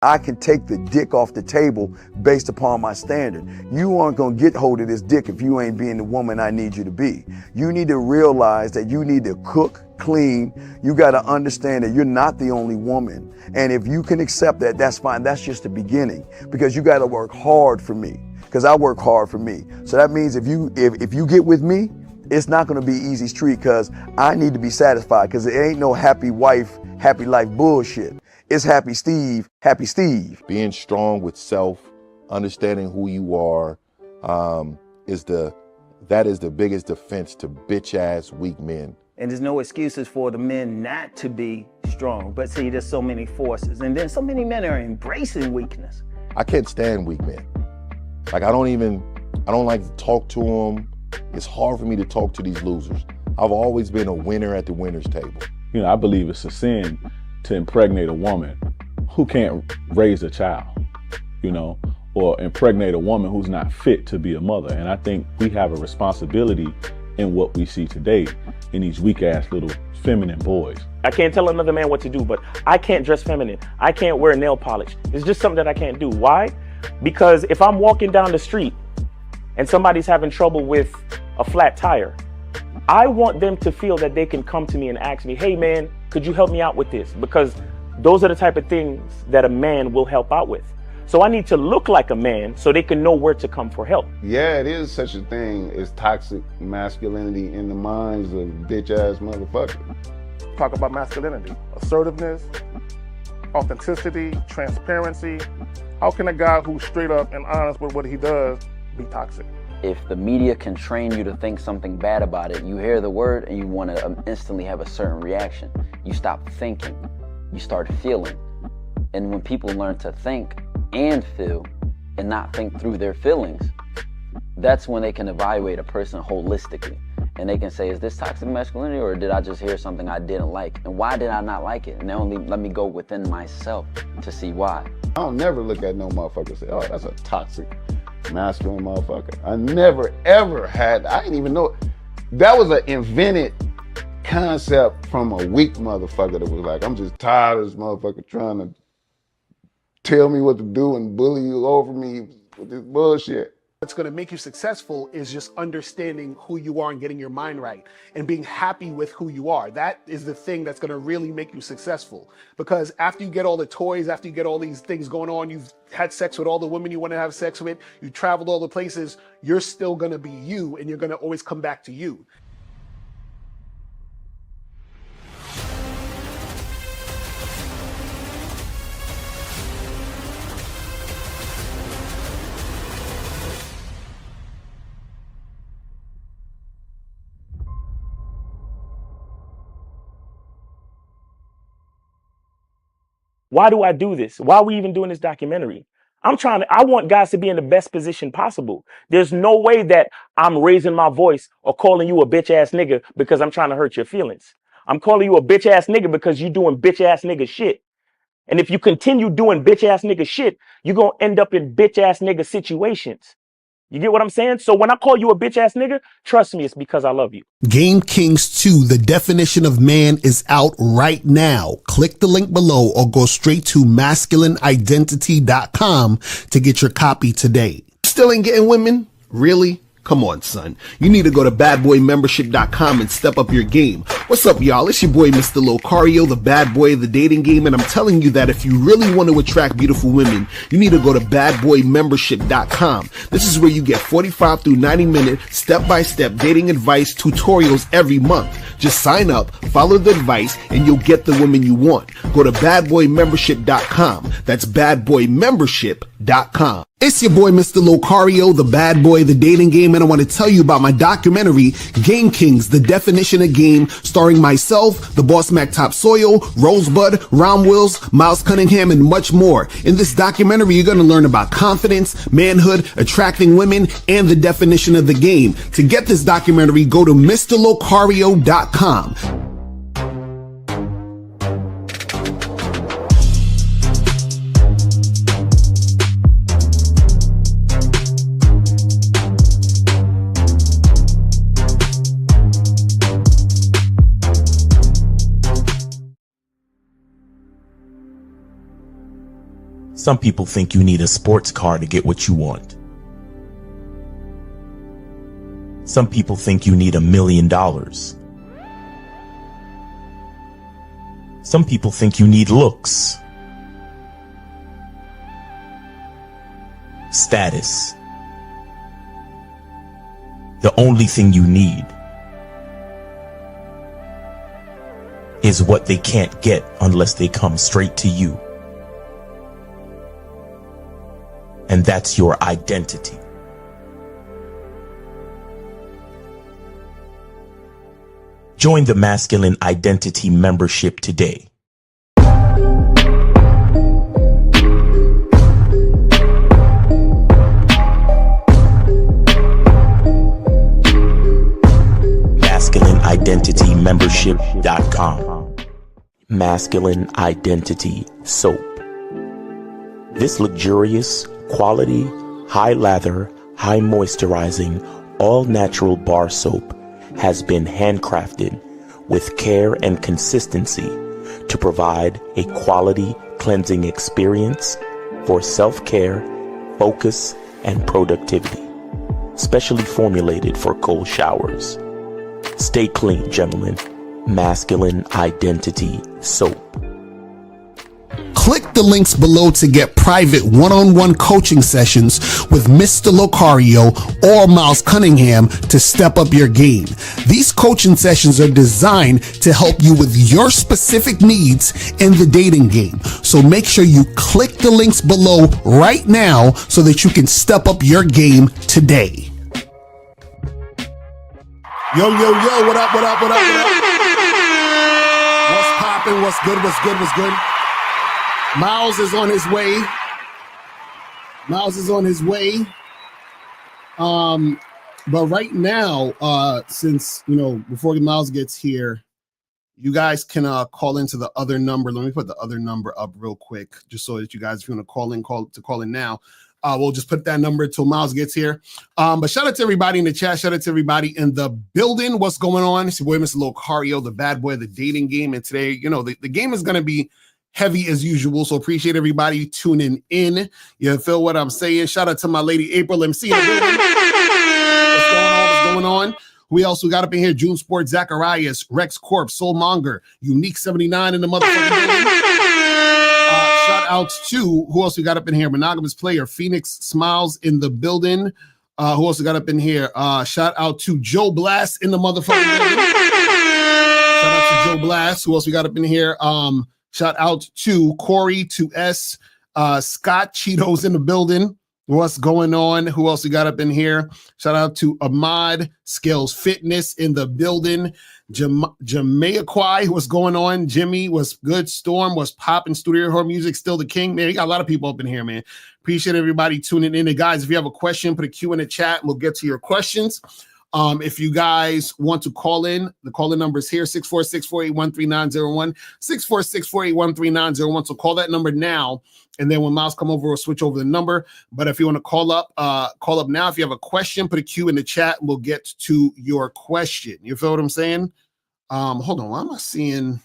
I can take the dick off the table based upon my standard. You aren't gonna get hold of this dick if you ain't being the woman I need you to be. You need to realize that you need to cook, clean. You gotta understand that you're not the only woman. And if you can accept that, that's fine. That's just the beginning, because you gotta work hard for me, because I work hard for me. So that means if you get with me, it's not gonna be easy street, because I need to be satisfied, because it ain't no happy wife, happy life bullshit. It's happy Steve, happy Steve. Being strong with self, understanding who you are, that is the biggest defense to bitch ass weak men. And there's no excuses for the men not to be strong. But see, there's so many forces, and then so many men are embracing weakness. I can't stand weak men. Like I don't like to talk to them. It's hard for me to talk to these losers. I've always been a winner at the winner's table. You know, I believe it's a sin to impregnate a woman who can't raise a child, you know, or impregnate a woman who's not fit to be a mother. And I think we have a responsibility in what we see today in these weak ass little feminine boys. I can't tell another man what to do, but I can't dress feminine. I can't wear nail polish. It's just something that I can't do. Why? Because if I'm walking down the street and somebody's having trouble with a flat tire, I want them to feel that they can come to me and ask me, hey man, could you help me out with this? Because those are the type of things that a man will help out with. So I need to look like a man so they can know where to come for help. Yeah, it is such a thing as toxic masculinity in the minds of bitch-ass motherfuckers. Talk about masculinity, assertiveness, authenticity, transparency. How can a guy who's straight up and honest with what he does be toxic? If the media can train you to think something bad about it, you hear the word and you want to instantly have a certain reaction. You stop thinking, you start feeling. And when people learn to think and feel and not think through their feelings, that's when they can evaluate a person holistically. And they can say, is this toxic masculinity, or did I just hear something I didn't like? And why did I not like it? And they only let me go within myself to see why. I don't never look at no motherfucker and say, oh, that's a toxic masculine motherfucker. I never ever had, I didn't even know. That was an invented concept from a weak motherfucker that was like, I'm just tired of this motherfucker trying to tell me what to do and bully you over me with this bullshit. What's going to make you successful is just understanding who you are and getting your mind right and being happy with who you are. That is the thing that's going to really make you successful. Because after you get all the toys, after you get all these things going on, you've had sex with all the women you want to have sex with, you traveled all the places, you're still going to be you, and you're going to always come back to you. Why do I do this? Why are we even doing this documentary? I want guys to be in the best position possible. There's no way that I'm raising my voice or calling you a bitch ass nigga because I'm trying to hurt your feelings. I'm calling you a bitch ass nigga because you're doing bitch ass nigga shit. And if you continue doing bitch ass nigga shit, you're going to end up in bitch ass nigga situations. You get what I'm saying? So when I call you a bitch ass nigga, trust me, it's because I love you. Game Kings 2, the definition of man, is out right now. Click the link below or go straight to masculineidentity.com to get your copy today. Still ain't getting women? Really? Come on, son. You need to go to badboymembership.com and step up your game. What's up, y'all? It's your boy, Mr. Locario, the bad boy of the dating game, and I'm telling you that if you really want to attract beautiful women, you need to go to badboymembership.com. This is where you get 45 through 90-minute step-by-step dating advice tutorials every month. Just sign up, follow the advice, and you'll get the women you want. Go to badboymembership.com. That's badboymembership.com. It's your boy, Mr. Locario, the bad boy of the dating game, and I want to tell you about my documentary, Game Kings, the definition of game, starring myself, the Boss Mac Topsoil, Rosebud, Ron Wills, Miles Cunningham, and much more. In this documentary, you're going to learn about confidence, manhood, attracting women, and the definition of the game. To get this documentary, go to MrLocario.com. Some people think you need a sports car to get what you want. Some people think you need $1 million. Some people think you need looks, status. The only thing you need is what they can't get unless they come straight to you. And that's your identity. Join the Masculine Identity membership today. MasculineIdentityMembership.com. Masculine Identity Soap. This luxurious, quality, high lather, high moisturizing, all natural bar soap has been handcrafted with care and consistency to provide a quality cleansing experience for self-care, focus, and productivity. Specially formulated for cold showers. Stay clean, gentlemen. Masculine Identity Soap. Click the links below to get private one-on-one coaching sessions with Mr. Locario or Miles Cunningham to step up your game. These coaching sessions are designed to help you with your specific needs in the dating game. So make sure you click the links below right now so that you can step up your game today. Yo, what up? What's poppin'? What's good? Miles is on his way. But right now, since, before Miles gets here, you guys can call into the other number. Let me put the other number up real quick, just so that you guys, if you want to call in now. We'll just put that number till Miles gets here. But shout out to everybody in the chat. Shout out to everybody in the building. What's going on? It's your boy, Mr. Locario, the bad boy of the dating game. And today, the game is going to be heavy as usual. So appreciate everybody tuning in. You feel what I'm saying? Shout out to my lady, April MC. What's going on? We also got up in here, June Sport, Zacharias, Rex Corp, Soulmonger, Unique 79 in the motherfucking building. Shout out to, who else we got up in here? Monogamous Player, Phoenix Smiles in the building. Who else we got up in here? Shout out to Joe Blast in the motherfucking building. Shout out to Joe Blast. Who else we got up in here? Shout out to Corey, to S, Scott Cheetos in the building. What's going on? Who else we got up in here? Shout out to Ahmad, Scales Fitness in the building. Jamaiquai, what's going on? Jimmy, what's good? Storm, what's popping? Studio Horror Music, still the king. Man, you got a lot of people up in here, man. Appreciate everybody tuning in. And guys, if you have a question, put a Q in the chat and we'll get to your questions. If you guys want to call in, the call-in number is here, 646-481-3901, 646-481-3901. So call that number now, and then when Miles come over, we'll switch over the number. But if you want to call up now. If you have a question, put a Q in the chat, and we'll get to your question. You feel what I'm saying? Hold on, why am I seeing?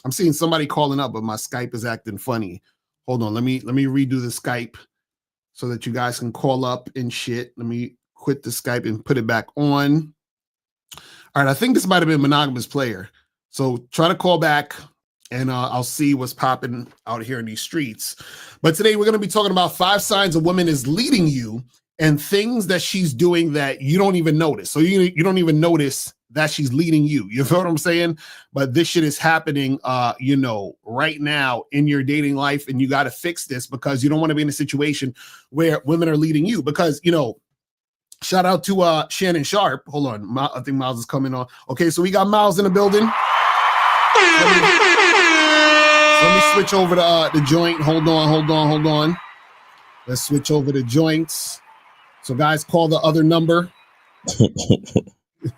I'm seeing somebody calling up, but my Skype is acting funny. Hold on, let me redo the Skype so that you guys can call up and shit. Let me quit the Skype and put it back on. All right, I think this might have been Monogamous Player. So try to call back and I'll see what's popping out here in these streets. But today we're going to be talking about 5 signs a woman is leading you and things that she's doing that you don't even notice. So you don't even notice that she's leading you. You feel what I'm saying? But this shit is happening, right now in your dating life, and you got to fix this because you don't want to be in a situation where women are leading you because, shout out to Shannon Sharp. Hold on. I think Miles is coming on. Okay, so we got Miles in the building. Let me switch over to the joint. Hold on. Let's switch over to joints. So guys, call the other number.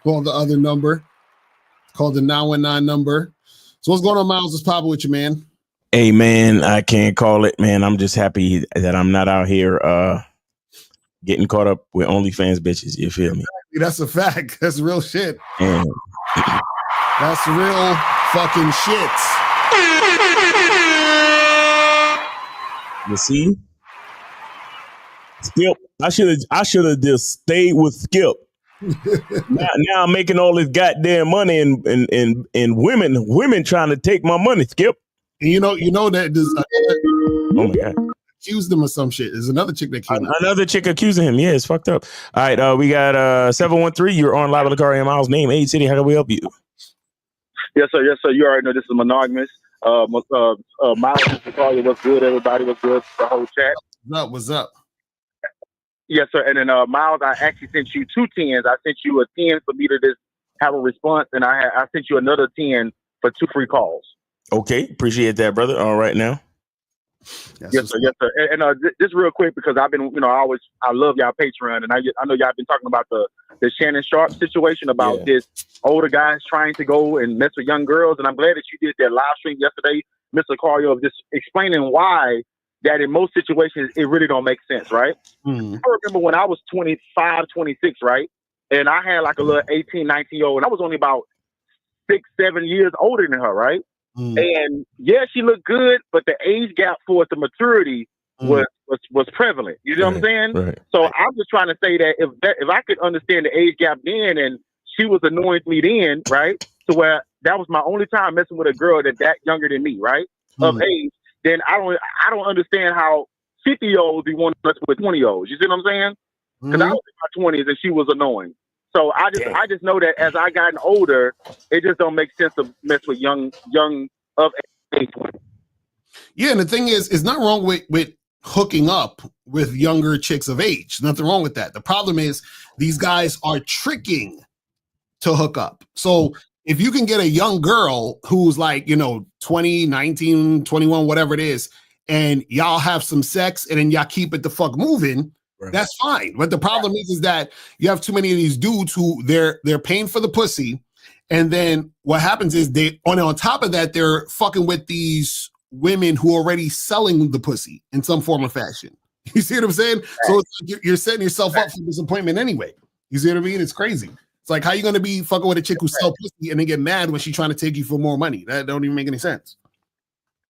Call the other number. Call the 919 number. So what's going on, Miles? What's popping with you, man? Hey, man, I can't call it, man. I'm just happy that I'm not out here getting caught up with OnlyFans bitches. You feel me? That's a fact. That's real shit. And that's real fucking shit. You see, Skip. I should have just stayed with Skip. now I'm making all this goddamn money and women trying to take my money, Skip. And you know that this Oh my god, accused him of some shit. There's another chick that came out. Another chick accusing him. Yeah, it's fucked up. All right, we got 713. You're on live with Locario and Miles. Name, age, city. How can we help you? Yes, sir. Yes, sir. You already know this is monogamous. Miles, Locario, what's good? Everybody, what's good? The whole chat. What's up? Yes, sir. And then Miles, I actually sent you 2 10s. I sent you a 10 for me to just have a response, and I sent you another 10 for 2 free calls. Okay, appreciate that, brother. All right now. Yes, sir. Yes, sir. And just real quick, because I've been, I love y'all Patreon, and I know y'all been talking about the Shannon Sharp situation about this older guys trying to go and mess with young girls, and I'm glad that you did that live stream yesterday, Mr. Locario, of just explaining why that in most situations it really don't make sense, right? Mm-hmm. I remember when I was 25, 26, right, and I had like a little 18, 19-year-old, and I was only about 6, 7 years older than her, right? And yeah, she looked good, but the age gap for the maturity was prevalent. You know what I'm saying? Right. So I'm just trying to say that if I could understand the age gap then, and she was annoying me then, right? To where that was my only time messing with a girl that younger than me, right? Of age, then I don't understand how 50-year-olds be wanting to mess with 20-year-olds. You see what I'm saying? Because I was in my 20s and she was annoying. So I just know that as I gotten older, it just don't make sense to mess with young of age. Yeah, and the thing is, it's not wrong with hooking up with younger chicks of age. Nothing wrong with that. The problem is these guys are tricking to hook up. So if you can get a young girl who's like, 20, 19, 21, whatever it is, and y'all have some sex and then y'all keep it the fuck moving, that's fine. But the problem is that you have too many of these dudes who they're paying for the pussy, and then what happens is they on top of that they're fucking with these women who are already selling the pussy in some form or fashion. You see what I'm saying? So it's like you're setting yourself up for disappointment anyway. You see what I mean? It's crazy. It's like, how you gonna be fucking with a chick who sells pussy and then get mad when she's trying to take you for more money? That don't even make any sense.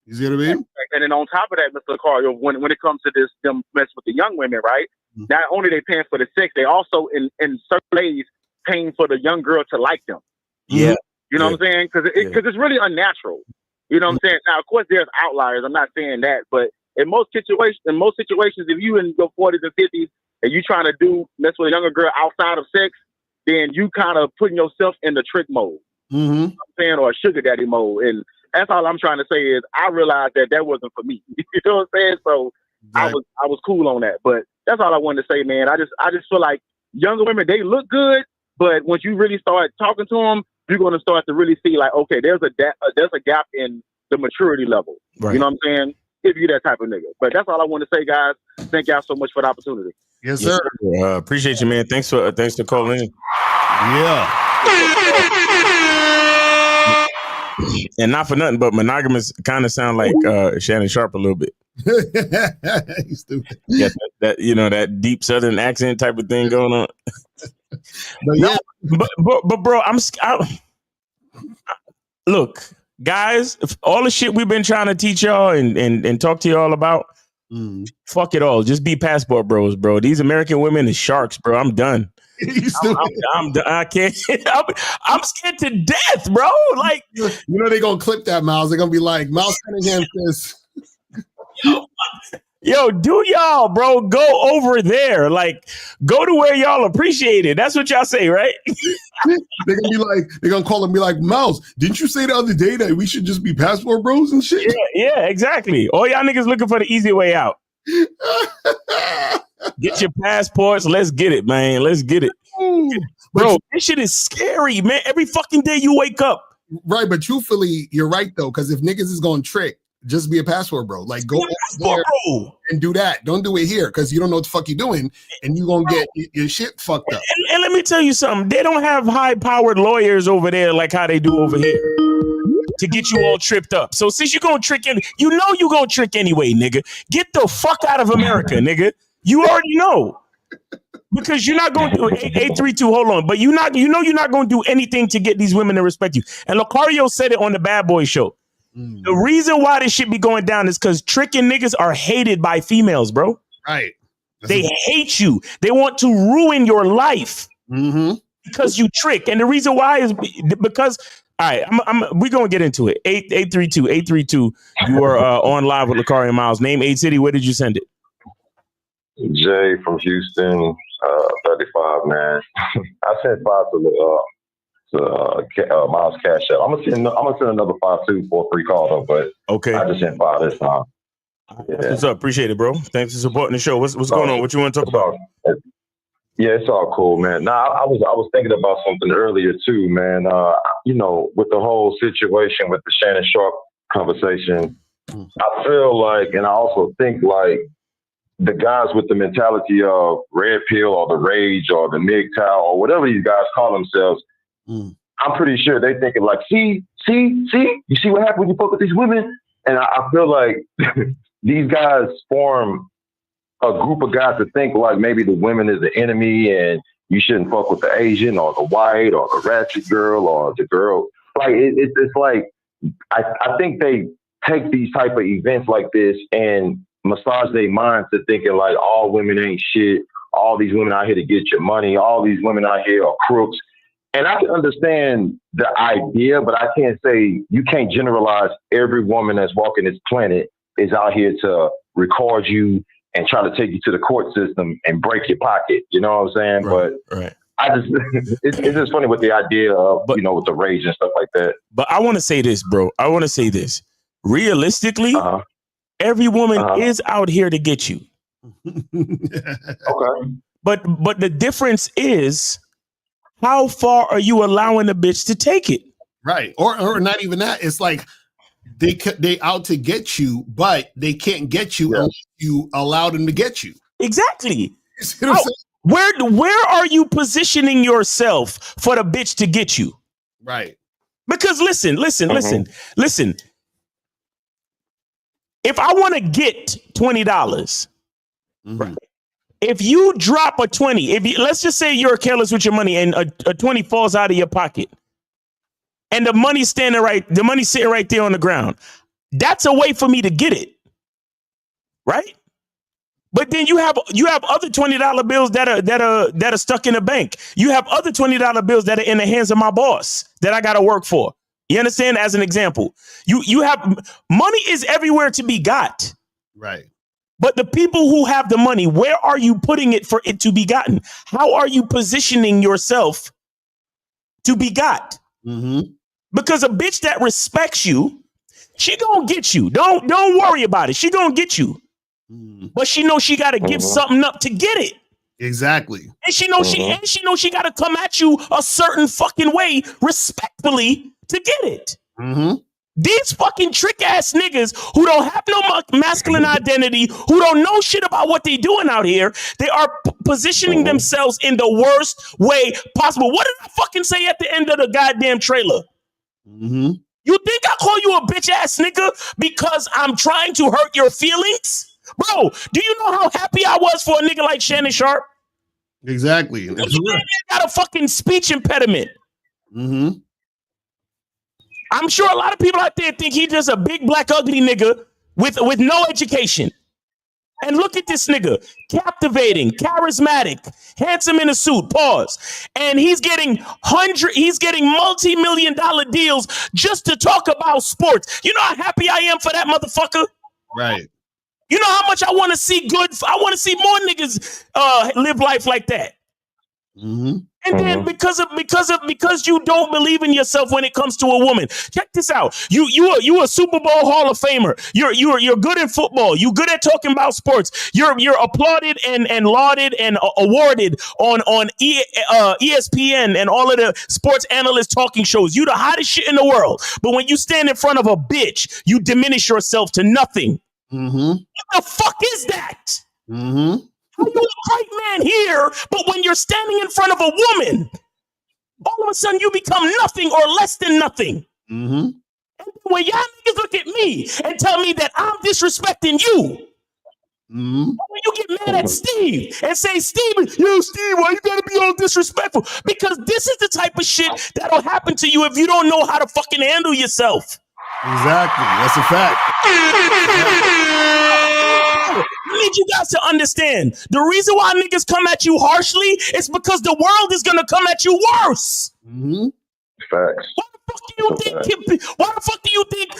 You see what I mean? And then on top of that, Mr. Locario, when it comes to them mess with the young women, right? Not only they paying for the sex, they also in certain ways paying for the young girl to like them. Yeah. You know what I'm saying? Because it's really unnatural. You know what I'm saying? Now, of course, there's outliers. I'm not saying that, but in most situations, if you in your 40s and 50s and you trying to mess with a younger girl outside of sex, then you kind of putting yourself in the trick mode. You know what I'm saying? Or sugar daddy mode. And that's all I'm trying to say is I realized that wasn't for me. You know what I'm saying? So I was cool on that. But that's all I wanted to say, man. I just feel like younger women, they look good, but once you really start talking to them, you're going to start to really see like, okay, there's a gap in the maturity level. Right. You know what I'm saying? If you that type of nigga. But that's all I want to say, guys. Thank y'all so much for the opportunity. Yes, sir. Appreciate you, man. Thanks for calling in. Yeah. And not for nothing, but monogamous kind of sound like Shannon Sharp a little bit. He's stupid. Yeah, that deep Southern accent type of thing going on. But bro, look, guys, if all the shit we've been trying to teach y'all and talk to y'all about, fuck it all. Just be passport bros, bro. These American women is sharks, bro. I'm done. I'm done. I can't. I'm scared to death, bro. Like, they're gonna clip that, Miles. They're gonna be like, Miles Cunningham says, yo, do y'all, bro, go over there. Like, go to where y'all appreciate it. That's what y'all say, right? They're gonna call and be like, Mouse, didn't you say the other day that we should just be passport bros and shit? Yeah, exactly. All y'all niggas looking for the easy way out. Get your passports. Let's get it, man. Let's get it. Bro, this shit is scary, man. Every fucking day you wake up. Right, but truthfully, you're right, though, because if niggas is going to trick, just be a passport bro. Like, go over there and do that. Don't do it here, because you don't know what the fuck you're doing, and you're going to get your shit fucked up. And let me tell you something. They don't have high-powered lawyers over there like how they do over here to get you all tripped up. So since you're going to trick, you're going to trick anyway, nigga. Get the fuck out of America, nigga. You already know. Because you're not going to do 832, hold on. But you're not going to do anything to get these women to respect you. And Locario said it on the Bad Boy show. The reason why this shit be going down is because tricking niggas are hated by females, bro. Right. They hate you. They want to ruin your life because you trick. And the reason why is because, all right, we're going to get into it. 832. You are on live with Locario Miles. Name, age, city. Where did you send it? Jay from Houston, 35, man. I sent 5 to Miles Cash App. I'm gonna send another 5 too for a free call though, but okay, I just sent 5 this time. Yeah. What's up? Appreciate it, bro. Thanks for supporting the show. What's going on? What you want to talk about? Yeah, it's all cool, man. Now I was thinking about something earlier too, man. You know, with the whole situation with the Shannon Sharp conversation, I feel like, and I also think like, the guys with the mentality of red pill or the rage or the MGTOW or whatever these guys call themselves, I'm pretty sure they thinking like, see, you see what happened when you fuck with these women? And I feel like these guys form a group of guys to think like maybe the women is the enemy and you shouldn't fuck with the Asian or the white or the ratchet girl or the girl. Like it's like, I think they take these type of events like this and massage their minds to thinking like all women ain't shit. All these women out here to get your money. All these women out here are crooks. And I can understand the idea, but I can't say you can't generalize every woman that's walking this planet is out here to record you and try to take you to the court system and break your pocket. You know what I'm saying? Right. I just, it's just funny with the idea of, you know, with the rage and stuff like that. But I want to say this, bro. Realistically, every woman is out here to get you. Okay. But the difference is, how far are you allowing the bitch to take it? Right. Or not even that. It's like they out to get you, but they can't get you unless you allow them to get you. Exactly. Where are you positioning yourself for the bitch to get you? Right. Because listen. If I want to get $20, right? If you drop a 20, let's just say you're careless with your money and a 20 falls out of your pocket and the money's sitting right there on the ground, that's a way for me to get it. Right? But then you have other $20 bills that are stuck in the bank. You have other $20 bills that are in the hands of my boss that I got to work for. You understand? As an example, you have money is everywhere to be got. Right. But the people who have the money, where are you putting it for it to be gotten? How are you positioning yourself to be got? Because a bitch that respects you, she gonna get you. Don't worry about it. She gonna get you. But she knows she got to give something up to get it. Exactly. And she knows she got to come at you a certain fucking way, respectfully, to get it. These fucking trick ass niggas who don't have no masculine identity, who don't know shit about what they doing out here, they are positioning themselves in the worst way possible. What did I fucking say at the end of the goddamn trailer? You think I call you a bitch ass nigga because I'm trying to hurt your feelings? Bro, do you know how happy I was for a nigga like Shannon Sharp? Exactly. He got a fucking speech impediment. I'm sure a lot of people out there think he's just a big black ugly nigga with no education. And look at this nigga, captivating, charismatic, handsome in a suit. Pause. And he's getting multi-million-dollar deals just to talk about sports. You know how happy I am for that motherfucker? Right. You know how much I want to see I want to see more niggas live life like that. And then because you don't believe in yourself when it comes to a woman, check this out. You a Super Bowl Hall of Famer. You're good in football. You good at talking about sports. You're applauded and lauded and awarded on ESPN and all of the sports analyst talking shows. You the hottest shit in the world. But when you stand in front of a bitch, you diminish yourself to nothing. What the fuck is that? How you a great man here, but when you're standing in front of a woman, all of a sudden you become nothing or less than nothing. And when y'all niggas look at me and tell me that I'm disrespecting you, when you get mad at Steve and say, Steve, why you gotta be all disrespectful? Because this is the type of shit that'll happen to you if you don't know how to fucking handle yourself. Exactly. That's a fact. I need you guys to understand. The reason why niggas come at you harshly is because the world is gonna come at you worse. Mm-hmm. Facts. Why the fuck do you think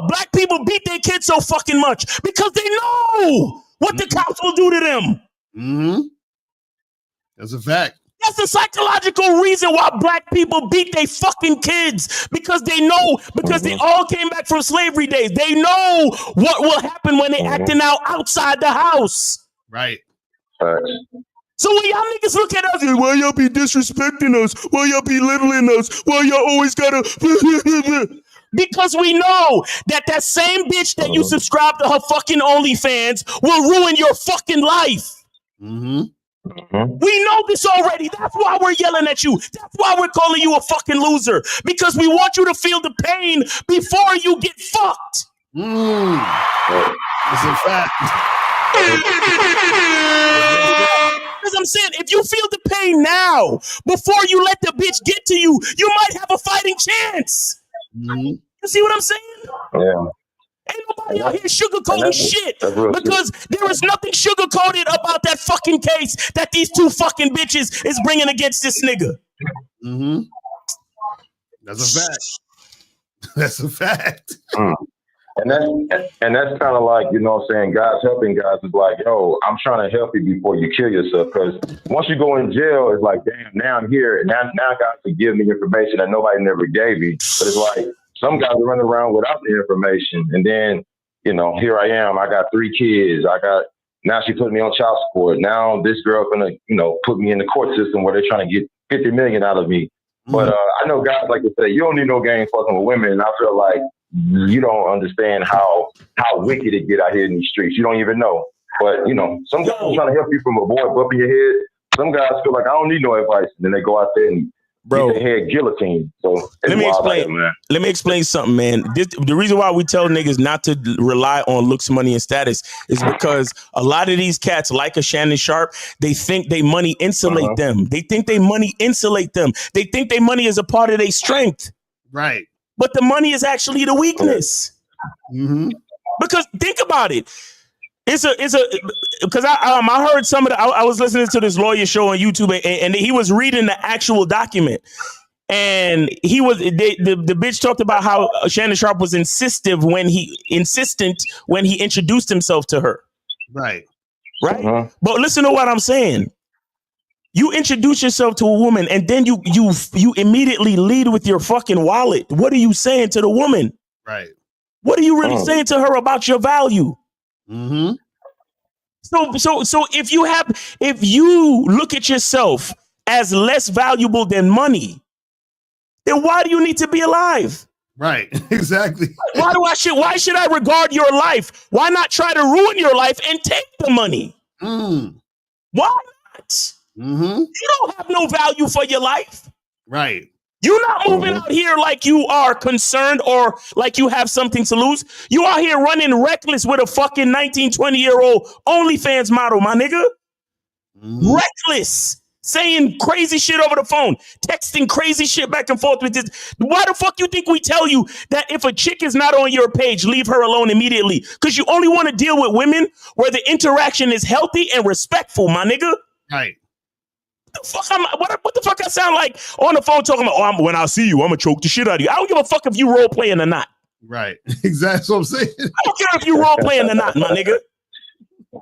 black people beat their kids so fucking much? Because they know what the cops will do to them. Mm-hmm. That's a fact. That's the psychological reason why black people beat their fucking kids. Because they know, because they all came back from slavery days. They know what will happen when they acting out outside the house. Right. Facts. So when y'all niggas look at us, why y'all be disrespecting us? Why y'all belittling us? Why y'all always gotta... Because we know that same bitch that you subscribe to her fucking OnlyFans will ruin your fucking life. Mm-hmm. We know this already. That's why we're yelling at you. That's why we're calling you a fucking loser. Because we want you to feel the pain before you get fucked. It's a fact. Because I'm saying, if you feel the pain now, before you let the bitch get to you, you might have a fighting chance. You see what I'm saying? Yeah. Ain't nobody out here sugarcoating shit, because there is nothing sugarcoated about that fucking case that these two fucking bitches is bringing against this nigga. Mm-hmm. That's a fact. That's a fact. And that's kind of like, you know what I'm saying, guys helping guys is like, yo, I'm trying to help you before you kill yourself. Because once you go in jail, it's like, damn, now I'm here. And now guys can give me information that nobody never gave me. But it's like, some guys are running around without the information. And then, you know, here I am. I got 3 kids. Now she put me on child support. Now this girl gonna, you know, put me in the court system where they're trying to get $50 million out of me. But I know guys like to say, you don't need no game fucking with women. And I feel like you don't understand how wicked it get out here in these streets. You don't even know. But, you know, some guys are trying to help you from a boy bumping your head. Some guys feel like, I don't need no advice. And then they go out there and get their head guillotine. So let me explain. Let me explain something, man. The reason why we tell niggas not to rely on looks, money, and status is because a lot of these cats, like a Shannon Sharp, they think they money insulate them. They think they money insulate them. They think they money is a part of their strength. Right. But the money is actually the weakness. Mm-hmm. Because think about it. Because I heard some of I was listening to this lawyer show on YouTube, and he was reading the actual document, and the bitch talked about how Shannon Sharp was insistent when he introduced himself to her. Right. But listen to what I'm saying. You introduce yourself to a woman, and then you immediately lead with your fucking wallet. What are you saying to the woman? Right. What are you really saying to her about your value? Mm-hmm. So if you look at yourself as less valuable than money, then why do you need to be alive? Right. Exactly. Why should I regard your life? Why not try to ruin your life and take the money? Why not? Mm-hmm. You don't have no value for your life. Right. You're not moving out here like you are concerned or like you have something to lose. You out here running reckless with a fucking 19, 20-year-old OnlyFans model, my nigga. Reckless. Saying crazy shit over the phone. Texting crazy shit back and forth with this. Why the fuck you think we tell you that if a chick is not on your page, leave her alone immediately? Because you only want to deal with women where the interaction is healthy and respectful, my nigga. Right. What the fuck I sound like on the phone talking about, when I see you, I'm going to choke the shit out of you. I don't give a fuck if you role playing or not. Right. Exactly. That's what I'm saying. I don't care if you role playing or not, my nigga.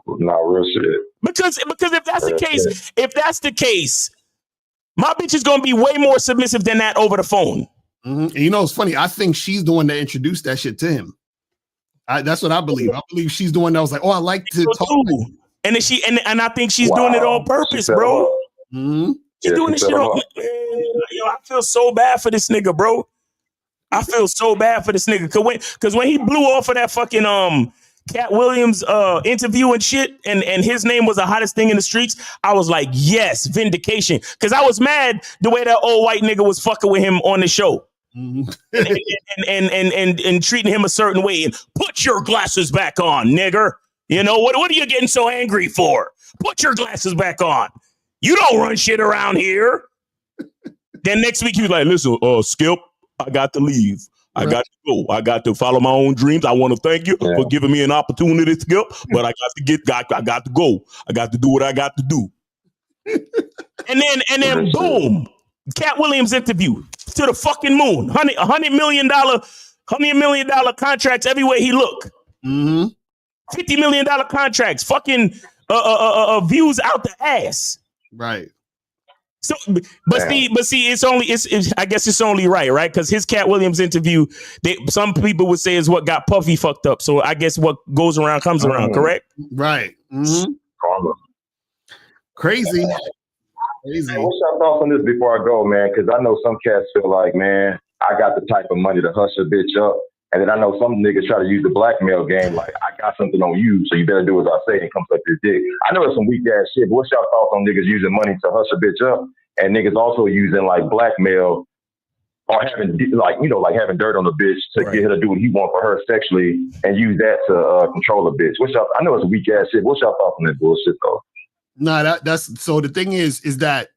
Not real shit. Because if that's the case, my bitch is going to be way more submissive than that over the phone. Mm-hmm. And you know, it's funny. I think she's the one that introduced that shit to him. That's what I believe. I believe she's the one that was like, oh, I like to talk. And then and I think she's doing it on purpose, bro. Mm-hmm. She's doing this shit on. Yo, I feel so bad for this nigga, bro. I feel so bad for this nigga. Cause when he blew off of that fucking Cat Williams interview and shit, and his name was the hottest thing in the streets, I was like, yes, vindication. Cause I was mad the way that old white nigga was fucking with him on the show. Mm-hmm. and treating him a certain way. And put your glasses back on, nigger. You know, what are you getting so angry for? Put your glasses back on. You don't run shit around here. Then next week he was like, listen, Skip, I got to leave. I got to go. I got to follow my own dreams. I want to thank you for giving me an opportunity, Skip, but I got to go. I got to do what I got to do. And then boom, Cat Williams interview to the fucking moon. $100 million contracts everywhere he look. Mm-hmm. $50 million contracts. Fucking views out the ass. Right. So, but see, it's I guess it's only right? Because his Cat Williams interview, some people would say is what got Puffy fucked up. So I guess what goes around comes around, correct? Right. Mm-hmm. Crazy. Man, what's your thoughts on this before I go, man? Because I know some cats feel like, man, I got the type of money to hush a bitch up. And then I know some niggas try to use the blackmail game, like, I got something on you, so you better do as I say, and come suck this dick. I know it's some weak ass shit, but what's y'all thoughts on niggas using money to hush a bitch up, and niggas also using like blackmail or having having dirt on the bitch to get her to do what he want for her sexually, and use that to control a bitch? What's y'all? I know it's a weak ass shit. What's y'all thoughts on that bullshit though? No, that's so. The thing is that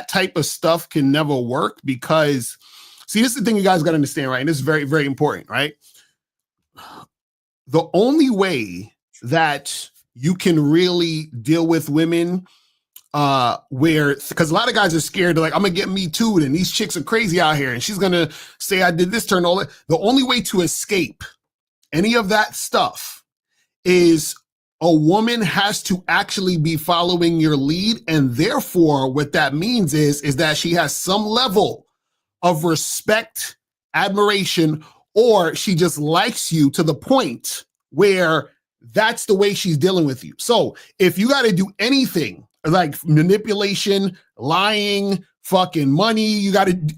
type of stuff can never work because. See, this is the thing you guys got to understand, right? And this is very, very important, right? The only way that you can really deal with women because a lot of guys are scared, they're like, I'm going to get me too, and these chicks are crazy out here, and she's going to say I did this, turn all that. The only way to escape any of that stuff is a woman has to actually be following your lead, and therefore what that means is that she has some level of respect, admiration, or she just likes you to the point where that's the way she's dealing with you. So if you got to do anything like manipulation, lying, fucking money,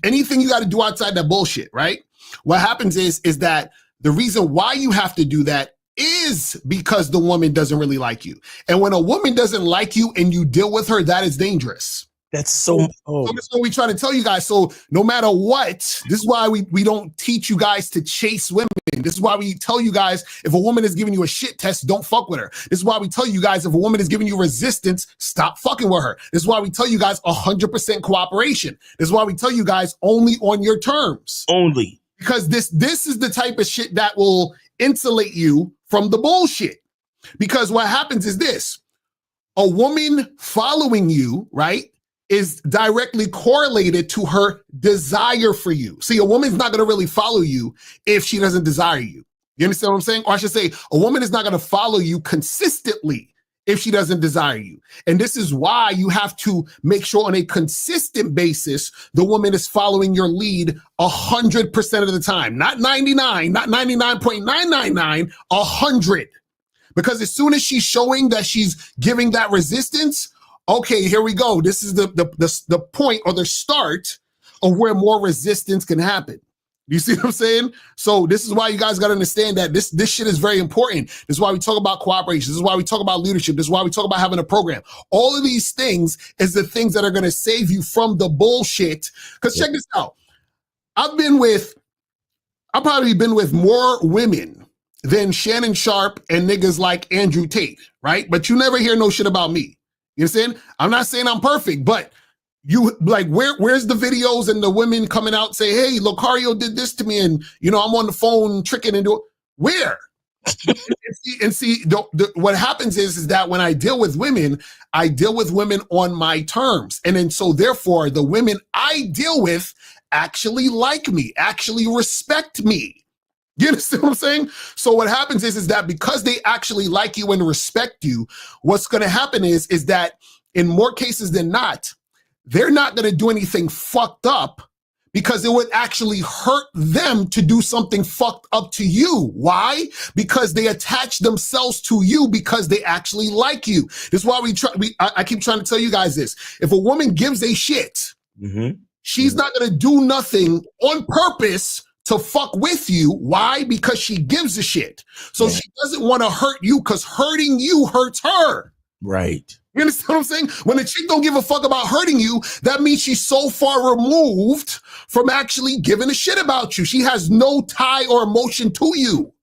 anything you got to do outside that bullshit, right? What happens is that the reason why you have to do that is because the woman doesn't really like you. And when a woman doesn't like you and you deal with her, that is dangerous. That's so. So that's what we try to tell you guys. So no matter what, this is why we don't teach you guys to chase women. This is why we tell you guys, if a woman is giving you a shit test, don't fuck with her. This is why we tell you guys, if a woman is giving you resistance, stop fucking with her. This is why we tell you guys 100% cooperation. This is why we tell you guys only on your terms. Only. Because this is the type of shit that will insulate you from the bullshit. Because what happens is this: a woman following you, right, is directly correlated to her desire for you. See, a woman's not going to really follow you if she doesn't desire you. You understand what I'm saying? Or I should say, a woman is not going to follow you consistently if she doesn't desire you. And this is why you have to make sure on a consistent basis, the woman is following your lead 100% of the time. Not 99, not 99.999, 100. Because as soon as she's showing that she's giving that resistance, okay, here we go. This is the point or the start of where more resistance can happen. You see what I'm saying? So this is why you guys got to understand that this shit is very important. This is why we talk about cooperation. This is why we talk about leadership. This is why we talk about having a program. All of these things is the things that are going to save you from the bullshit. Because check this out. I've probably been with more women than Shannon Sharp and niggas like Andrew Tate, right? But you never hear no shit about me. You understand? I'm not saying I'm perfect, but you like where's the videos and the women coming out say, hey, Locario did this to me, and I'm on the phone tricking and do it. Where? and see what happens is that when I deal with women on my terms. And then so therefore the women I deal with actually like me, actually respect me. You understand what I'm saying? So what happens is that because they actually like you and respect you, what's going to happen is that in more cases than not, they're not going to do anything fucked up because it would actually hurt them to do something fucked up to you. Why? Because they attach themselves to you because they actually like you. This is why I keep trying to tell you guys this. If a woman gives a shit, she's not going to do nothing on purpose to fuck with you. Why? Because she gives a shit. So she doesn't want to hurt you because hurting you hurts her. Right. You understand what I'm saying? When a chick don't give a fuck about hurting you, that means she's so far removed from actually giving a shit about you. She has no tie or emotion to you.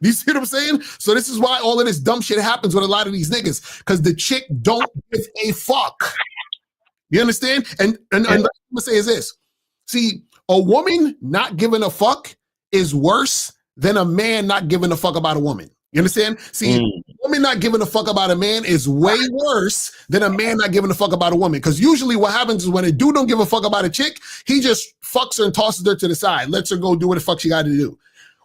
You see what I'm saying? So this is why all of this dumb shit happens with a lot of these niggas, because the chick don't give a fuck. You understand? And what I'm gonna say is this. See, A woman not giving a fuck is worse than a man not giving a fuck about a woman. You understand? See, a woman not giving a fuck about a man is way worse than a man not giving a fuck about a woman. Because usually what happens is when a dude don't give a fuck about a chick, he just fucks her and tosses her to the side, lets her go do what the fuck she got to do.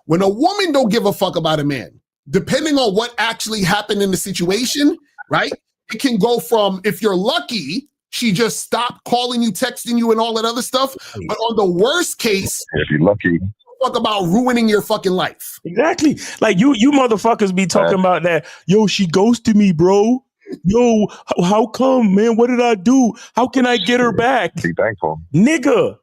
When a woman don't give a fuck about a man, depending on what actually happened in the situation, right? It can go from, if you're lucky, she just stopped calling you, texting you, and all that other stuff. But on the worst case, if you're lucky, fuck about ruining your fucking life. Exactly. Like you motherfuckers be talking about that. Yo, she ghosted me, bro. Yo, how come, man? What did I do? How can I get her back? Be thankful. Nigga,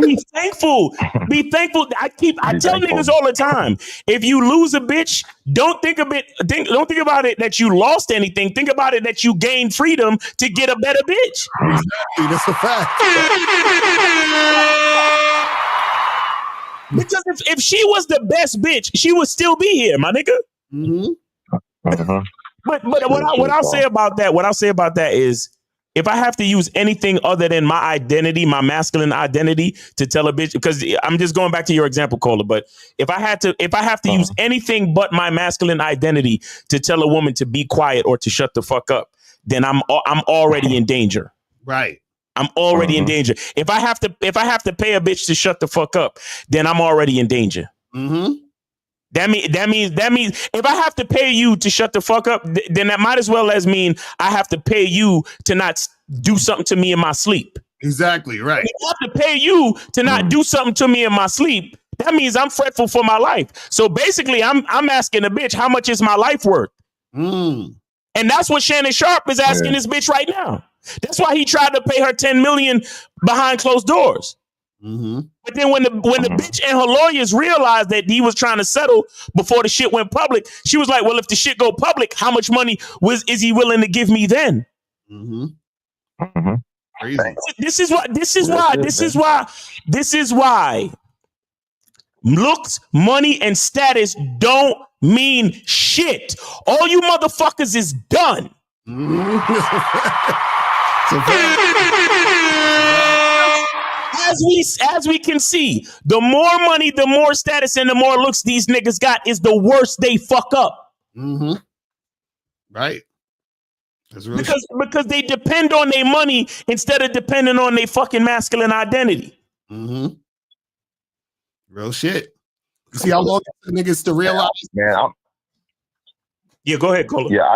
be thankful. Be thankful. I tell niggas all the time, if you lose a bitch, don't think about it that you lost anything. Think about it that you gained freedom to get a better bitch. Exactly. That's a fact. Because if she was the best bitch, she would still be here, my nigga. But what I'll say about that is, if I have to use anything other than my identity, my masculine identity, to tell a bitch, because I'm just going back to your example, Cola. But if I have to use anything but my masculine identity to tell a woman to be quiet or to shut the fuck up, then I'm already in danger. Right. I'm already in danger. If I have to pay a bitch to shut the fuck up, then I'm already in danger. That means if I have to pay you to shut the fuck up, then that might as well as mean I have to pay you to not do something to me in my sleep. Exactly, right. If I have to pay you to not do something to me in my sleep, that means I'm fretful for my life. So basically, I'm asking a bitch, how much is my life worth? And that's what Shannon Sharp is asking this bitch right now. That's why he tried to pay her $10 million behind closed doors. But then when the bitch and her lawyers realized that he was trying to settle before the shit went public, she was like, well, if the shit go public, how much money is he willing to give me then? This is why looks, money, and status don't mean shit. All you motherfuckers is done. As we can see, the more money, the more status, and the more looks these niggas got is the worse they fuck up. Right. That's real because they depend on their money instead of depending on their fucking masculine identity. Real shit. You see how long it took niggas to realize? Man, yeah, go ahead, Cola. Yeah,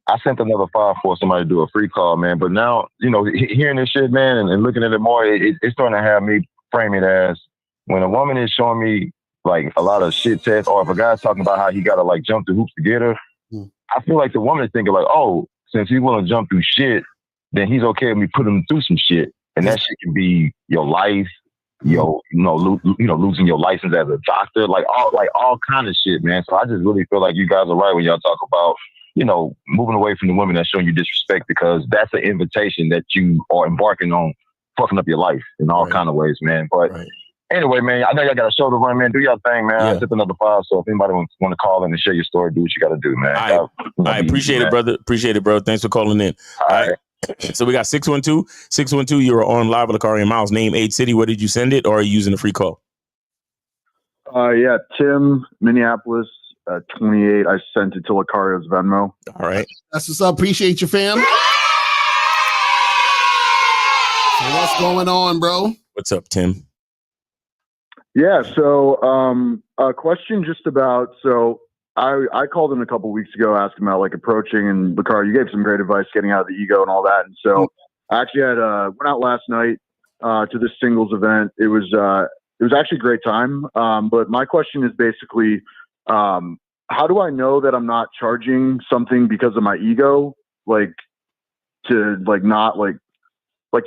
I sent another file for somebody to do a free call, man. But now, hearing this shit, man, and looking at it more, it's starting to have me frame it as when a woman is showing me like a lot of shit tests, or if a guy's talking about how he got to like jump through hoops to get her, I feel like the woman is thinking like, oh, since he's willing to jump through shit, then he's okay with me putting him through some shit. And that shit can be your life, losing your license as a doctor, like all kind of shit, man. So I just really feel like you guys are right when y'all talk about, moving away from the women that's showing you disrespect, because that's an invitation that you are embarking on fucking up your life in all kind of ways, man. But anyway, man, I know y'all got a show to run, man. Do your thing, man. I sent another file, so if anybody want to call in and share your story, do what you got to do, man. I appreciate it, brother. Appreciate it, bro. Thanks for calling in. All right. So we got 612. You're on live with Locario and Miles. Name, age, city. Where did you send it, or are you using a free call? Yeah, Tim, Minneapolis. 28. I sent it to Locario's Venmo. All right. That's what's up. Appreciate you, fam. So what's going on, bro? What's up, Tim? Yeah, so a question just about, I called him a couple weeks ago, asked him about like approaching, and Locario, you gave some great advice getting out of the ego and all that. And so I actually went out last night to this singles event. It was actually a great time. But my question is basically, how do I know that I'm not charging something because of my ego? Like to like not like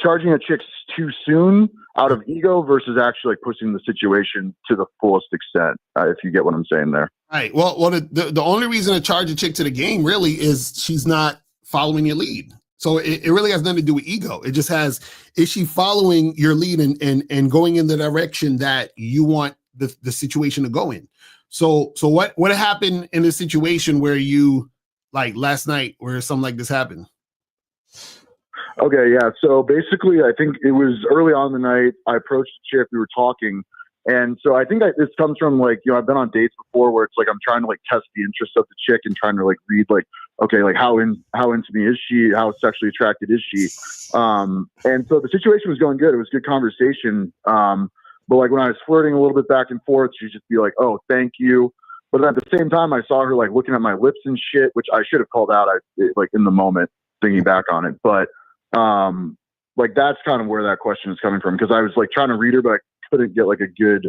charging a chick too soon out of ego versus actually like pushing the situation to the fullest extent. If you get what I'm saying there. Right. Well, the only reason to charge a chick to the game really is she's not following your lead. So it really has nothing to do with ego. It just has, is she following your lead and going in the direction that you want the situation to go in? So what happened in a situation where you, like last night, where something like this happened? Okay, yeah. So basically, I think it was early on in the night. I approached the chick. We were talking, and so I think this comes from like, you know, I've been on dates before where it's like I'm trying to like test the interest of the chick and trying to like read like, okay, like how into me is she? How sexually attracted is she? And so the situation was going good. It was good conversation. But like when I was flirting a little bit back and forth, she'd just be like, "Oh, thank you." But at the same time, I saw her like looking at my lips and shit, which I should have called out. Like in the moment, thinking back on it, but. Like that's kind of where that question is coming from, because I was like trying to read her, but I couldn't get like a good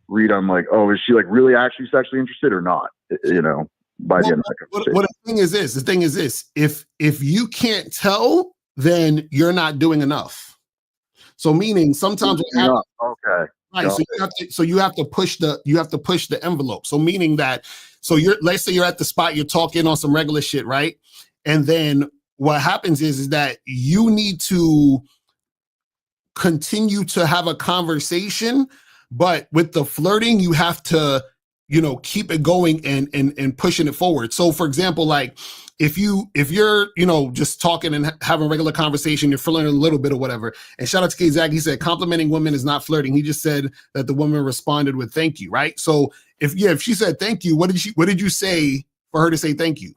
read on like, oh, is she like really actually sexually interested or not? You know, by the end of that conversation. What the thing is this: if you can't tell, then you're not doing enough. So meaning sometimes okay. Right. So you have to push the envelope. So meaning that, so let's say you're at the spot, you're talking on some regular shit, right? And then what happens is that you need to continue to have a conversation, but with the flirting, you have to, you know, keep it going and pushing it forward. So for example, like if you're, you know, just talking and having a regular conversation, you're flirting a little bit or whatever. And shout out to K-Zag, he said complimenting women is not flirting. He just said that the woman responded with thank you, right? So if she said thank you, what did you say for her to say thank you?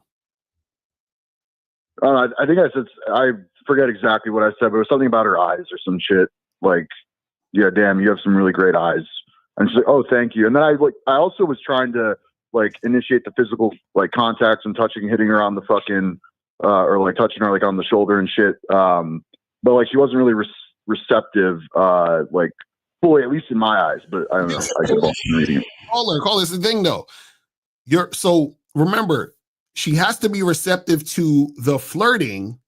I think I forget exactly what I said, but it was something about her eyes or some shit. Like, yeah, damn, you have some really great eyes. And she's like, oh, thank you. And then I also was trying to like initiate the physical like contacts and hitting her on the fucking, or like touching her like on the shoulder and shit. But like she wasn't really receptive, like fully, at least in my eyes. But I don't know. I get lost in reading it. Call this the thing though. So remember, she has to be receptive to the flirting,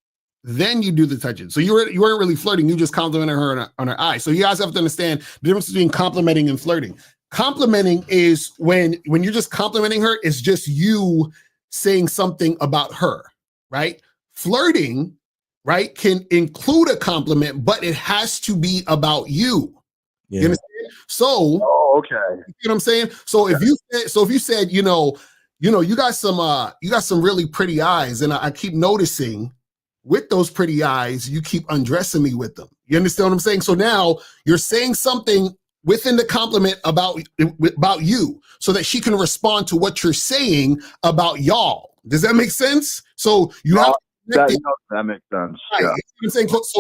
then you do the touching. So you weren't really flirting, you just complimented her on her eye. So you guys have to understand the difference between complimenting and flirting. Complimenting is when you're just complimenting her, it's just you saying something about her, right? Flirting, right, can include a compliment, but it has to be about you. Yeah. You understand? So, okay. You know what I'm saying? So if you said, you know, you got some really pretty eyes, and I keep noticing with those pretty eyes, you keep undressing me with them. You understand what I'm saying? So now you're saying something within the compliment about you, so that she can respond to what you're saying about y'all. Does that make sense? So you have that makes sense. Right. Yeah. You know what I'm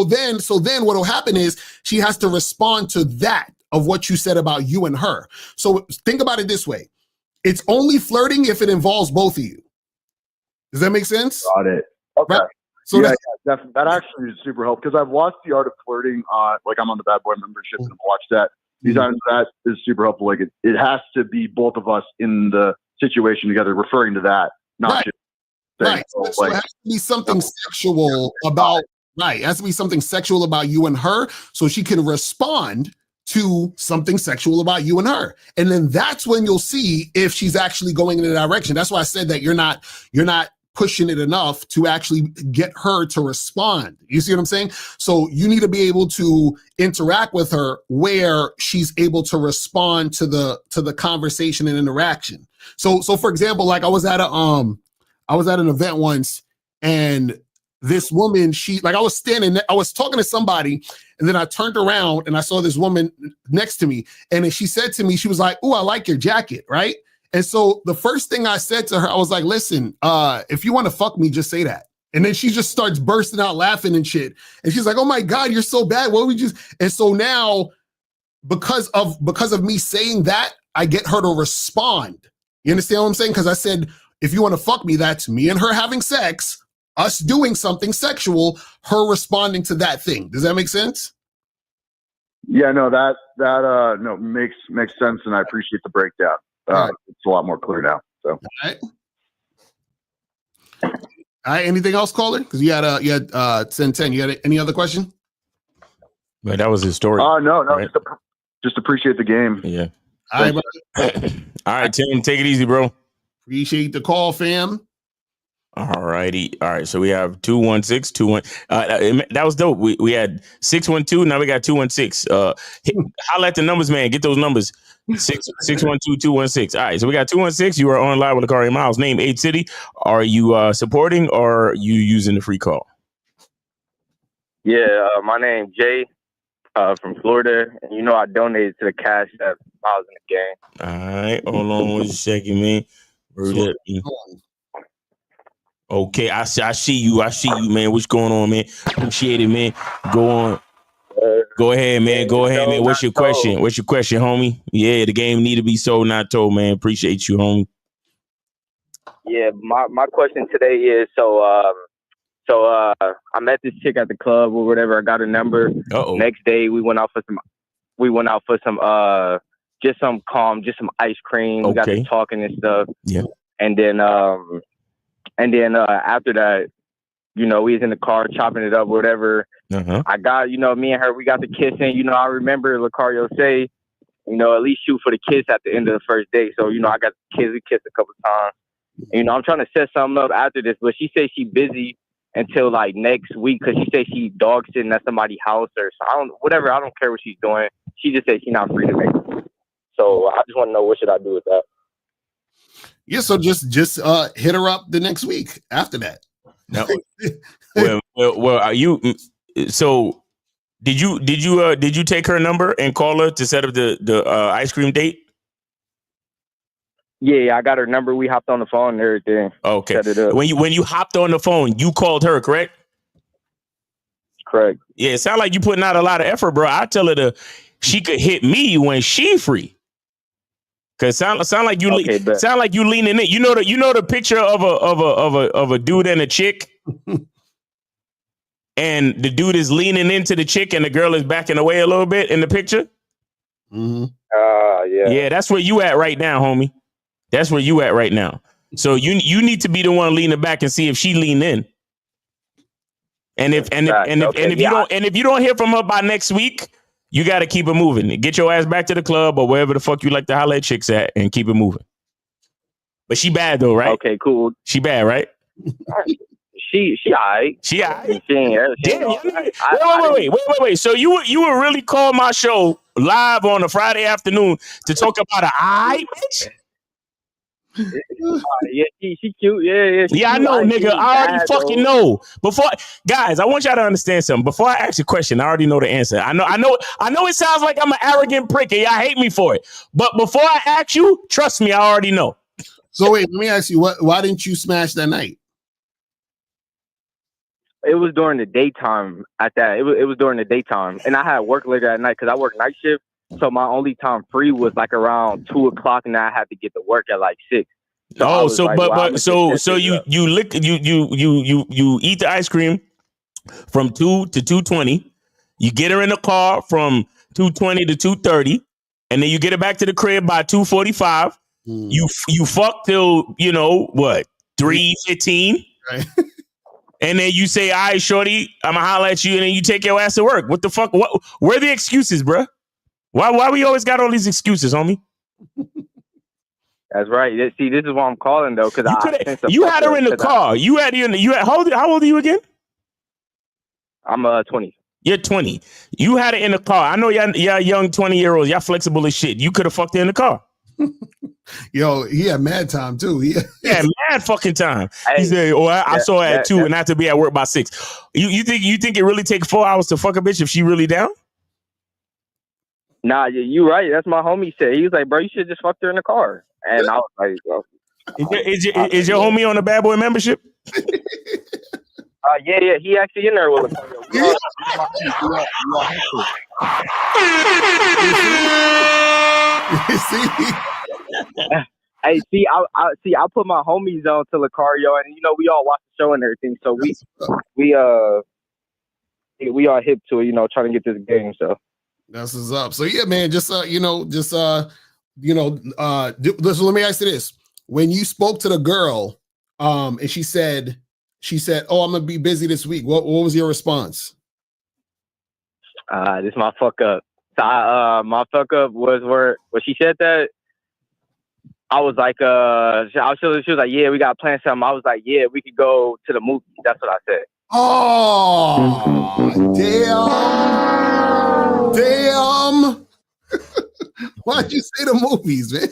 saying? So then what will happen is she has to respond to that of what you said about you and her. So think about it this way. It's only flirting if it involves both of you. Does that make sense? Got it. Okay. Right? So that actually is super helpful, because I've watched The Art of Flirting. Like I'm on the Bad Boy membership and I've watched that. These times that is super helpful. Like it has to be both of us in the situation together, referring to that, not just right. So it has to be something sexual about It has to be something sexual about you and her, so she can respond to something sexual about you and her. And then that's when you'll see if she's actually going in the direction. That's why I said that you're not pushing it enough to actually get her to respond. You see what I'm saying? So you need to be able to interact with her where she's able to respond to the conversation and interaction. So for example, like I was at an event once, and this woman, I was talking to somebody, and then I turned around and I saw this woman next to me, and then she said to me, she was like, "Oh, I like your jacket," right? And so the first thing I said to her, I was like, "Listen, if you want to fuck me, just say that." And then she just starts bursting out laughing and shit. And she's like, "Oh my God, you're so bad. What would you?" And so now, because of me saying that, I get her to respond. You understand what I'm saying? Because I said, if you want to fuck me, that's me and her having sex, us doing something sexual, her responding to that thing. Does that make sense? Yeah, no, that makes sense, and I appreciate the breakdown. It's a lot more clear now. So, all right. Anything else, caller? Because you had 10. You had any other question? But that was his story. No, right? just appreciate the game. Yeah. All right, brother. All right, Tim, take it easy, bro. Appreciate the call, fam. All righty. All right. So we have 216 that was dope. We had 612. Now we got 216. Holla at the numbers, man. Get those numbers. 612-216. All right. So we got 216. You are on live with Locario Miles. Name 8 City. Are you supporting, or are you using the free call? Yeah, my name's Jay from Florida. And you know I donated to the cash that I was in the game. All right, hold on 1 second, man. Okay, I see you, man. What's going on, man? Appreciate it, man. Go on. Go ahead, man. Go ahead, man. What's your question? What's your question, homie? Yeah, the game need to be sold, not told, man. Appreciate you, homie. Yeah, my question today is I met this chick at the club or whatever. I got her number. Next day we went out for some just some ice cream. We got to talking and stuff. Yeah. And then after that, you know, we was in the car chopping it up, whatever. I got, you know, me and her, we got the kissing. You know, I remember Locario say, you know, at least shoot for the kiss at the end of the first day. So, you know, I got the kiss. We kissed a couple times. And, you know, I'm trying to set something up after this, but she says she busy until like next week because she says she dog sitting at somebody's house or so. I don't care what she's doing. She just said she's not free to make it. So I just want to know, what should I do with that? Yeah, so just hit her up the next week after that. No. well, are you? So did you take her number and call her to set up the ice cream date? Yeah, I got her number. We hopped on the phone and everything. Okay. Set it up. When you hopped on the phone, you called her, correct? Correct. Yeah, it sounds like you putting out a lot of effort, bro. I tell her she could hit me when she free. Cause sound like you sound like you leaning in. You know the picture of a dude and a chick, and the dude is leaning into the chick, and the girl is backing away a little bit in the picture. Mm-hmm. Yeah, that's where you at right now, homie. That's where you at right now. So you need to be the one leaning back and see if she lean in. And if you don't hear from her by next week, you got to keep it moving. Get your ass back to the club or wherever the fuck you like to holler at chicks at and keep it moving. But she bad though, right? Okay, cool. She bad, right? She alright. She alright. Damn. Wait. So you would really call my show live on a Friday afternoon to talk about an alright bitch? Yeah, she cute. Yeah. Yeah, I know, nigga. I already fucking know. Guys, I want y'all to understand something. Before I ask a question, I already know the answer. I know it sounds like I'm an arrogant prick and y'all hate me for it. But before I ask you, trust me, I already know. So wait, let me ask you, why didn't you smash that night? It was during the daytime at that. It was during the daytime. And I had work later at night because I work night shift. So my only time free was like around 2:00, and I had to get to work at like 6. So you eat the ice cream from 2 to 2:20. You get her in the car from 2:20 to 2:30, and then you get her back to the crib by 2:45. You fuck till 3:15. Right. And then you say, "All right, shorty, I'ma holler at you," and then you take your ass to work. What the fuck? Where are the excuses, bruh? Why we always got all these excuses, homie? That's right. See, this is why I'm calling though, because you had her in the car. How old are you again? I'm 20. You're 20. You had it in the car. I know y'all young 20-year-olds. Y'all flexible as shit. You could have fucked her in the car. Yo, he had mad time too. Yeah, mad fucking time. He said, I saw her at 2 and I had to be at work by 6. You think it really take 4 hours to fuck a bitch if she really down? Nah, you right. That's my homie said. He was like, bro, you should just fuck her in the car. And I was like, well, is your homie on the Bad Boy membership? Yeah. He actually in there with us. Hey, I put my homies on to Locario, and we all watch the show and everything. So we are hip to it, trying to get this game. So that's what's up. So yeah, man, let me ask you this: when you spoke to the girl, and she said, "Oh, I'm gonna be busy this week," what was your response? This is my fuck up. So my fuck up was where she said that. I was like, she was like, yeah, we got to plan something. I was like, yeah, we could go to the movie. That's what I said. Oh, damn. Why'd you say the movies, man?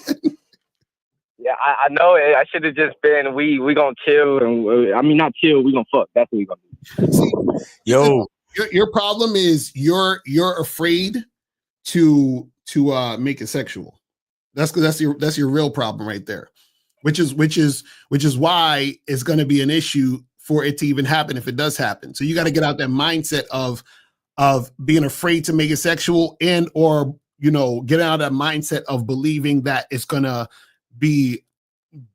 Yeah, I know it. I should have just been, we gonna chill. And not chill, we gonna fuck. That's what we gonna do. Yo, Your problem is you're afraid to make it sexual. That's your real problem right there. Which is why it's going to be an issue for it to even happen if it does happen. So you got to get out that mindset of being afraid to make it sexual, and or get out of that mindset of believing that it's going to be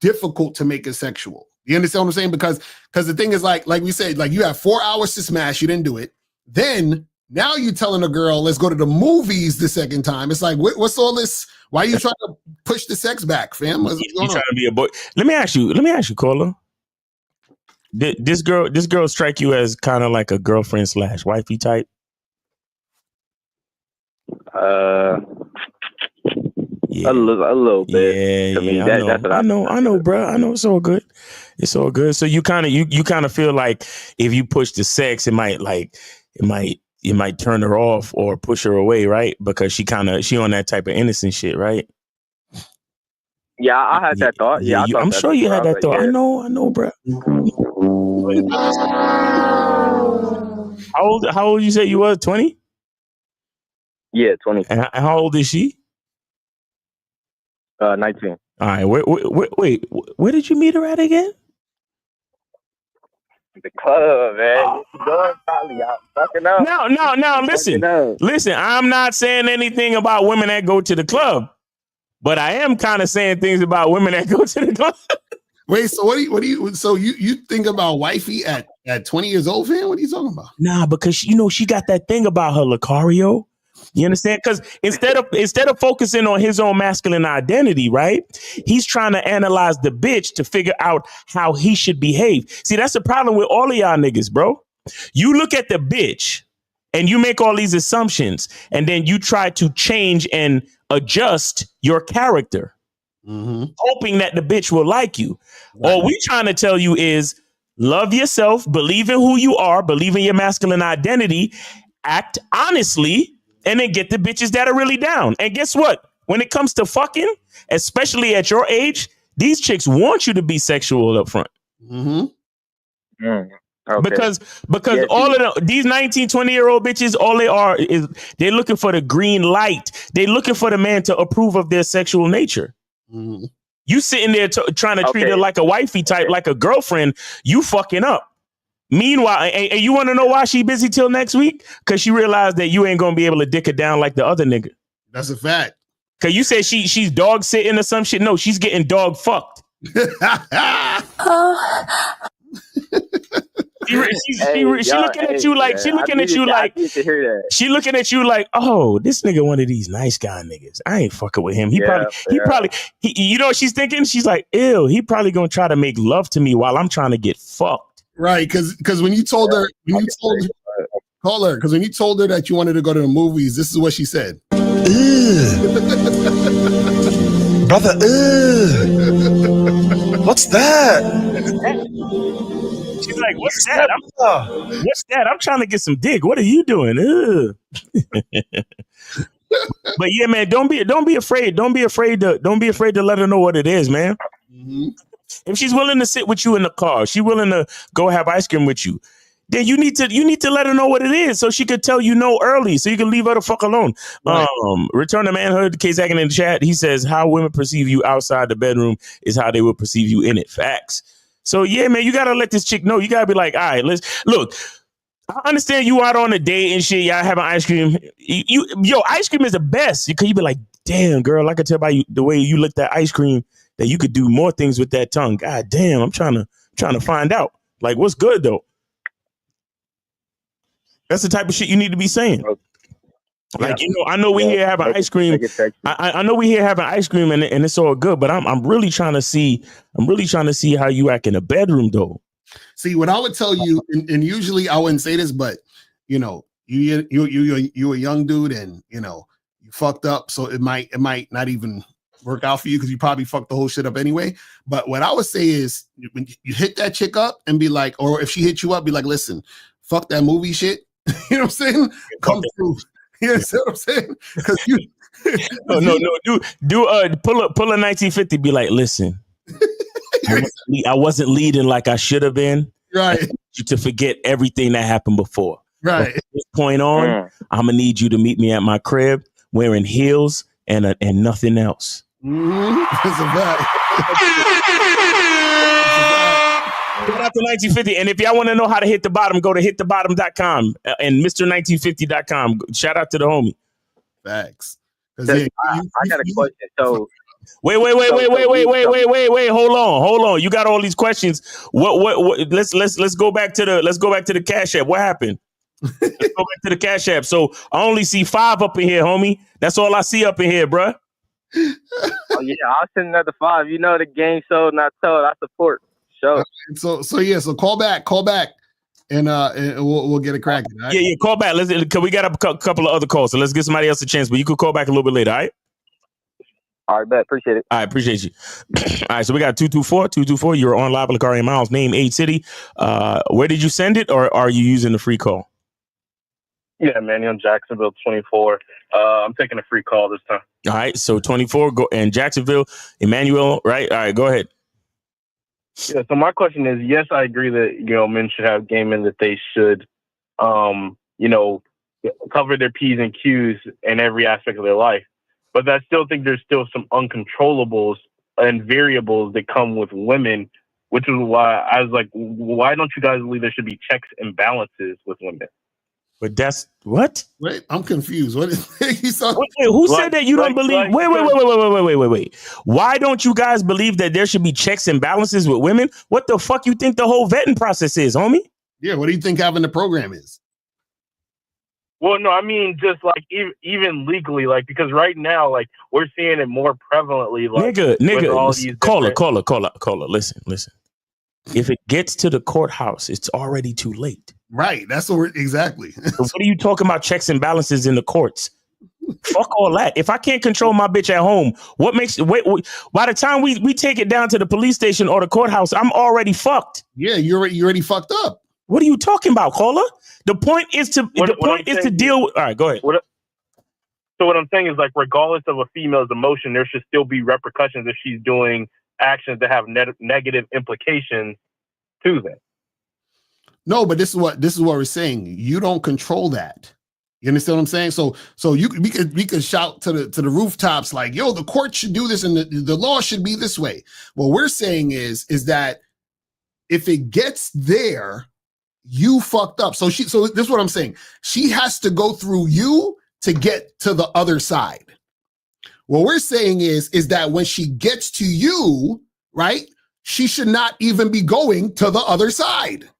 difficult to make it sexual. You understand what I'm saying? Because the thing is, like we said, like you have 4 hours to smash, you didn't do it. Then now you're telling a girl, let's go to the movies the second time. It's like, what's all this? Why are you trying to push the sex back, fam? What's You trying to be a boy? Let me ask you, caller. This girl strike you as kind of like a girlfriend / wifey type? A little bit. Yeah, I know, bro. I know it's all good. It's all good. So you kind of feel like if you push the sex, it might turn her off or push her away, right? Because she on that type of innocent shit, right? Yeah, I had that thought. Yeah, I'm sure you had that thought. Yeah. I know, bro. How old you say you were? 20? Yeah, 20. And how old is she? 19. All right. Wait. Where did you meet her at again? The club, man. Probably out fucking up. No. Listen. I'm not saying anything about women that go to the club, but I am kind of saying things about women that go to the club. Wait. So what do you? So you think about wifey at 20 years old, fam? What are you talking about? Nah, because she got that thing about her, Locario. You understand? Because instead of focusing on his own masculine identity, right? He's trying to analyze the bitch to figure out how he should behave. See, that's the problem with all of y'all niggas, bro. You look at the bitch and you make all these assumptions, and then you try to change and adjust your character, hoping that the bitch will like you. Right. All we trying to tell you is love yourself, believe in who you are, believe in your masculine identity, act honestly, and then get the bitches that are really down. And guess what? When it comes to fucking, especially at your age, these chicks want you to be sexual up front. Okay. Because all of these 19, 20-year-old bitches, all they are is they're looking for the green light. They're looking for the man to approve of their sexual nature. You sitting there trying to treat her like a wifey type, like a girlfriend, you fucking up. Meanwhile, and you want to know why she busy till next week? Because she realized that you ain't going to be able to dick her down like the other nigga. That's a fact. Because you said she's dog sitting or some shit. No, she's getting dog fucked. She looking at you like she looking at you like, oh, this nigga one of these nice guy niggas. I ain't fucking with him. He probably you know what she's thinking? She's like, ew, he probably gonna try to make love to me while I'm trying to get fucked. Right, because when you told her, when you told her that you wanted to go to the movies, this is what she said. Brother, what's that? She's like, what's that? What's that? I'm trying to get some dick. What are you doing? But yeah, man, don't be afraid. Don't be afraid to let her know what it is, man. If she's willing to sit with you in the car, she's willing to go have ice cream with you, then you need to let her know what it is so she could tell you no early, so you can leave her the fuck alone. Right. Return to Manhood, K-Zaggin in the chat. He says how women perceive you outside the bedroom is how they will perceive you in it. Facts. So yeah, man, you gotta let this chick know. You gotta be like, all right, let's look. I understand you out on a date and shit. Y'all having ice cream. Ice cream is the best because you be like, damn, girl, I could tell by you the way you lick that ice cream that you could do more things with that tongue. God damn, I'm trying to find out. Like, what's good though? That's the type of shit you need to be saying. Like, I know we here having ice cream. I know we here having ice cream and it's all good, but I'm really trying to see how you act in the bedroom though. See, what I would tell you, and usually I wouldn't say this, but you're a young dude and you fucked up, so it might not even work out for you because you probably fucked the whole shit up anyway. But what I would say is when you hit that chick up and be like, or if she hit you up, be like, listen, fuck that movie shit. You know what I'm saying? Come through. You know what I'm saying? Because you no, pull a 1950. Be like, listen, I wasn't leading like I should have been. Right. I want you to forget everything that happened before. Right. From this point on, I'm gonna need you to meet me at my crib wearing heels and nothing else. That's a fact. Shout out to 1950. And if y'all want to know how to hit the bottom, go to hitthebottom.com and Mr1950.com. Shout out to the homie. Facts. I got a question. So Wait. Hold on. You got all these questions. What let's go back to the Cash App. What happened? Let's go back to the Cash App. So I only see 5 up in here, homie. That's all I see up in here, bruh. Oh yeah, I'll send another 5. You know the game sold, not told. I support. Show. So call back, and we'll get it cracking. Right? Yeah, call back. Cause we got a couple of other calls, so let's give somebody else a chance. But you could call back a little bit later, all right? All right, bet. Appreciate it. I appreciate you. All right, so we got 224. You're on live with Locario Miles. Name, age, city. Where did you send it, or are you using the free call? Yeah, man. I'm Jacksonville, 24. I'm taking a free call this time. All right, so 24 go and Jacksonville, Emmanuel. Right. All right, go ahead. Yeah. So my question is, yes, I agree that men should have game and that they should, cover their P's and Q's in every aspect of their life. But I still think there's still some uncontrollables and variables that come with women, which is why I was like, why don't you guys believe there should be checks and balances with women? But that's what? Wait, I'm confused. What is wait, who said that you don't believe? Wait. Why don't you guys believe that there should be checks and balances with women? What the fuck you think the whole vetting process is, homie? Yeah, what do you think having the program is? Well, no, I mean, just like even legally, like, because right now, like, we're seeing it more prevalently. Like, nigga, caller, listen. If it gets to the courthouse, it's already too late. Right. That's what exactly. So what are you talking about checks and balances in the courts? Fuck all that. If I can't control my bitch at home, what makes wait by the time we take it down to the police station or the courthouse, I'm already fucked. Yeah, you already fucked up. What are you talking about, caller? The point is to deal with. All right, go ahead. So what I'm saying is, like, regardless of a female's emotion, there should still be repercussions if she's doing actions that have negative implications to them. No, but this is what we're saying. You don't control that. You understand what I'm saying? So we could shout to the rooftops like, yo, the court should do this and the law should be this way. What we're saying is that if it gets there, you fucked up. So this is what I'm saying. She has to go through you to get to the other side. What we're saying is that when she gets to you, right, she should not even be going to the other side.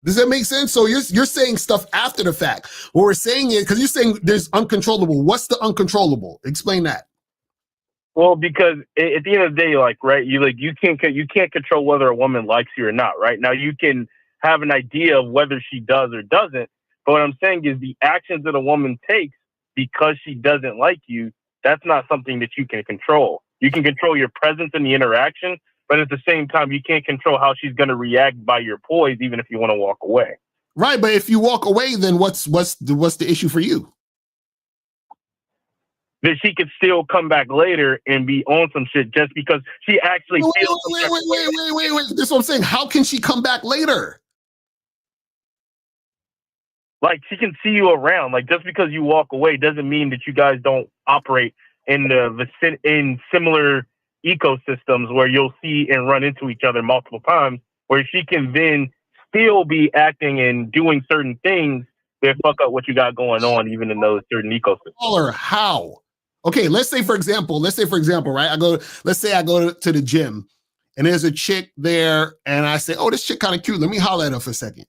Does that make sense? So you're saying stuff after the fact. What we're saying is, because you're saying there's uncontrollable. What's the uncontrollable? Explain that. Well, because at the end of the day, like, right, you can't control whether a woman likes you or not, right? Now you can have an idea of whether she does or doesn't. But what I'm saying is the actions that a woman takes because she doesn't like you, that's not something that you can control. You can control your presence in the interaction, but at the same time, you can't control how she's going to react by your poise, even if you want to walk away. Right, but if you walk away, then what's the issue for you? That she could still come back later and be on some shit just because she actually feels. Wait. This is what I'm saying. How can she come back later? Like, she can see you around. Like, just because you walk away doesn't mean that you guys don't operate in in similar ecosystems where you'll see and run into each other multiple times, where she can then still be acting and doing certain things that fuck up what you got going on, even in those certain ecosystems. Or how? Okay, let's say for example, right? Let's say I go to the gym and there's a chick there and I say, oh, this chick kind of cute. Let me holler at her for a second.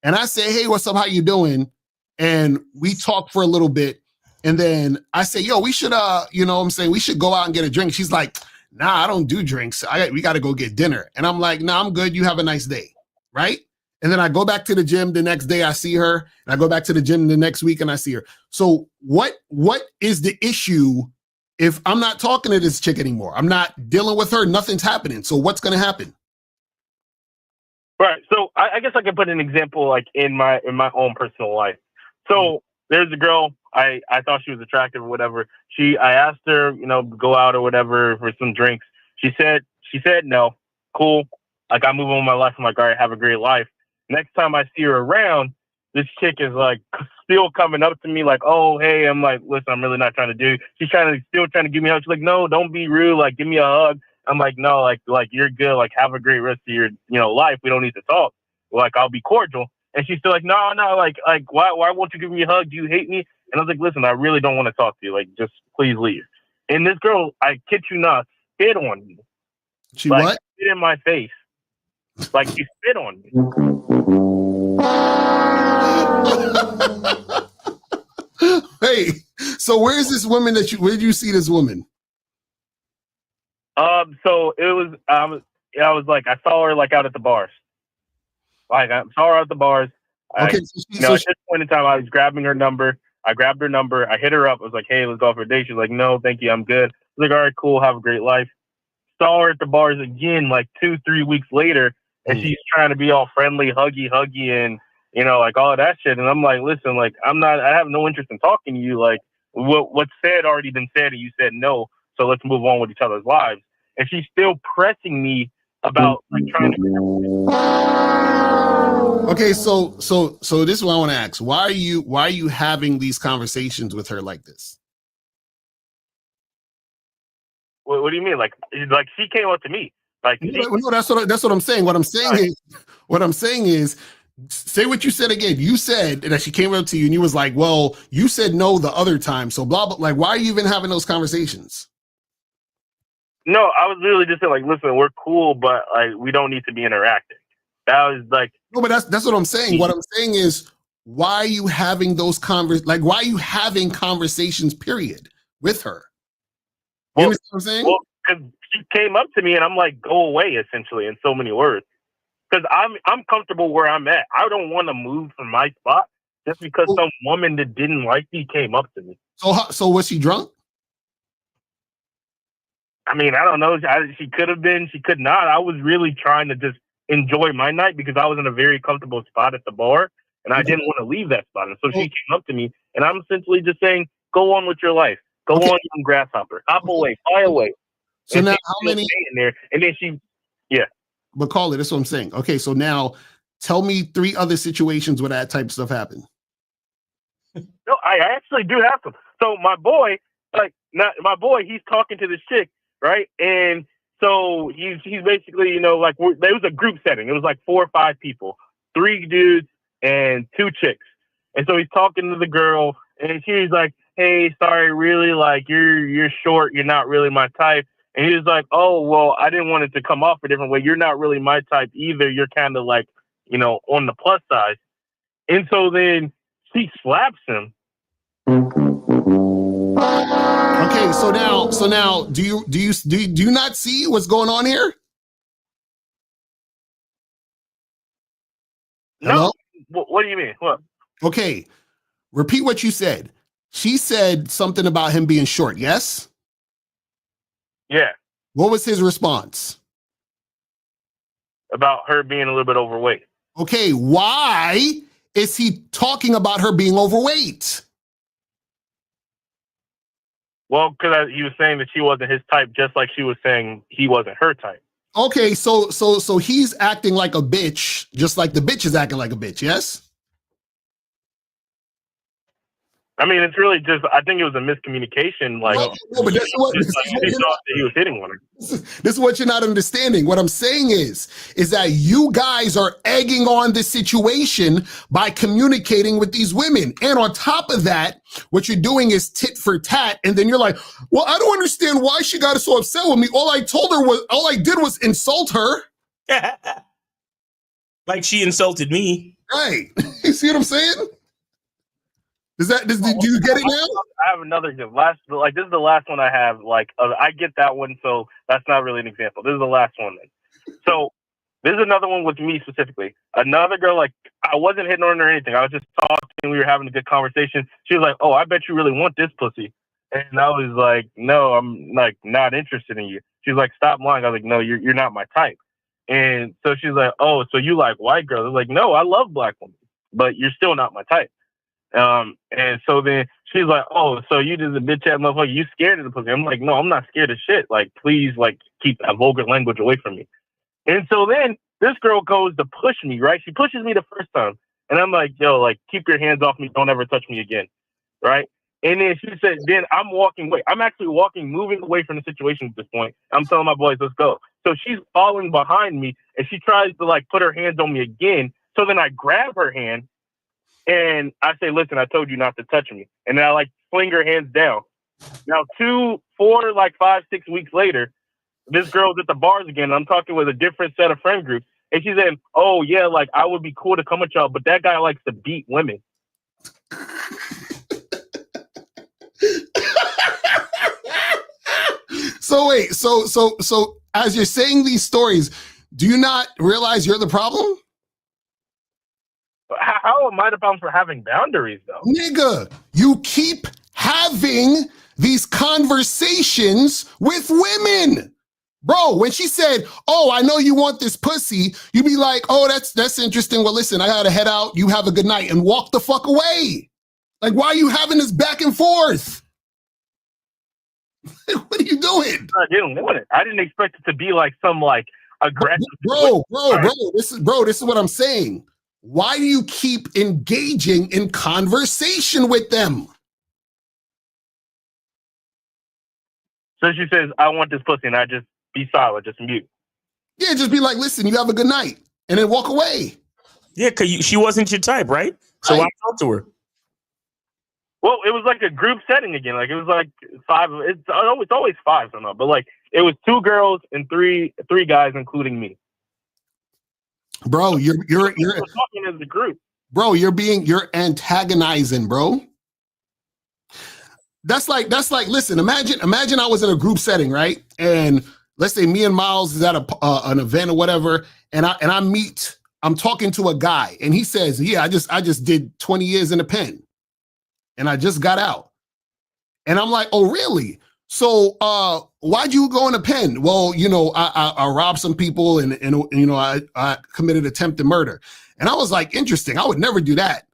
And I say, hey, what's up? How you doing? And we talk for a little bit. And then I say, yo, we should, we should go out and get a drink. She's like, nah, I don't do drinks. We got to go get dinner. And I'm like, nah, I'm good. You have a nice day. Right. And then I go back to the gym the next day. I see her. And I go back to the gym the next week and I see her. So what is the issue if I'm not talking to this chick anymore? I'm not dealing with her. Nothing's happening. So what's going to happen? Right. So I guess I can put an example like in my own personal life. So there's a girl. I thought she was attractive or whatever. I asked her, go out or whatever for some drinks. She said no. Cool. Like, I move on with my life. I'm like, all right, have a great life. Next time I see her around, this chick is like still coming up to me like, oh, hey, I'm like, listen, I'm really not trying to do. She's still trying to give me a hug. She's like, no, don't be rude. Like, give me a hug. I'm like, no, like you're good. Like, have a great rest of your, life. We don't need to talk. Like, I'll be cordial. And she's still like, no, like, why won't you give me a hug? Do you hate me? And I was like, listen, I really don't want to talk to you. Like, just please leave. And this girl, I kid you not, spit on me. She like, what? Spit in my face. Like, she spit on me. Hey, so where's this woman where did you see this woman? So it was, I was like, I saw her like out at the bars. Like, I saw her at the bars. Okay. At this point in time, I was grabbing her number. I grabbed her number. I hit her up. I was like, hey, let's go for a date. She's like, no, thank you. I'm good. I was like, all right, cool. Have a great life. Saw her at the bars again, like 2-3 weeks later. And she's trying to be all friendly, huggy, and, like all of that shit. And I'm like, listen, like, I have no interest in talking to you. Like, what's said already been said, and you said no. So let's move on with each other's lives. And she's still pressing me about like trying to. Okay, so this is what I want to ask. Why are you having these conversations with her like this? What do you mean? Like she came up to me. Like, no, that's what I'm saying. What I'm saying is, say what you said again. You said that she came up to you and you was like, well, you said no the other time. So blah, blah. Like, why are you even having those conversations? No, I was literally just saying, like, listen, we're cool, but like, we don't need to be interacting. That was like, no, but that's what I'm saying. What I'm saying is, why are you having those why are you having conversations, period, with her? You understand what I'm saying? Well, because she came up to me and I'm like, go away, essentially, in so many words. Because I'm comfortable where I'm at. I don't want to move from my spot just because some woman that didn't like me came up to me. So was she drunk? I mean, I don't know. She could have been. She could not. I was really trying to just enjoy my night because I was in a very comfortable spot at the bar and I didn't want to leave that spot. And so she came up to me and I'm essentially just saying, go on with your life. Go on, young grasshopper. Hop away. Fly away. So now how many in there? And then she, yeah. But call it, that's what I'm saying. Okay, so now tell me 3 other situations where that type of stuff happened. No, I actually do have some. So my boy, he's talking to this chick, right? And so he's basically, like, there was a group setting. It was like 4 or 5 people, 3 dudes and 2 chicks. And so he's talking to the girl, and she's like, hey, sorry, really, like, you're short, you're not really my type. And he was like, oh, well, I didn't want it to come off a different way. You're not really my type either. You're kind of like, on the plus side. And so then she slaps him. Okay, so now do you not see what's going on here? No. Hello? What do you mean? What? Okay, repeat what you said. She said something about him being short, yes? Yeah. What was his response? About her being a little bit overweight. Okay, why is he talking about her being overweight? Well, because he was saying that she wasn't his type, just like she was saying he wasn't her type. Okay, so he's acting like a bitch, just like the bitch is acting like a bitch, yes? I mean, it's really just, I think it was a miscommunication. Like, no, but that's what, he thought that he was hitting on her. This is what you're not understanding. What I'm saying is that you guys are egging on this situation by communicating with these women. And on top of that, what you're doing is tit for tat. And then you're like, well, I don't understand why she got so upset with me. All I did was insult her. Like she insulted me. Right. You see what I'm saying? Do you get it now? I have another example. This is the last one I have. I get that one, so that's not really an example. This is the last one then. So this is another one with me specifically. Another girl, like, I wasn't hitting on her or anything. I was just talking. We were having a good conversation. She was like, oh, I bet you really want this pussy. And I was like, no, I'm like not interested in you. She was like, stop lying. I was like, no, you're not my type. And so she's like, oh, so you like white girls? I was like, no, I love black women, but you're still not my type. And so then she's like, oh, so you just a bitch ass motherfucker, you scared of the pussy. I'm like, no, I'm not scared of shit. Like, please, like, keep that vulgar language away from me. And so then this girl goes to push me, right? She pushes me the first time. And I'm like, yo, like, keep your hands off me. Don't ever touch me again. Right? And then she said, then I'm walking away. I'm actually moving away from the situation at this point. I'm telling my boys, let's go. So she's following behind me and she tries to like put her hands on me again. So then I grab her hand and I say, listen, I told you not to touch me. And then I like fling her hands down. Now, 2, 4, like 5, 6 weeks later, this girl's at the bars again. I'm talking with a different set of friend groups. And she said, oh, yeah, like I would be cool to come with y'all, but that guy likes to beat women. So wait, so as you're saying these stories, do you not realize you're the problem? How am I the problem for having boundaries, though? Nigga, you keep having these conversations with women. Bro, when she said, oh, I know you want this pussy, you be like, oh, that's interesting. Well, listen, I gotta head out. You have a good night and walk the fuck away. Like, why are you having this back and forth? What are you doing? I didn't want it. I didn't expect it to be like some like aggressive. Bro, this is what I'm saying. Why do you keep engaging in conversation with them? So she says, I want this pussy, and I just be silent, just mute. Yeah, just be like, listen, you have a good night, and then walk away. Yeah, because she wasn't your type, right? So why talk to her? Well, it was like a group setting again. Like it was like 5. It's always 5 somehow, but like it was 2 girls and 3 guys, including me. Bro, you're talking as a group. Bro, you're antagonizing, bro. That's like, listen, imagine I was in a group setting, right? And let's say me and Miles is at an event or whatever, and I'm talking to a guy, and he says, yeah, I just did 20 years in the pen, and I just got out. And I'm like, oh, really? So why'd you go in the pen? Well, I robbed some people and I committed attempted murder. And I was like, interesting. I would never do that.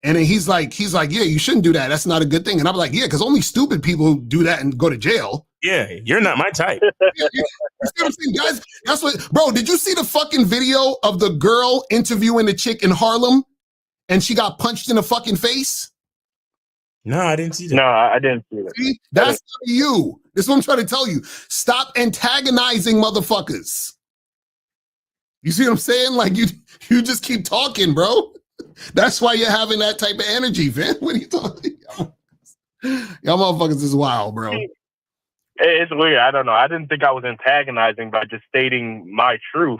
And then he's like, yeah, you shouldn't do that. That's not a good thing. And I'm like, yeah, because only stupid people do that and go to jail. Yeah, you're not my type. You see what I'm saying, guys? That's what, bro, did you see the fucking video of the girl interviewing the chick in Harlem and she got punched in the fucking face? No, I didn't see that. No, I didn't see that. See? That's you. This is what I'm trying to tell you. Stop antagonizing motherfuckers. You see what I'm saying? Like you just keep talking, bro. That's why you're having that type of energy, man. What are you talking about? Y'all motherfuckers is wild, bro. It's weird. I don't know. I didn't think I was antagonizing by just stating my truth.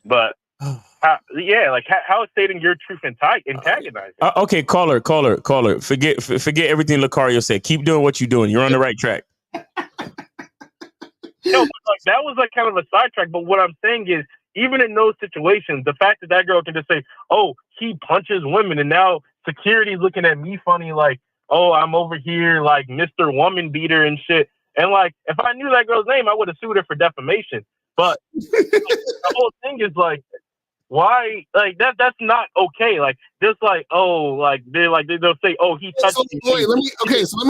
But how is stating your truth antagonizing? Okay, caller. Forget everything Locario said. Keep doing what you're doing. You're on the right track. No, but like that was like kind of a sidetrack. But what I'm saying is, even in those situations, the fact that girl can just say, "Oh, he punches women," and now security's looking at me funny, like, "Oh, I'm over here like Mr. Woman Beater and shit." And like, if I knew that girl's name, I would have sued her for defamation. But the whole thing is like, why? Like that's not okay. Like just like, oh, like they'll say, "Oh, he touched me." Wait, let me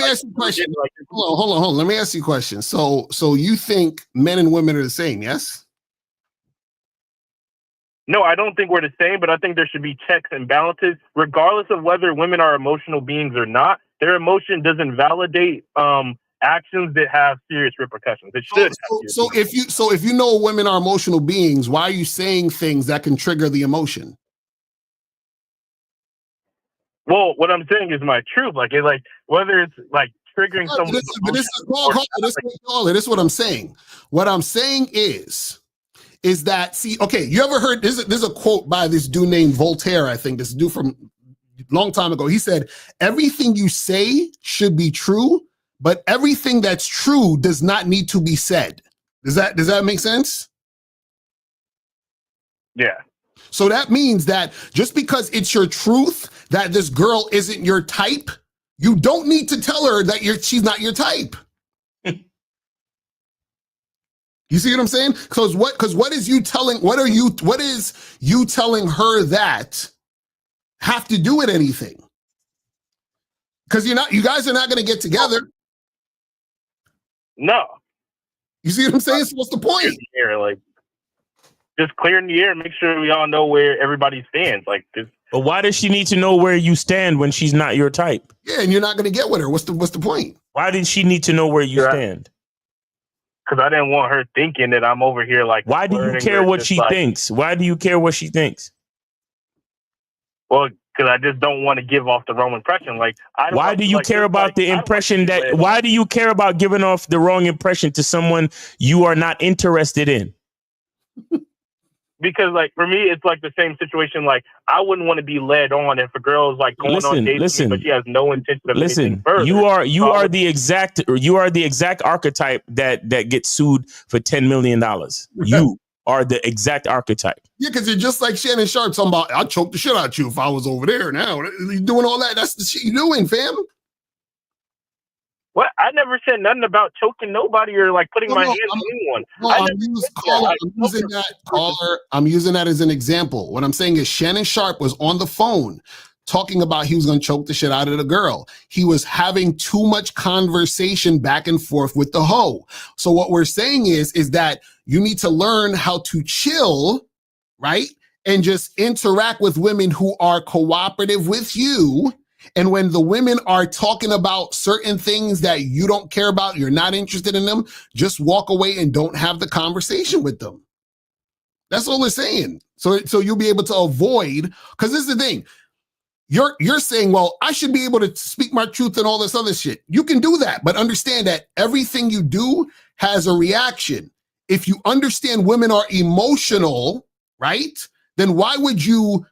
ask you a question. Hold on. Let me ask you a question. So you think men and women are the same? Yes. No, I don't think we're the same, but I think there should be checks and balances, regardless of whether women are emotional beings or not. Their emotion doesn't validate actions that have serious repercussions. It should. So if you know women are emotional beings, why are you saying things that can trigger the emotion? Well, what I'm saying is my truth. Like it's like whether it's like triggering someone. This is what I'm saying. What I'm saying is that, see, okay, you ever heard, there's a quote by this dude named Voltaire, I think, this dude from a long time ago. He said, everything you say should be true, but everything that's true does not need to be said. Does that make sense? Yeah. So that means that just because it's your truth that this girl isn't your type, you don't need to tell her that she's not your type. You see what I'm saying? Because what is you telling her that have to do with anything? Because you guys are not going to get together. No. You see what I'm saying? So what's the point? Here, like, just clearing the air, make sure we all know where everybody stands. Like this. But why does she need to know where you stand when she's not your type? Yeah, and you're not going to get with her. What's the point? Why did she need to know where you stand? Because I didn't want her thinking that I'm over here like. Why do you care what she thinks? Why do you care what she thinks? Well, because I just don't want to give off the wrong impression. Like, why do you care about the impression that? Why do you care about giving off the wrong impression to someone you are not interested in? Because, like, for me, it's like the same situation. Like, I wouldn't want to be led on if a girl is like going on dates with me, but she has no intention of anything further. You are the exact archetype that gets sued for $10 million. You are the exact archetype. Yeah, because you're just like Shannon Sharp talking about, I'd choke the shit out of you if I was over there. Now you're doing all that. That's the shit you're doing, fam. What? I never said nothing about choking nobody or like putting my hands on anyone. I'm using that as an example. What I'm saying is Shannon Sharp was on the phone talking about he was going to choke the shit out of the girl. He was having too much conversation back and forth with the hoe. So what we're saying is that you need to learn how to chill, right? And just interact with women who are cooperative with you. And when the women are talking about certain things that you don't care about, you're not interested in them, just walk away and don't have the conversation with them. That's all it's saying. So you'll be able to avoid, because this is the thing. You're saying, well, I should be able to speak my truth and all this other shit. You can do that, but understand that everything you do has a reaction. If you understand women are emotional, right, then why would you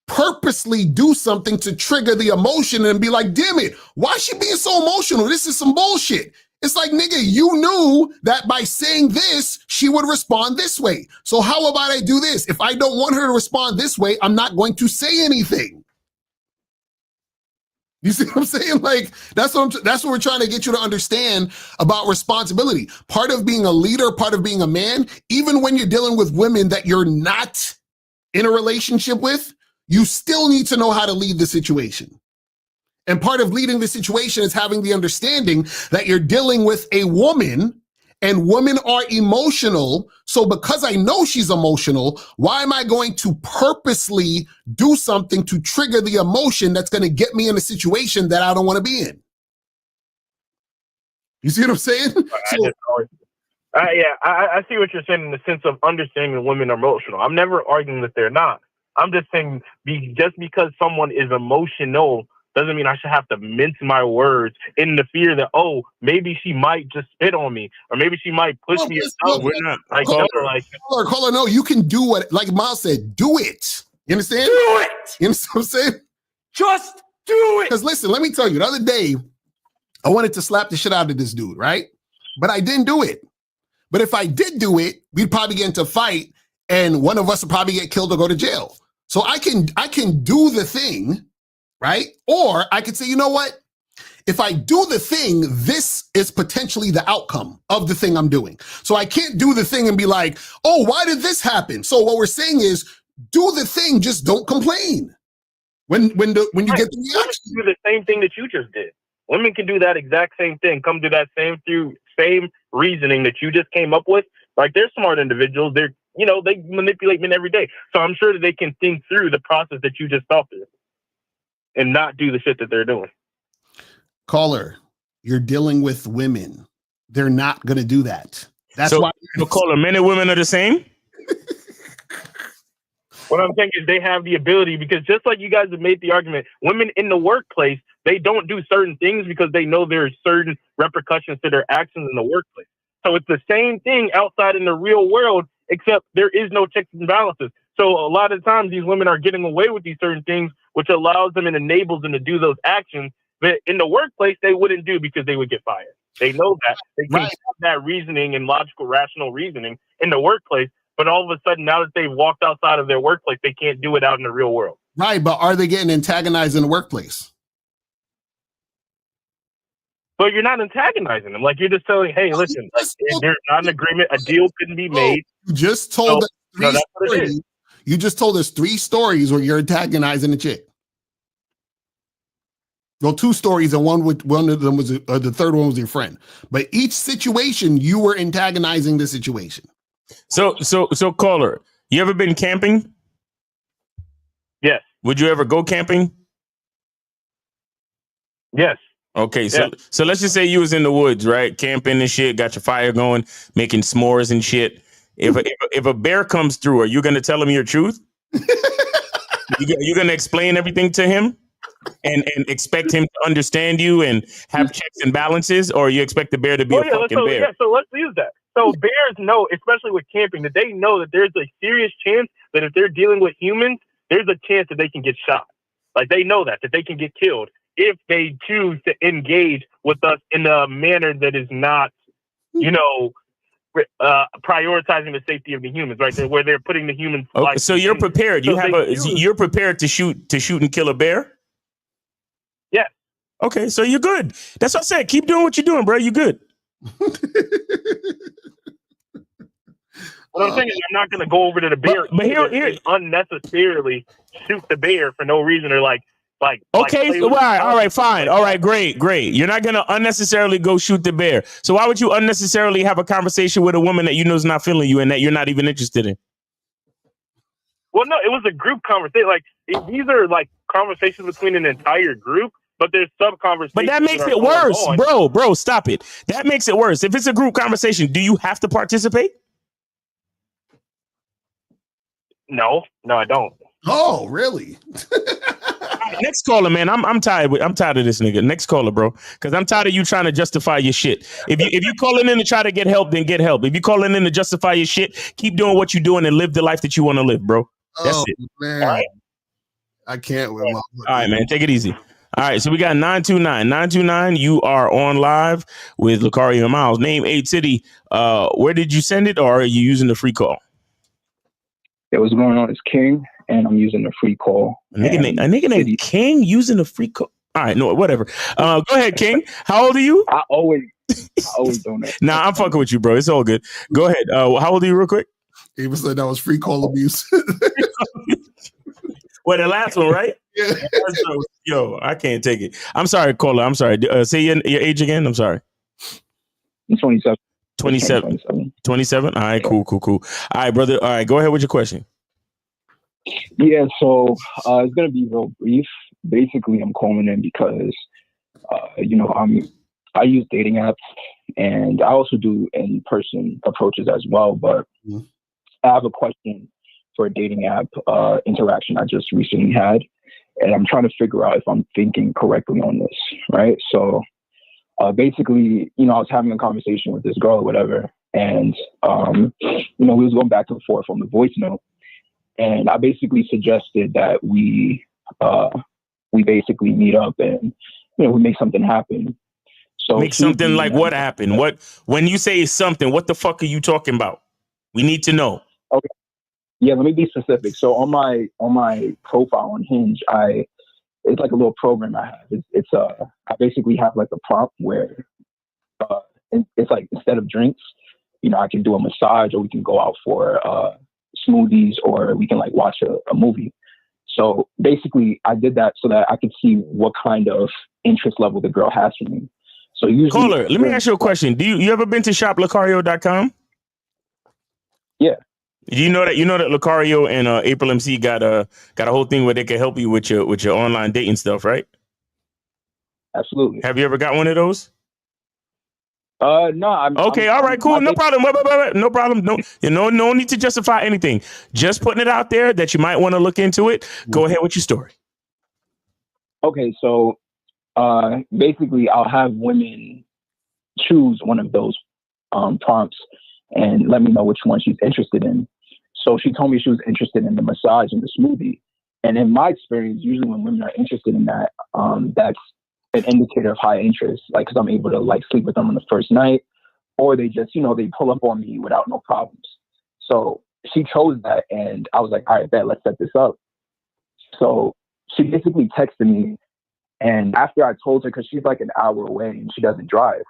purposely do something to trigger the emotion and be like, damn it, why is she being so emotional? This is some bullshit. It's like, nigga, you knew that by saying this, she would respond this way. So how about I do this? If I don't want her to respond this way, I'm not going to say anything. You see what I'm saying? Like, that's what we're trying to get you to understand about responsibility. Part of being a leader, part of being a man, even when you're dealing with women that you're not in a relationship with, you still need to know how to lead the situation. And part of leading the situation is having the understanding that you're dealing with a woman and women are emotional. So because I know she's emotional, why am I going to purposely do something to trigger the emotion that's going to get me in a situation that I don't want to be in? You see what I'm saying? I see what you're saying in the sense of understanding that women are emotional. I'm never arguing that they're not. I'm just saying, just because someone is emotional doesn't mean I should have to mince my words in the fear that, oh, maybe she might just spit on me, or maybe she might push me. Caller, no, you can do what, like Miles said, do it. You understand? Do it. You understand what I'm saying? Just do it. Because listen, let me tell you, the other day, I wanted to slap the shit out of this dude, right? But I didn't do it. But if I did do it, we'd probably get into a fight, and one of us would probably get killed or go to jail. So I can do the thing, right? Or I could say, you know what? If I do the thing, this is potentially the outcome of the thing I'm doing. So I can't do the thing and be like, oh, why did this happen? So what we're saying is, do the thing, just don't complain. When you get the reaction. Do the same thing that you just did. Women can do that exact same thing. Come to that same reasoning that you just came up with. Like, they're smart individuals. They manipulate men every day. So I'm sure that they can think through the process that you just thought through and not do the shit that they're doing. Caller, you're dealing with women. They're not going to do that. That's why. Caller, men and women are the same? What I'm saying is they have the ability, because just like you guys have made the argument, women in the workplace, they don't do certain things because they know there's certain repercussions to their actions in the workplace. So it's the same thing outside in the real world, except there is no checks and balances. So a lot of times these women are getting away with these certain things, which allows them and enables them to do those actions that in the workplace they wouldn't do because they would get fired. They know that. They can have that reasoning and logical, rational reasoning in the workplace, but all of a sudden, now that they've walked outside of their workplace, they can't do it out in the real world. Right, but are they getting antagonized in the workplace? But you're not antagonizing them. Like, you're just telling, hey, listen, there's not an agreement. A deal couldn't be made. You just told us three stories. You just told us 3 stories where you're antagonizing the chick. Well, 2 stories, and one of them was the third one was your friend. But each situation, you were antagonizing the situation. So caller, You ever been camping? Yes. Would you ever go camping? Yes. Okay, so let's just say you was in the woods, right? Camping and shit, got your fire going, making s'mores and shit. If a bear comes through, are you gonna tell him your truth? You gonna explain everything to him and expect him to understand you and have checks and balances, or you expect the bear to be a fucking bear? So let's use that. So bears know, especially with camping, that they know that there's a serious chance that if they're dealing with humans, there's a chance that they can get shot. Like they know that they can get killed if they choose to engage with us in a manner that is not, prioritizing the safety of the humans, right? Where they're putting the humans. Okay, so you're prepared. You're prepared to shoot and kill a bear. Yeah. Okay, so you're good. That's what I said. Keep doing what you're doing, bro. You good. What I'm saying is I'm not going to go over to the bear and unnecessarily shoot the bear for no reason or Okay, so all right, fine. All right, great. You're not going to unnecessarily go shoot the bear. So why would you unnecessarily have a conversation with a woman that you know is not feeling you and that you're not even interested in? Well, no, it was a group conversation. Like these are like conversations between an entire group, but there's sub conversations. But that makes it worse, bro. Stop it. That makes it worse. If it's a group conversation, do you have to participate? No, I don't. Oh, really? Next caller, man. I'm tired. I'm tired of this nigga. Next caller, bro. Because I'm tired of you trying to justify your shit. If you calling in to try to get help, then get help. If you calling in to justify your shit, keep doing what you're doing and live the life that you want to live, bro. That's it. Man. All right. I can't with my. All right, man. Take it easy. All right, so we got 929. 929, you are on live with Locario and Miles. Name, age, city. Where did you send it, or are you using the free call? It was going on as King, and I'm using the free call. A nigga named King using the free call. All right, no, whatever. Go ahead, King. How old are you? I always doing that. Nah, I'm fucking with you, bro. It's all good. Go ahead. How old are you, real quick? He was saying that was free call abuse. Well, the last one, right? Yeah. Yo, I can't take it. I'm sorry, caller. I'm sorry. Say your age again. I'm sorry. I'm 27. 27. All right, cool. All right, brother. All right, go ahead with your question. Yeah, so it's gonna be real brief. Basically, I'm calling in because I use dating apps, and I also do in-person approaches as well. But I have a question for a dating app interaction I just recently had, and I'm trying to figure out if I'm thinking correctly on this, right? So basically, I was having a conversation with this girl or whatever, and we was going back and forth on the voice note, and I basically suggested that we basically meet up and we make something happen. So make something like what happened? What when you say something, what the fuck are you talking about? We need to know. Okay. Yeah, let me be specific. So on my profile on Hinge, it's like a little program I have. It's I basically have like a prompt where it's like instead of drinks, I can do a massage, or we can go out for smoothies, or we can like watch a movie. So basically, I did that so that I could see what kind of interest level the girl has for me. So usually, caller, let me ask you a question. Do you ever been to shoplocario.com? Yeah. You know that Locario and April MC got a whole thing where they can help you with your online dating stuff, right? Absolutely. Have you ever got one of those? No. All right, cool. No problem. No problem. No need to justify anything. Just putting it out there that you might want to look into it. Go ahead with your story. Okay, so basically, I'll have women choose one of those prompts and let me know which one she's interested in. So she told me she was interested in the massage and the smoothie. And in my experience, usually when women are interested in that, that's an indicator of high interest, like, because I'm able to like sleep with them on the first night, or they just, they pull up on me without no problems. So she chose that, and I was like, all right, bet, let's set this up. So she basically texted me, and after I told her, because she's like an hour away and she doesn't drive.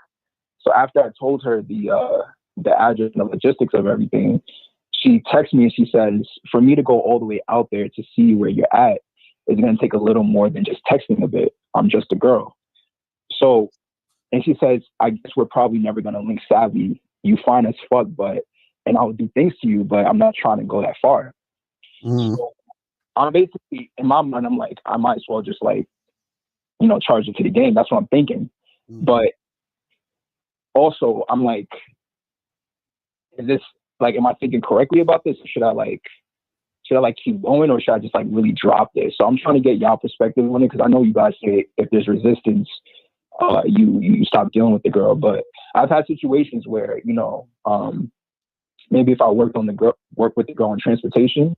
So after I told her the address and the logistics of everything, she texts me and she says, for me to go all the way out there to see where you're at, it's going to take a little more than just texting a bit. I'm just a girl. So, and she says, I guess we're probably never going to link savvy. You fine as fuck, but and I would do things to you, but I'm not trying to go that far. So I'm basically, in my mind, I'm like, I might as well just like, you know, charge it to the game. That's what I'm thinking. But also, I'm like, is this like, am I thinking correctly about this? Or should I like keep going, or should I just like really drop this? So I'm trying to get y'all perspective on it, because I know you guys say if there's resistance, you stop dealing with the girl. But I've had situations where, you know, maybe if I work with the girl in transportation,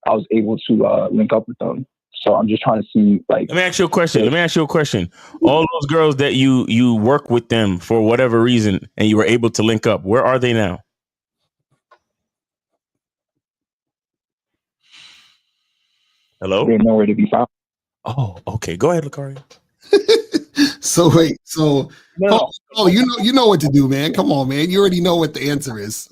I was able to link up with them. So I'm just trying to see, like. Let me ask you a question. All those girls that you work with them for whatever reason, and you were able to link up, where are they now? Hello? They're nowhere to be found. Oh, okay. Go ahead, Locario. So wait, so you know what to do, man. Come on, man. You already know what the answer is.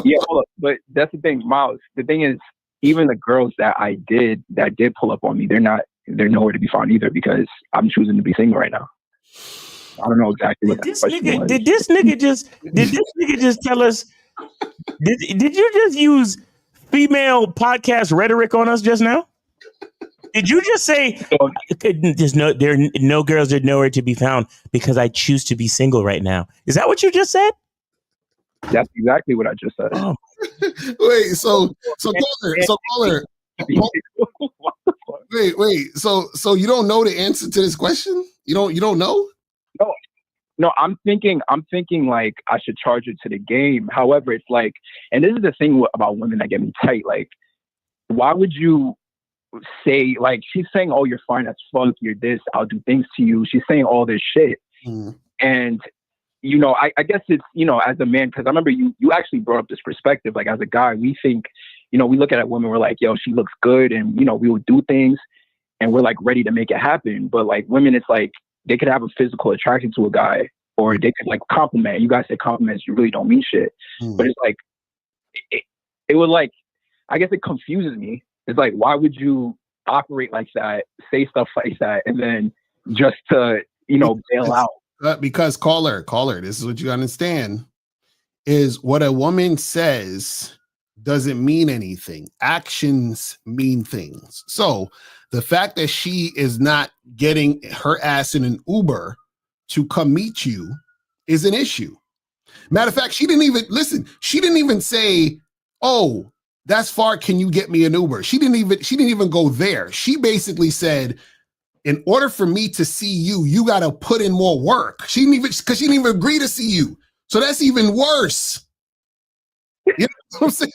Yeah, hold up. But that's the thing, Miles. The thing is, even the girls that did pull up on me, they're nowhere to be found either, because I'm choosing to be single right now. I don't know exactly what that question was. Did this nigga just tell us? Did you just use female podcast rhetoric on us just now? Did you just say there's no girls are nowhere to be found because I choose to be single right now? Is that what you just said? That's exactly what I just said. Oh. Wait, so caller. Wait. So you don't know the answer to this question? You don't know? No, I'm thinking like I should charge it to the game. However, it's like, and this is the thing about women that get me tight. Like, why would you say, like, she's saying, oh, you're fine as fuck, you're this, I'll do things to you. She's saying all this shit. And, you know, I guess it's, you know, as a man, because I remember you actually brought up this perspective. Like, as a guy, we think, you know, we look at a woman, we're like, yo, she looks good, and, you know, we will do things and we're like ready to make it happen. But like women, it's like they could have a physical attraction to a guy, or they could like compliment. You guys say compliments, you really don't mean shit. But it's like, it would like, I guess it confuses me. It's like, why would you operate like that, say stuff like that, and then just to, you know, bail out? Because caller, this is what you understand, is what a woman says doesn't mean anything. Actions mean things. So the fact that she is not getting her ass in an Uber to come meet you is an issue. Matter of fact, she didn't even say, oh, that's far, can you get me an Uber? She didn't even go there. She basically said, in order for me to see you, you got to put in more work. She didn't even agree to see you. So that's even worse. You know what I'm saying?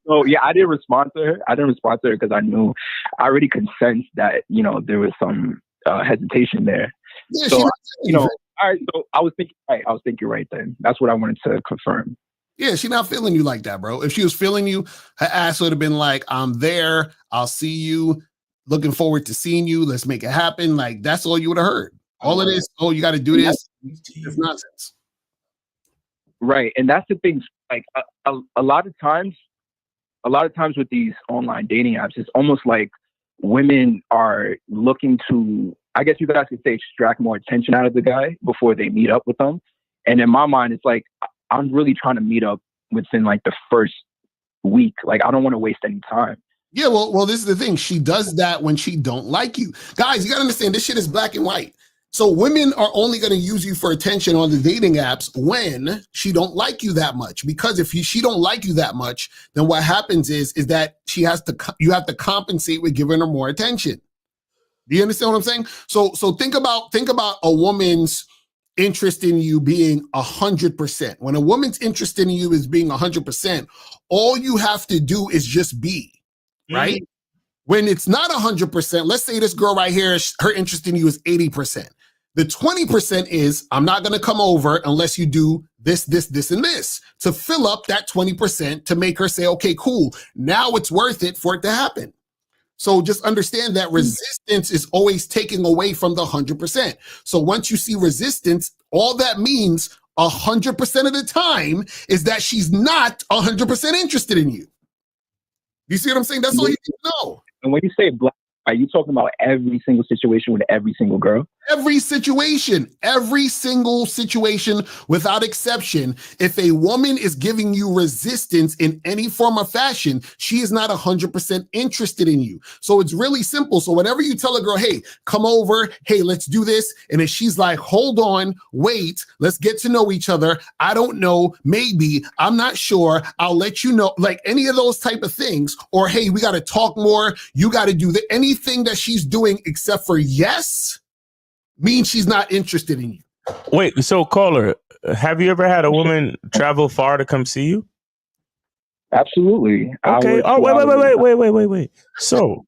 So yeah, I didn't respond to her because I knew, I already could sense that, you know, there was some hesitation there. Yeah, so, you know, all right. So I was thinking right then. That's what I wanted to confirm. Yeah, she's not feeling you like that, bro. If she was feeling you, her ass would have been like, I'm there. I'll see you. Looking forward to seeing you. Let's make it happen. Like, that's all you would have heard. All of this, oh, you got to do this. It's nonsense. Right. And that's the thing. Like, a lot of times with these online dating apps, it's almost like women are looking to, I guess you guys could say, extract more attention out of the guy before they meet up with them. And in my mind, it's like, I'm really trying to meet up within like the first week. Like, I don't want to waste any time. Yeah, well, this is the thing. She does that when she don't like you. Guys, you got to understand, this shit is black and white. So women are only going to use you for attention on the dating apps when she don't like you that much. Because if she don't like you that much, then what happens is that you have to compensate with giving her more attention. Do you understand what I'm saying? So think about a woman's interest in you being 100%. When a woman's interest in you is being 100%, all you have to do is just be, right? When it's not 100%, let's say this girl right here, her interest in you is 80%. The 20% is, I'm not going to come over unless you do this, and this to fill up that 20% to make her say, okay, cool. Now it's worth it for it to happen. So just understand that resistance is always taking away from the 100%. So once you see resistance, all that means 100% of the time is that she's not 100% interested in you. You see what I'm saying? That's all you need to know. And when you say black, are you talking about every single situation with every single girl? Every situation, every single situation without exception, if a woman is giving you resistance in any form or fashion, she is not 100% interested in you. So it's really simple. So whenever you tell a girl, hey, come over, hey, let's do this. And if she's like, hold on, wait, let's get to know each other. I don't know, maybe, I'm not sure. I'll let you know, like any of those type of things. Or, hey, we got to talk more. You got to do anything that she's doing except for yes, means she's not interested in you. Wait, so caller, have you ever had a woman travel far to come see you? Absolutely. Okay. Oh, wait. So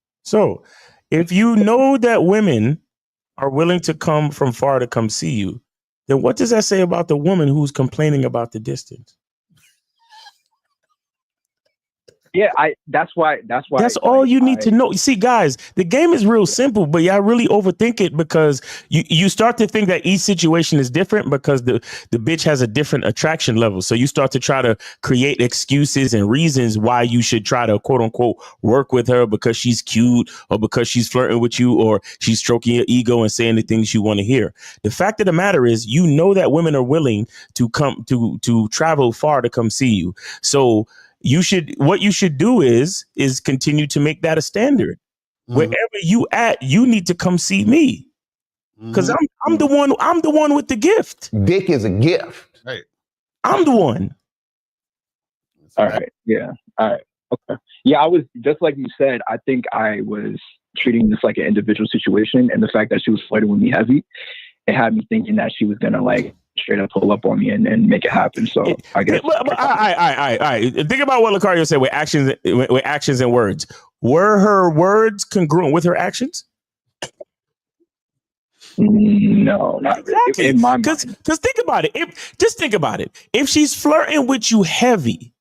if you know that women are willing to come from far to come see you, then what does that say about the woman who's complaining about the distance? Yeah, that's why That's all you need to know. You see, guys, the game is real simple, but y'all really overthink it because you start to think that each situation is different because the bitch has a different attraction level. So you start to try to create excuses and reasons why you should try to quote unquote work with her because she's cute or because she's flirting with you or she's stroking your ego and saying the things you want to hear. The fact of the matter is, you know that women are willing to come to travel far to come see you. So what you should do is continue to make that a standard. Wherever you at, you need to come see me. Because I'm the one with the gift. Dick is a gift. Right. I'm the one. All right. Yeah. All right. Okay. Yeah, I was just like you said, I think I was treating this like an individual situation, and the fact that she was flirting with me heavy, it had me thinking that she was gonna like straight up pull up on me and make it happen. So I guess. All right. Think about what Locario said with actions and words. Were her words congruent with her actions? No, not exactly. Really. In my mind. Because think about it. Just think about it. If she's flirting with you heavy,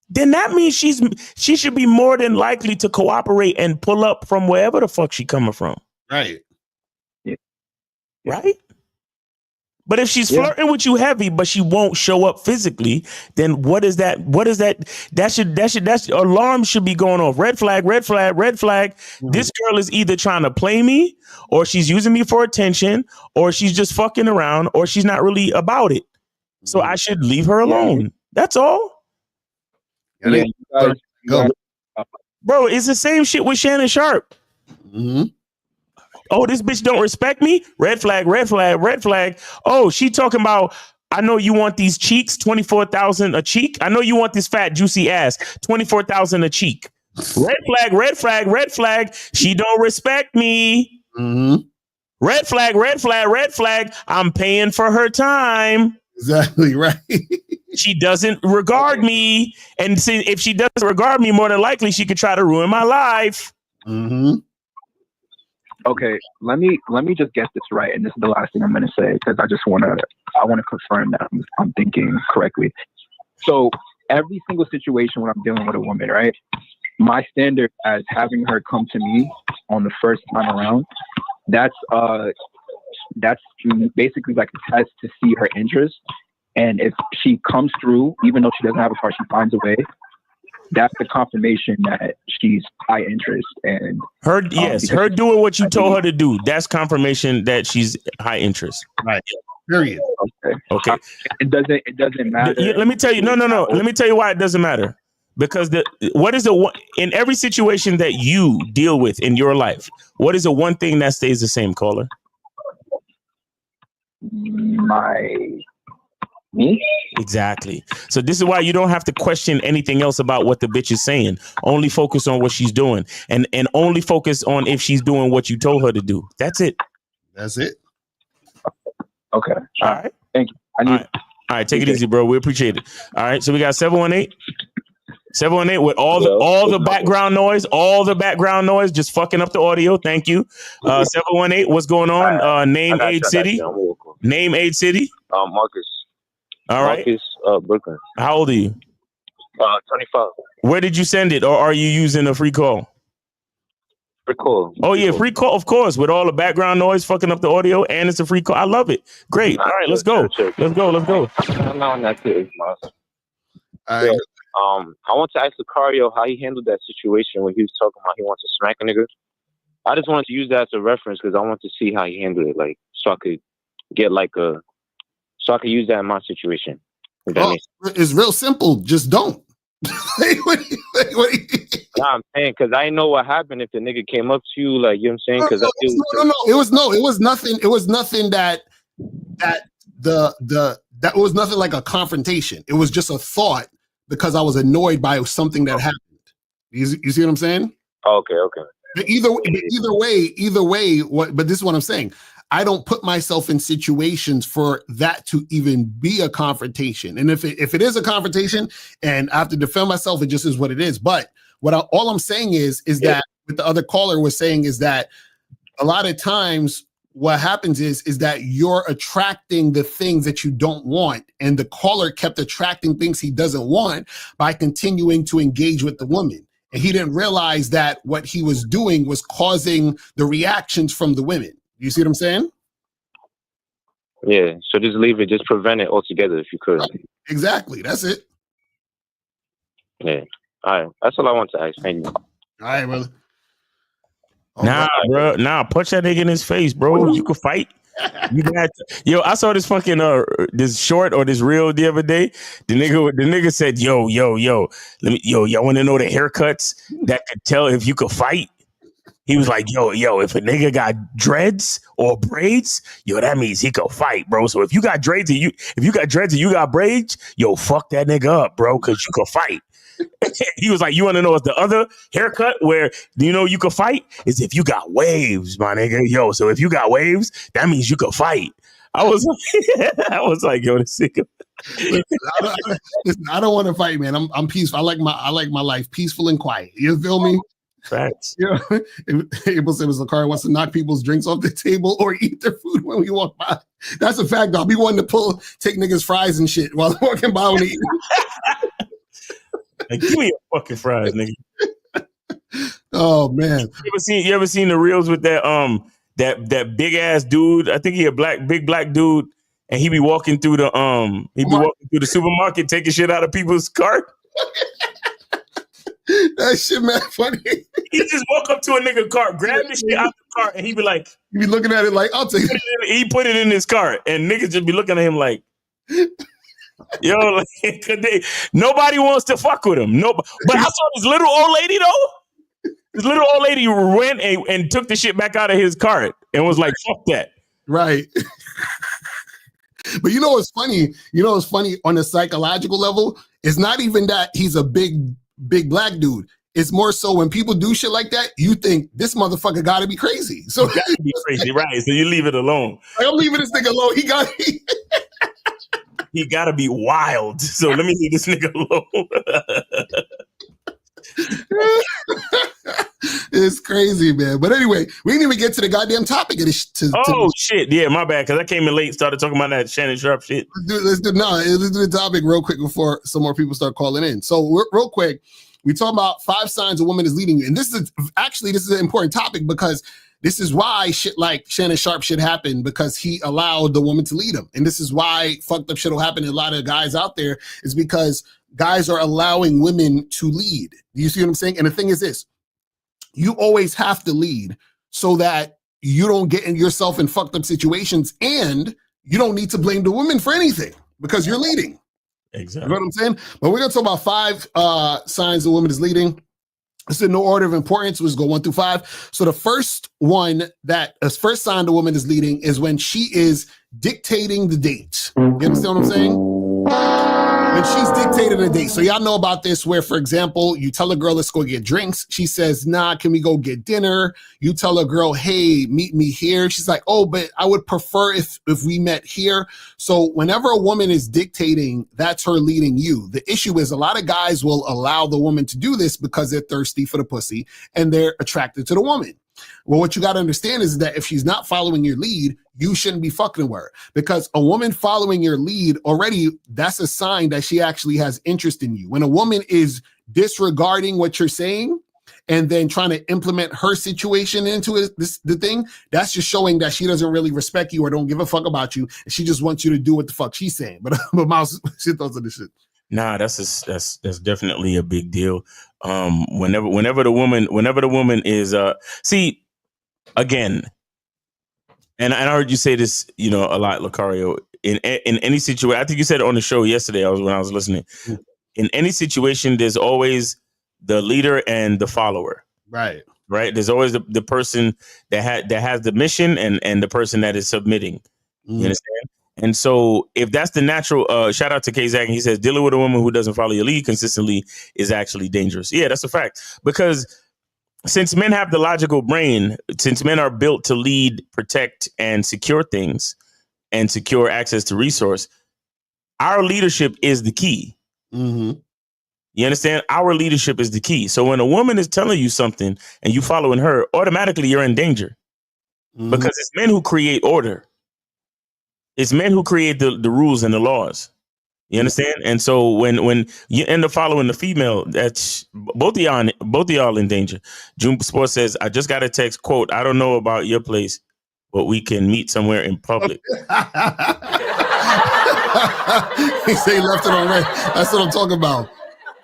then that means she should be more than likely to cooperate and pull up from wherever the fuck she coming from. Right. Yeah. Right? But if she's flirting with you heavy, but she won't show up physically, then what is that? That alarm should be going off. Red flag. This girl is either trying to play me, or she's using me for attention, or she's just fucking around, or she's not really about it. So I should leave her alone. That's all. Yeah, bro, it's the same shit with Shannon Sharp. Oh, this bitch don't respect me? Red flag. Oh, she talking about, I know you want these cheeks, 24,000 a cheek. I know you want this fat, juicy ass, 24,000 a cheek. Red flag. She don't respect me. Red flag. I'm paying for her time. Exactly right. She doesn't regard me. And see, if she doesn't regard me, more than likely she could try to ruin my life. Okay, let me just get this right, and this is the last thing I'm going to say because I want to confirm that I'm thinking correctly. So every single situation when I'm dealing with a woman, right? My standard as having her come to me on the first time around, that's basically like a test to see her interest, and if she comes through, even though she doesn't have a car, she finds a way. That's the confirmation that she's high interest and her doing what you told her to do. That's confirmation that she's high interest. Right. Period. Okay. It doesn't matter. Let me tell you. No. Let me tell you why it doesn't matter. Because in every situation that you deal with in your life, what is the one thing that stays the same, caller? Me? Exactly. So this is why you don't have to question anything else about what the bitch is saying. Only focus on what she's doing, and only focus on if she's doing what you told her to do. That's it. Okay. All right. Thank you. All right. Take it easy, bro. We appreciate it. All right. So we got 718 with all the background noise, just fucking up the audio. Thank you. 718. What's going on? Name, age, city. Marcus. All right. Marcus, Brooklyn. How old are you? 25. Where did you send it, or are you using a free call? Free call. Oh yeah, free call, of course, with all the background noise fucking up the audio, and it's a free call. I love it. Great. All right, let's go. Let's go. No, that's it, Marcus. I want to ask Locario how he handled that situation when he was talking about he wants to smack a nigga. I just wanted to use that as a reference because I want to see how he handled it, like, so I could get so I could use that in my situation. If that makes sense. It's real simple. Just don't. Nah, I'm saying because I know what happened if the nigga came up to you, like, you know what I'm saying? Because No. It was nothing. It was nothing that it was nothing like a confrontation. It was just a thought because I was annoyed by something that happened. You see what I'm saying? Okay. But either way. But this is what I'm saying. I don't put myself in situations for that to even be a confrontation. And if it is a confrontation and I have to defend myself, it just is what it is. But all I'm saying is that what the other caller was saying is that a lot of times what happens is that you're attracting the things that you don't want. And the caller kept attracting things he doesn't want by continuing to engage with the woman. And he didn't realize that what he was doing was causing the reactions from the women. You see what I'm saying? Yeah. So just leave it. Just prevent it altogether if you could. Exactly. That's it. Yeah. All right. That's all I want to ask. Thank you. All right, brother. Nah, punch that nigga in his face, bro. You could fight. Yo, I saw this fucking this short or this reel the other day. The nigga said, yo, y'all want to know the haircuts that could tell if you could fight? He was like, yo, if a nigga got dreads or braids, yo, that means he could fight, bro. So if you got dreads and you got braids, yo, fuck that nigga up, bro, because you could fight. He was like, you want to know what's the other haircut where you could fight? Is if you got waves, my nigga. Yo, so if you got waves, that means you could fight. I was like, yo, this nigga. Listen, I don't want to fight, man. I'm peaceful. I like my life peaceful and quiet. You feel me? Facts. Abel said Locario wants to knock people's drinks off the table or eat their food when we walk by. That's a fact, though. I'll be wanting to take niggas' fries and shit while they're walking by when they eat. Like, give me a fucking fries, nigga. Oh man. You ever seen the reels with that big ass dude? I think he a big black dude, and he be walking through the supermarket taking shit out of people's cart. That shit, man, funny. He just walk up to a nigga cart, grab the shit out the cart, and he be like, you be looking at it like, I'll take it. He put it in his cart, and niggas just be looking at him like, yo, like, nobody wants to fuck with him. No, but I saw this little old lady though. This little old lady went and took the shit back out of his cart and was like, fuck that. Right. But you know what's funny? On a psychological level, it's not even that he's a big black dude. It's more so when people do shit like that, you think this motherfucker gotta be crazy. So gotta be crazy, right? So you leave it alone. I'm leaving this nigga alone. He gotta be wild. So let me leave this nigga alone. It's crazy, man. But anyway, we didn't even get to the goddamn topic of this. Shit. Yeah, my bad. Because I came in late, started talking about that Shannon Sharp shit. Let's do the topic real quick before some more people start calling in. So real quick, we talk about 5 signs a woman is leading you. And this is an important topic because this is why shit like Shannon Sharp shit happened, because he allowed the woman to lead him. And this is why fucked up shit will happen to a lot of guys out there, is because guys are allowing women to lead. Do you see what I'm saying? And the thing is this, you always have to lead so that you don't get yourself in fucked up situations, and you don't need to blame the woman for anything because you're leading. Exactly. You know what I'm saying? But we're going to talk about 5 signs the woman is leading. It's in no order of importance. We'll just go 1 through 5. So the first first sign the woman is leading is when she is dictating the date. You understand what I'm saying? When she's dictating a date. So y'all know about this where, for example, you tell a girl, let's go get drinks. She says, nah, can we go get dinner? You tell a girl, hey, meet me here. She's like, oh, but I would prefer if we met here. So whenever a woman is dictating, that's her leading you. The issue is a lot of guys will allow the woman to do this because they're thirsty for the pussy and they're attracted to the woman. Well, what you got to understand is that if she's not following your lead, you shouldn't be fucking with her, because a woman following your lead already, that's a sign that she actually has interest in you. When a woman is disregarding what you're saying and then trying to implement her situation into the thing, that's just showing that she doesn't really respect you or don't give a fuck about you. And she just wants you to do what the fuck she's saying. But Mouse, she thoughts on this shit. Nah, that's definitely a big deal. Whenever the woman is see, again, and I heard you say this, you know, a lot, Locario. In any situation, I think you said it on the show yesterday. When I was listening. In any situation, there's always the leader and the follower. Right. Right. There's always the person that has the mission and the person that is submitting. You understand? And so if that's the natural, shout out to K-Zag, and he says, dealing with a woman who doesn't follow your lead consistently is actually dangerous. Yeah, that's a fact. Because since men have the logical brain, since men are built to lead, protect, and secure things and secure access to resource, our leadership is the key. You understand? Our leadership is the key. So when a woman is telling you something and you following her, automatically you're in danger. Because it's men who create order. It's men who create the rules and the laws. You understand? And so when you end up following the female, that's both of y'all in danger. June Sports says, I just got a text, quote, I don't know about your place, but we can meet somewhere in public. He say left it on red. That's what I'm talking about.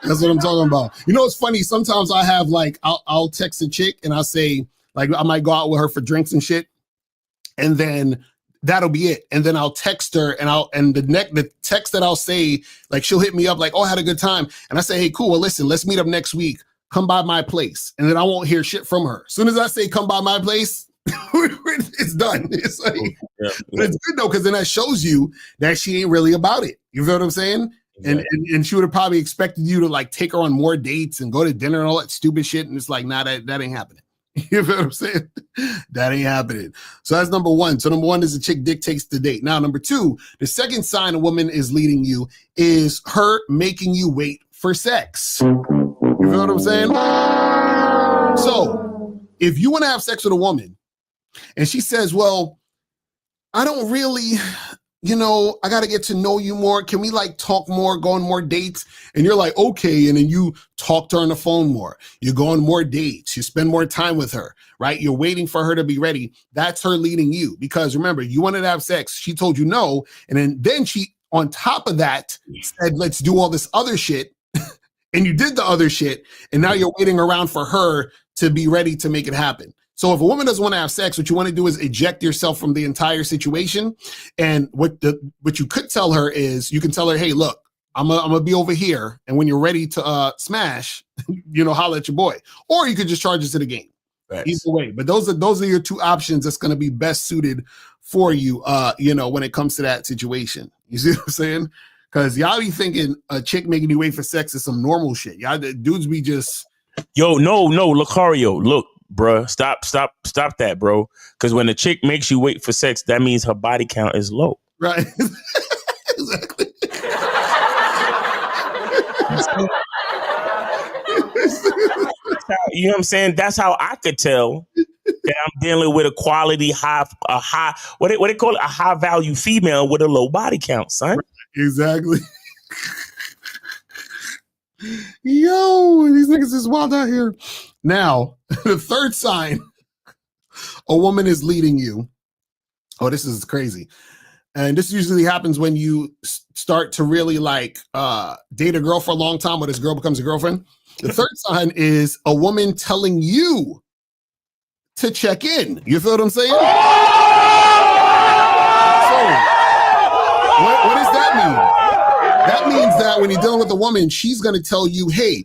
That's what I'm talking about. You know, it's funny. Sometimes I have like, I'll text a chick and I'll say, like, I might go out with her for drinks and shit. And then that'll be it. And then I'll text her and the text that I'll say, like, she'll hit me up like, oh, I had a good time. And I say, hey, cool. Well, listen, let's meet up next week. Come by my place. And then I won't hear shit from her. As soon as I say, come by my place, it's done. It's like, but it's good though, because then that shows you that she ain't really about it. You feel what I'm saying? Exactly. And she would have probably expected you to like take her on more dates and go to dinner and all that stupid shit. And it's like, nah, that ain't happening. You feel what I'm saying? That ain't happening. So that's number one. So number one is the chick dictates the date. Now, number two, the second sign a woman is leading you is her making you wait for sex. You feel what I'm saying? So if you want to have sex with a woman and she says, well, I don't really, you know, I got to get to know you more. Can we like talk more, go on more dates? And you're like, okay. And then you talk to her on the phone more. You go on more dates. You spend more time with her, right? You're waiting for her to be ready. That's her leading you. Because remember, you wanted to have sex. She told you no. And then she, on top of that, said, let's do all this other shit. And you did the other shit. And now you're waiting around for her to be ready to make it happen. So if a woman doesn't want to have sex, what you want to do is eject yourself from the entire situation. And what you could tell her is, you can tell her, hey, look, I'm gonna be over here. And when you're ready to smash, you know, holla at your boy. Or you could just charge us to the game. Right. Either way. But those are your two options that's going to be best suited for you, you know, when it comes to that situation. You see what I'm saying? Because y'all be thinking a chick making you wait for sex is some normal shit. Y'all dudes be just... Yo, no, Locario, look. Bruh, stop that, bro. Because when a chick makes you wait for sex, that means her body count is low. Right. Exactly. You know what I'm saying? That's how I could tell that I'm dealing with a quality what they call it, a high value female with a low body count, son. Exactly. Yo, these niggas is wild out here. Now, the third sign a woman is leading you. Oh, this is crazy. And this usually happens when you start to really like date a girl for a long time, or this girl becomes a girlfriend. The third sign is a woman telling you to check in. You feel what I'm saying? So, what does that mean? That means that when you're dealing with a woman, she's going to tell you, hey,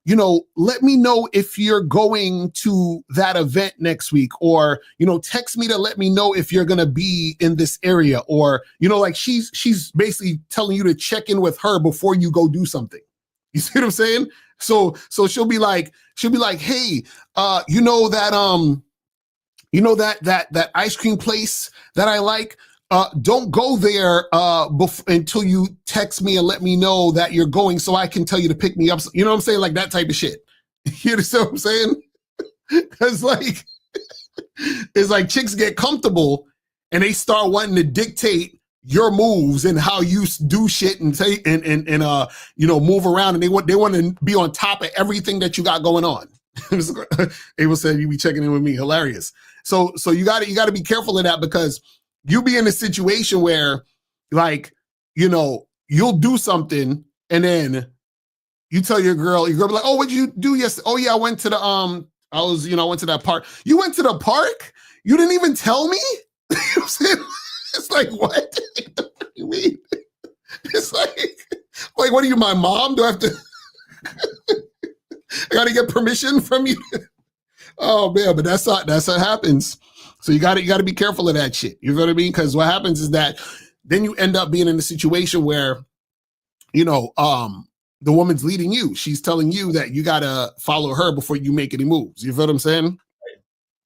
you know, let me know if you're going to that event next week, or, you know, text me to let me know if you're going to be in this area, or, you know, like she's basically telling you to check in with her before you go do something. You see what I'm saying? So she'll be like, hey, you know that ice cream place that I like? Don't go there until you text me and let me know that you're going, so I can tell you to pick me up. You know what I'm saying? Like that type of shit. You understand what I'm saying? Because like, it's like chicks get comfortable and they start wanting to dictate your moves and how you do shit and take and you know, move around, and they want to be on top of everything that you got going on. Abel said, you be checking in with me. Hilarious. So you got to be careful of that, because you be in a situation where, like, you know, you'll do something and then you tell your girl be like, oh, what'd you do yesterday? Oh yeah, I went to the I went to that park. You went to the park? You didn't even tell me? You know what I'm saying? It's like, what? What do you mean? It's like, what are you, my mom? Do I have to, I got to get permission from you? Oh man, but that's what happens. So you got to be careful of that shit. You know what I mean? Because what happens is that then you end up being in a situation where, the woman's leading you. She's telling you that you got to follow her before you make any moves. You feel what I'm saying?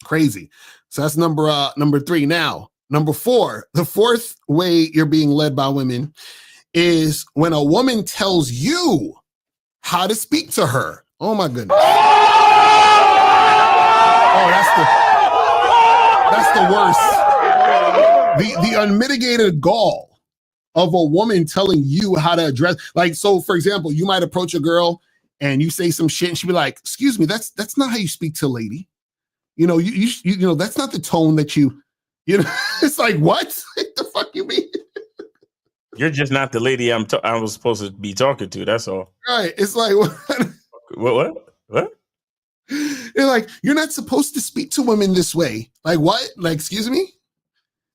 Crazy. So that's number 3. Now, number 4, the fourth way you're being led by women is when a woman tells you how to speak to her. Oh my goodness. Oh, that's the worst. The unmitigated gall of a woman telling you how to address, like, so for example, you might approach a girl and you say some shit and she'll be like, excuse me, that's not how you speak to a lady. You that's not the tone that it's like, what? What the fuck you mean? You're just not the lady I was supposed to be talking to. That's all. Right. It's like, what? They're like, you're not supposed to speak to women this way. Like, what? Like, excuse me?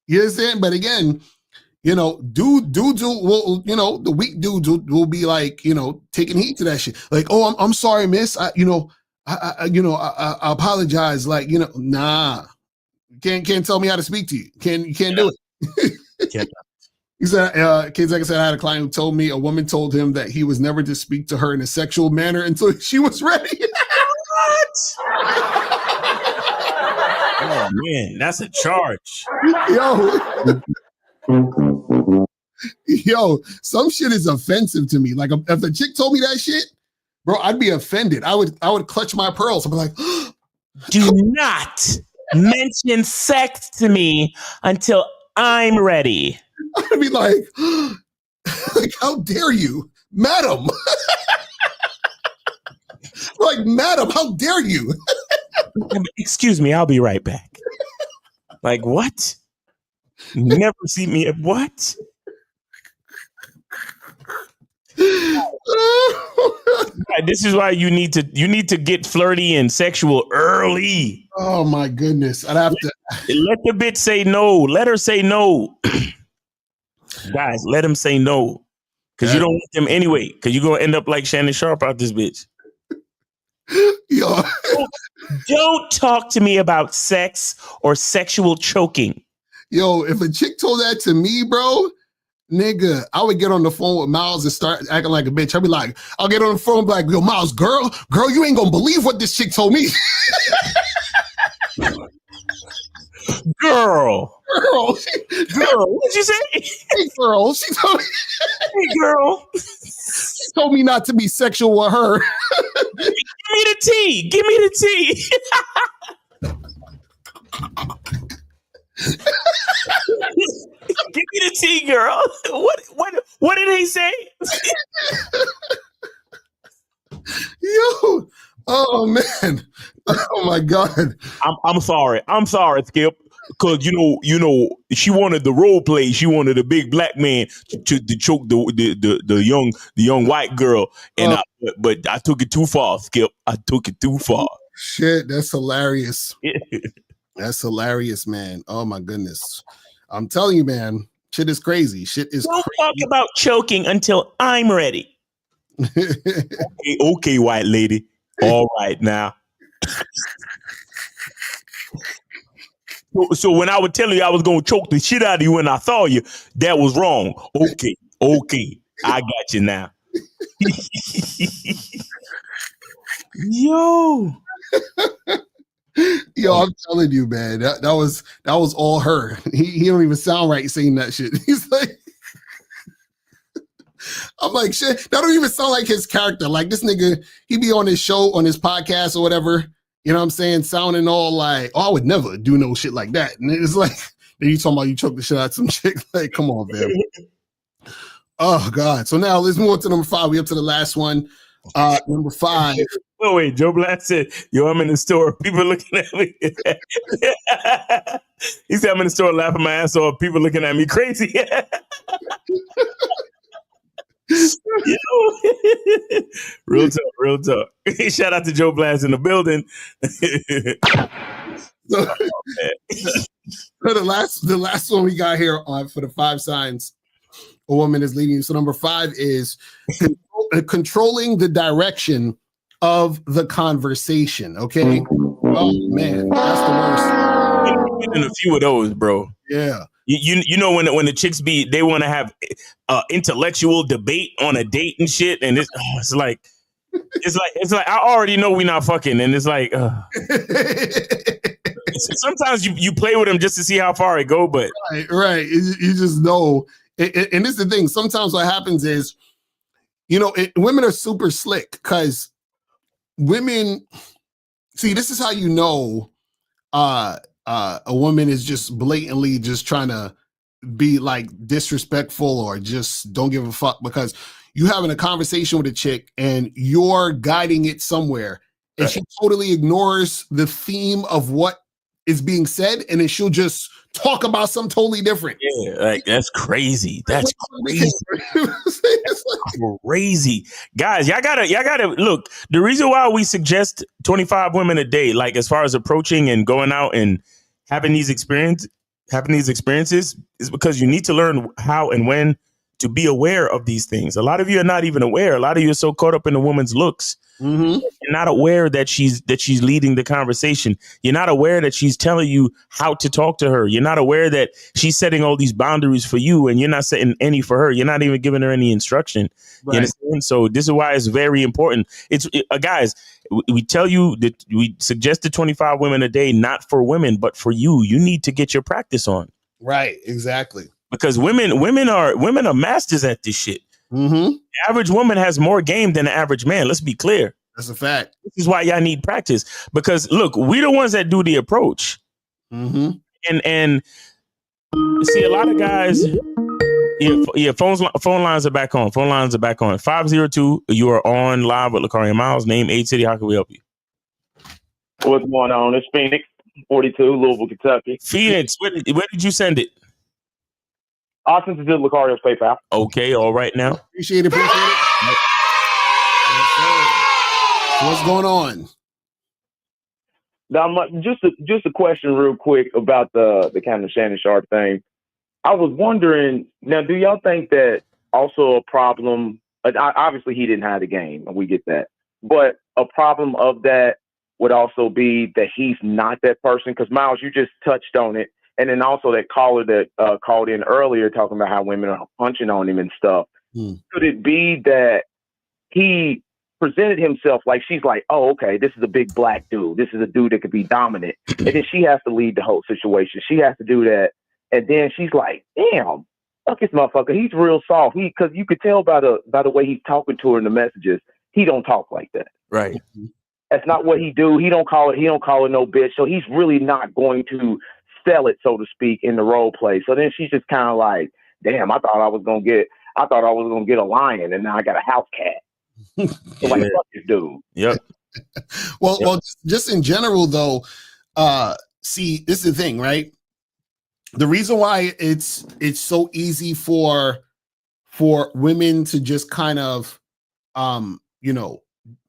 You understand? But again, dudes will, the weak dudes will be like, taking heed to that shit. Like, oh, I'm sorry, miss. I apologize. Like, nah, you can't tell me how to speak to you. You can't do it. He said, kids, like I said, I had a client who told me a woman told him that he was never to speak to her in a sexual manner until she was ready. What? Oh man, that's a charge. Yo, some shit is offensive to me. Like if a chick told me that shit, bro, I'd be offended. I would clutch my pearls. I'd be like, do not mention sex to me until I'm ready. I'd be like, how dare you, madam? Like, madam, how dare you? Excuse me, I'll be right back. Like, what? Never see me at what? This is why you need to get flirty and sexual early. Oh my goodness. I'd have to let the bitch say no. Let her say no. Guys, let him say no. Because you don't want them anyway. Because you're gonna end up like Shannon Sharp out this bitch. Yo. Don't talk to me about sex or sexual choking. Yo, if a chick told that to me, bro, nigga, I would get on the phone with Miles and start acting like a bitch. I'd be like, I'll get on the phone and be like, yo, Miles, girl, you ain't gonna believe what this chick told me. Girl, what'd you say? Hey, girl, she told me. Hey, girl. She told me not to be sexual with her. Give me the tea. Give me the tea. Give me the tea, girl. What did he say? Yo, oh man, oh my God. I'm sorry, Skip. Because you know, she wanted the role play. She wanted a big black man to choke the young white girl, and but I took it too far, Skip. I took it too far. Shit, that's hilarious. That's hilarious, man. Oh my goodness, I'm telling you, man. Shit is crazy. Shit is. Don't talk about choking until I'm ready. Okay, white lady. All right now. So when I would tell you I was gonna choke the shit out of you when I saw you, that was wrong. Okay, I got you now. Yo, I'm telling you, man, that was all her. He don't even sound right saying that shit. He's like, I'm like, shit, that don't even sound like his character. Like this nigga, he be on his show, on his podcast or whatever. You know what I'm saying? Sounding all like, oh, I would never do no shit like that. And it's like, then you talking about you choke the shit out of some chick. Like, come on, man. Oh, God. So now let's move on to number 5. We up to the last one. Number 5. Oh, wait. Joe Black said, yo, I'm in the store. People looking at me. He said, I'm in the store laughing my ass off. People looking at me crazy. You know? Real talk, real talk. Shout out to Joe Blast in the building. So, so the last one we got here on for the 5 signs a woman is leading. So number 5 is controlling the direction of the conversation. Okay. Oh man, that's the worst. In a few of those, bro. Yeah. You know when the chicks they want to have intellectual debate on a date and shit, and it's like I already know we're not fucking, and it's like sometimes you play with them just to see how far it go, but right. You just know, and this is the thing. Sometimes what happens is, women are super slick because women. See, this is how you know a woman is just blatantly just trying to be like disrespectful or just don't give a fuck, because you having a conversation with a chick and you're guiding it somewhere and she totally ignores the theme of what is being said, and then she'll just talk about something totally different. Yeah, like that's crazy. That's crazy. Crazy. Guys, y'all gotta look. The reason why we suggest 25 women a day, like as far as approaching and going out and having these experiences is because you need to learn how and when to be aware of these things. A lot of you are not even aware. A lot of you are so caught up in a woman's looks. You're not aware that she's leading the conversation. You're not aware that she's telling you how to talk to her. You're not aware that she's setting all these boundaries for you and you're not setting any for her. You're not even giving her any instruction. Right. You understand? So this is why it's very important. Guys, we tell you that we suggested 25 women a day, not for women, but for you. You need to get your practice on. Right. Exactly. Because women are masters at this shit. The average woman has more game than the average man. Let's be clear. That's a fact. This is why y'all need practice. Because look, we're the ones that do the approach. And see, a lot of guys. Phone lines are back on. 502. You are on live with Locario Miles. Name, age, city. How can we help you? What's going on? It's Phoenix, 42, Louisville, Kentucky. Phoenix, where did you send it? I sent it to Locario's PayPal. Okay, all right now. Appreciate it. What's going on? Now, just a question real quick about the kind of Shannon Sharp thing. I was wondering, now, do y'all think that also a problem, obviously he didn't have the game, and we get that, but a problem of that would also be that he's not that person? Because, Miles, you just touched on it. And then also that caller that called in earlier talking about how women are punching on him and stuff. Could it be that he presented himself like she's like, oh, okay, this is a big black dude. This is a dude that could be dominant. And then she has to lead the whole situation. She has to do that. And then she's like, damn, fuck this motherfucker. He's real soft. Because you could tell by the way he's talking to her in the messages, he don't talk like that. Right. That's not what he do. He don't call it no bitch. So he's really not going to sell it, so to speak, in the role play. So then she's just kind of like, damn, I thought I was gonna get a lion, and now I got a house cat. So like, fuck this dude. Yep. Well, just in general though, see, this is the thing, right? The reason why it's so easy for women to just kind of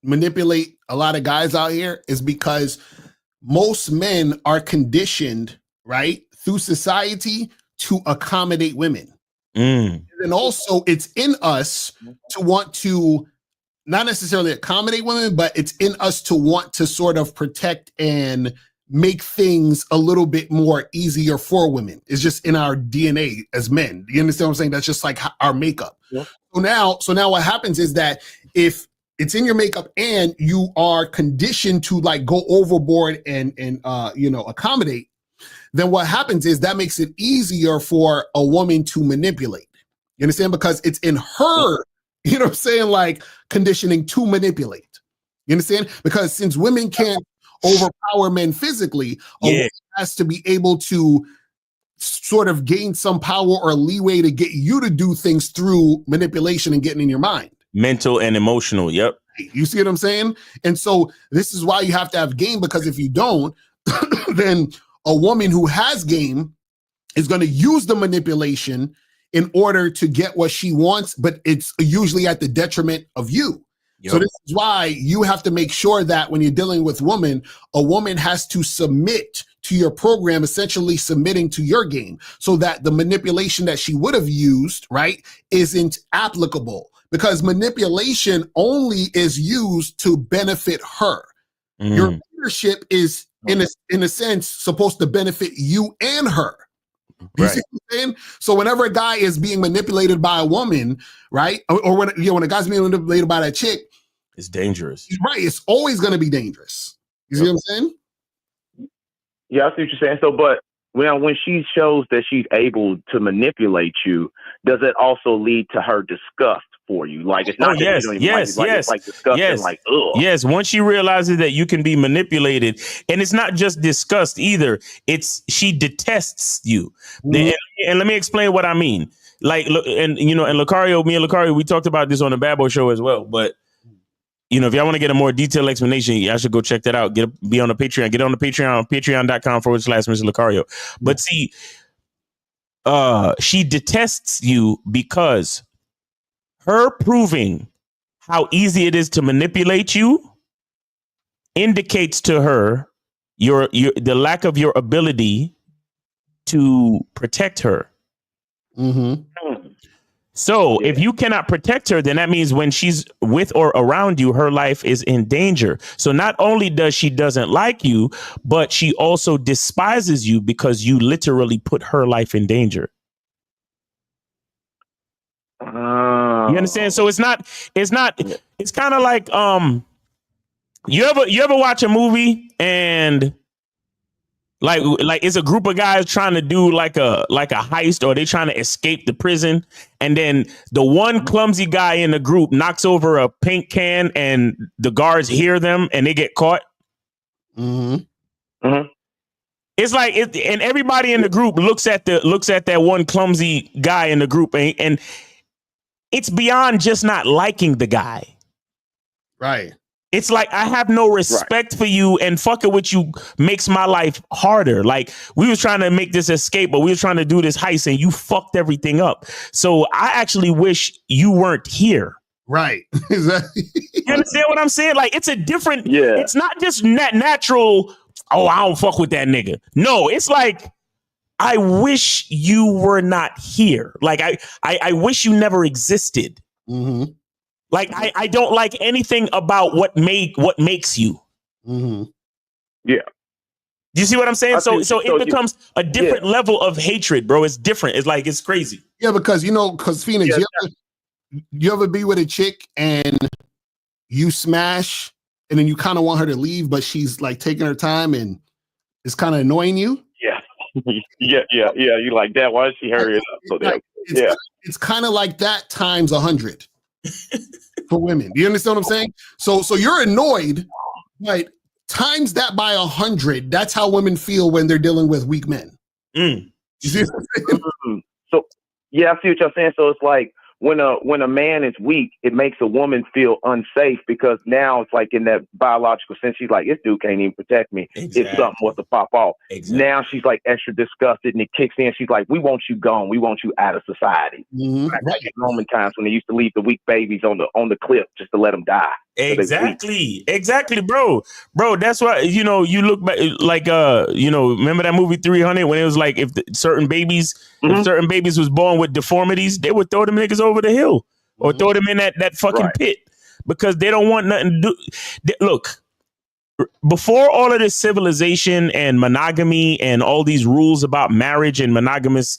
manipulate a lot of guys out here is because most men are conditioned, right, through society to accommodate women. And also it's in us to want to not necessarily accommodate women, but it's in us to want to sort of protect and make things a little bit more easier for women. It's just in our DNA as men. You understand what I'm saying? That's just like our makeup. Yeah. So now what happens is that if it's in your makeup and you are conditioned to like go overboard and accommodate, then what happens is that makes it easier for a woman to manipulate. You understand? Because it's in her, you know what I'm saying, like conditioning to manipulate. You understand? Because since women can't overpower men physically, a woman has to be able to sort of gain some power or leeway to get you to do things through manipulation and getting in your mind. Mental and emotional. Yep. You see what I'm saying? And so this is why you have to have game, because if you don't, then a woman who has game is going to use the manipulation in order to get what she wants, but it's usually at the detriment of you. So this is why you have to make sure that when you're dealing with a woman has to submit to your program, essentially submitting to your game, so that the manipulation that she would have used, right, isn't applicable, because manipulation only is used to benefit her. Your leadership is in a sense supposed to benefit you and her. You see what I'm saying? So whenever a guy is being manipulated by a woman, right, or when a guy's being manipulated by that chick, it's dangerous. Right, it's always going to be dangerous. You see what I'm saying? Yeah, I see what you're saying. So, but when she shows that she's able to manipulate you, does it also lead to her disgust for you? Like, it's not that you don't even like it, like, it's like disgust and like, ugh. Yes, once she realizes that you can be manipulated, and it's not just disgust either, it's she detests you. And let me explain what I mean. Like, look, and you know, and Locario, me and Locario, we talked about this on the Bad Boy Show as well, but you know, if y'all want to get a more detailed explanation, y'all should go check that out. Be on the Patreon. Get on the Patreon, patreon.com/Mr. Locario. But see, she detests you because her proving how easy it is to manipulate you indicates to her the lack of your ability to protect her. So if you cannot protect her, then that means when she's with or around you, her life is in danger. So not only does she doesn't like you, but she also despises you because you literally put her life in danger. You understand? So it's kind of like, you ever watch a movie and like it's a group of guys trying to do like a heist, or they trying to escape the prison, and then the one clumsy guy in the group knocks over a paint can and the guards hear them and they get caught. It's like and everybody in the group looks at that one clumsy guy in the group, and it's beyond just not liking the guy. Right. It's like, I have no respect for you, and fucking with you makes my life harder. Like, we was trying to make this escape, but we were trying to do this heist and you fucked everything up. So I actually wish you weren't here. Right. You understand what I'm saying? Like, it's a different, it's not just natural, oh, I don't fuck with that nigga. No, it's like, I wish you were not here. Like, I wish you never existed. Like, I don't like anything about what makes you. Yeah. Do you see what I'm saying? So it becomes a different level of hatred, bro. It's different. It's like, it's crazy. Yeah, because Phoenix, you ever be with a chick and you smash and then you kind of want her to leave, but she's like taking her time and it's kind of annoying you? Yeah. You like that? Why does she hurry it up? It's kind of like that times 100 for women. Do you understand what I'm saying? So you're annoyed, but times that by 100. That's how women feel when they're dealing with weak men. You see what I'm saying? So yeah, I see what you're saying. So it's like when a man is weak, it makes a woman feel unsafe, because now it's like, in that biological sense, she's like, this dude can't even protect me. If something was to pop off. Now she's like extra disgusted, and it kicks in. She's like, we want you gone. We want you out of society. Like in Roman times when they used to leave the weak babies on the cliff just to let them die. Exactly, bro. That's why, you know, you look back, like, you know, remember that movie 300 when it was like, if certain babies was born with deformities, they would throw them niggas over the hill or throw them in that fucking pit, because they don't want nothing to do. Look, before all of this civilization and monogamy and all these rules about marriage and monogamous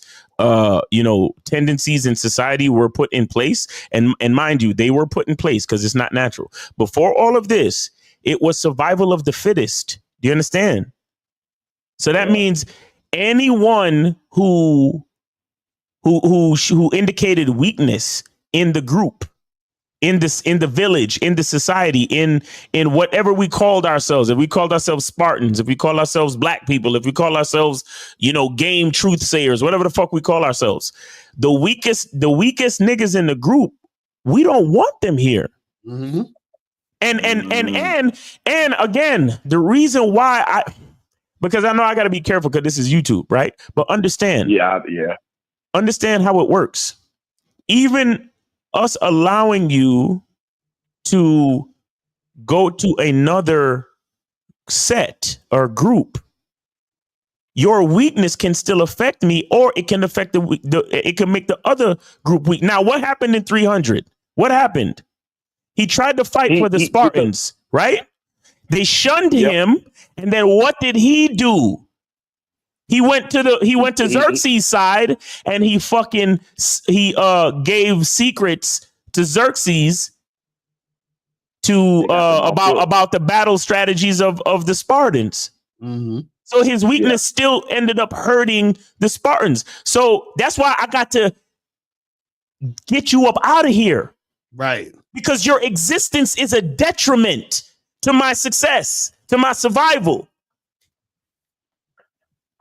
you know, tendencies in society were put in place, and mind you, they were put in place because it's not natural. Before all of this, it was survival of the fittest. Do you understand? So that means anyone who indicated weakness in the group, in the village, in the society, in whatever we called ourselves, if we called ourselves Spartans, if we call ourselves black people, if we call ourselves, you know, game truth sayers, whatever the fuck we call ourselves, the weakest niggas in the group, we don't want them here. And again, the reason why because I know I got to be careful because this is YouTube, right? But understand. Yeah. understand how it works. Even us allowing you to go to another set or group, your weakness can still affect me, or it can affect it can make the other group weak. Now, what happened in 300? What happened? He tried to fight for the Spartans, right? They shunned him, and then what did he do? He went to Xerxes' side, and he gave secrets to Xerxes to about the battle strategies of the Spartans. Mm-hmm. So his weakness still ended up hurting the Spartans. So that's why I got to get you up out of here. Right. Because your existence is a detriment to my success, to my survival.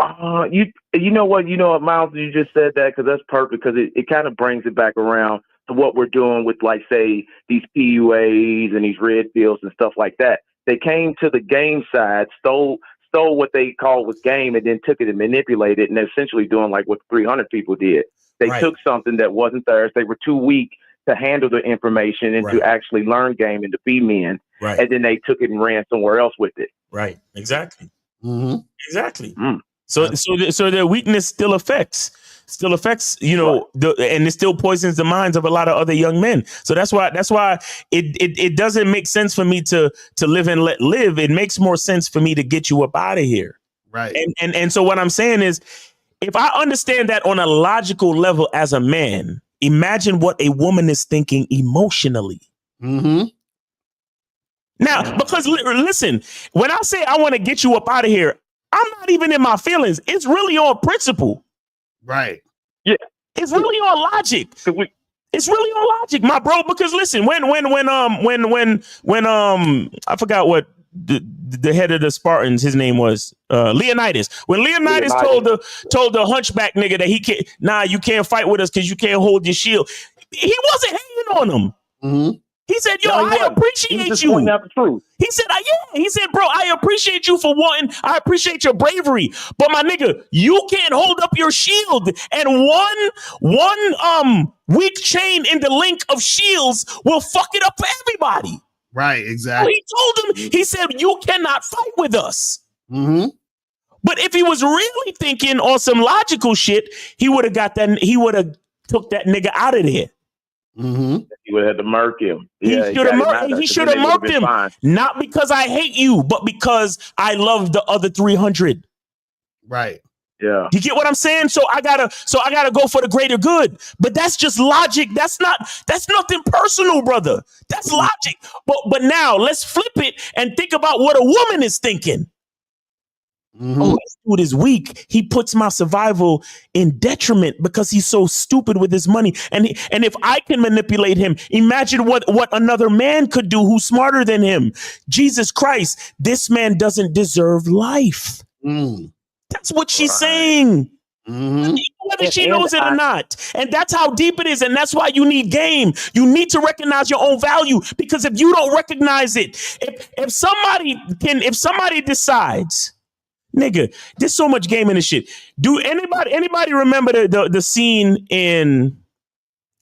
You know what, Miles, you just said that because that's perfect, because it kind of brings it back around to what we're doing with, like, say, these PUAs and these red fields and stuff like that. They came to the game side, stole what they called was game, and then took it and manipulated it, and essentially doing like what 300 people did. They took something that wasn't theirs. They were too weak to handle the information and to actually learn game and to be men. Right. And then they took it and ran somewhere else with it. Right. Exactly. Mm-hmm. Exactly. So their weakness still affects, and it still poisons the minds of a lot of other young men. So that's why it doesn't make sense for me to live and let live. It makes more sense for me to get you up out of here. Right. And so what I'm saying is, if I understand that on a logical level as a man, imagine what a woman is thinking emotionally. Mm-hmm. Now, because listen, when I say I want to get you up out of here, I'm not even in my feelings. It's really on principle. Right. Yeah. It's really on logic. It's really on logic, my bro. Because listen, when I forgot what the head of the Spartans, his name was Leonidas. When Leonidas told the hunchback nigga that you can't fight with us because you can't hold your shield, he wasn't hating on him. Mm-hmm. He said, yo, I appreciate you. Pointing out the truth. He said, he said, bro, I appreciate you for I appreciate your bravery. But my nigga, you can't hold up your shield. And one weak chain in the link of shields will fuck it up for everybody. Right, exactly. So he told him, he said, you cannot fight with us. Mm-hmm. But if he was really thinking on some logical shit, he would have took that nigga out of there. Mm-hmm. He would have had to murk him. He should have murked him. Fine. Not because I hate you, but because I love the other 300. Right. Yeah. You get what I'm saying? So I gotta go for the greater good. But that's just logic. That's nothing personal, brother. That's logic. But now let's flip it and think about what a woman is thinking. Mm-hmm. Oh, this dude is weak. He puts my survival in detriment because he's so stupid with his money. And if I can manipulate him, imagine what another man could do who's smarter than him. Jesus Christ, this man doesn't deserve life. That's what she's saying. Mm-hmm. Whether she knows it or not. And that's how deep it is. And that's why you need game. You need to recognize your own value, because if you don't recognize it, if somebody decides, nigga, there's so much game in this shit. Do anybody remember the scene in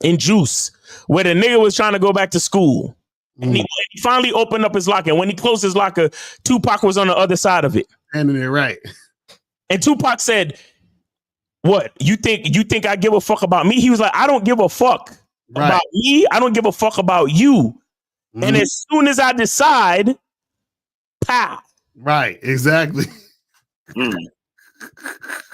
Juice where the nigga was trying to go back to school and he finally opened up his locker, and when he closed his locker, Tupac was on the other side of it. Standing there, right. And Tupac said, what, you think I give a fuck about me? He was like, I don't give a fuck about me. I don't give a fuck about you. Mm-hmm. And as soon as I decide, pow. Right, exactly.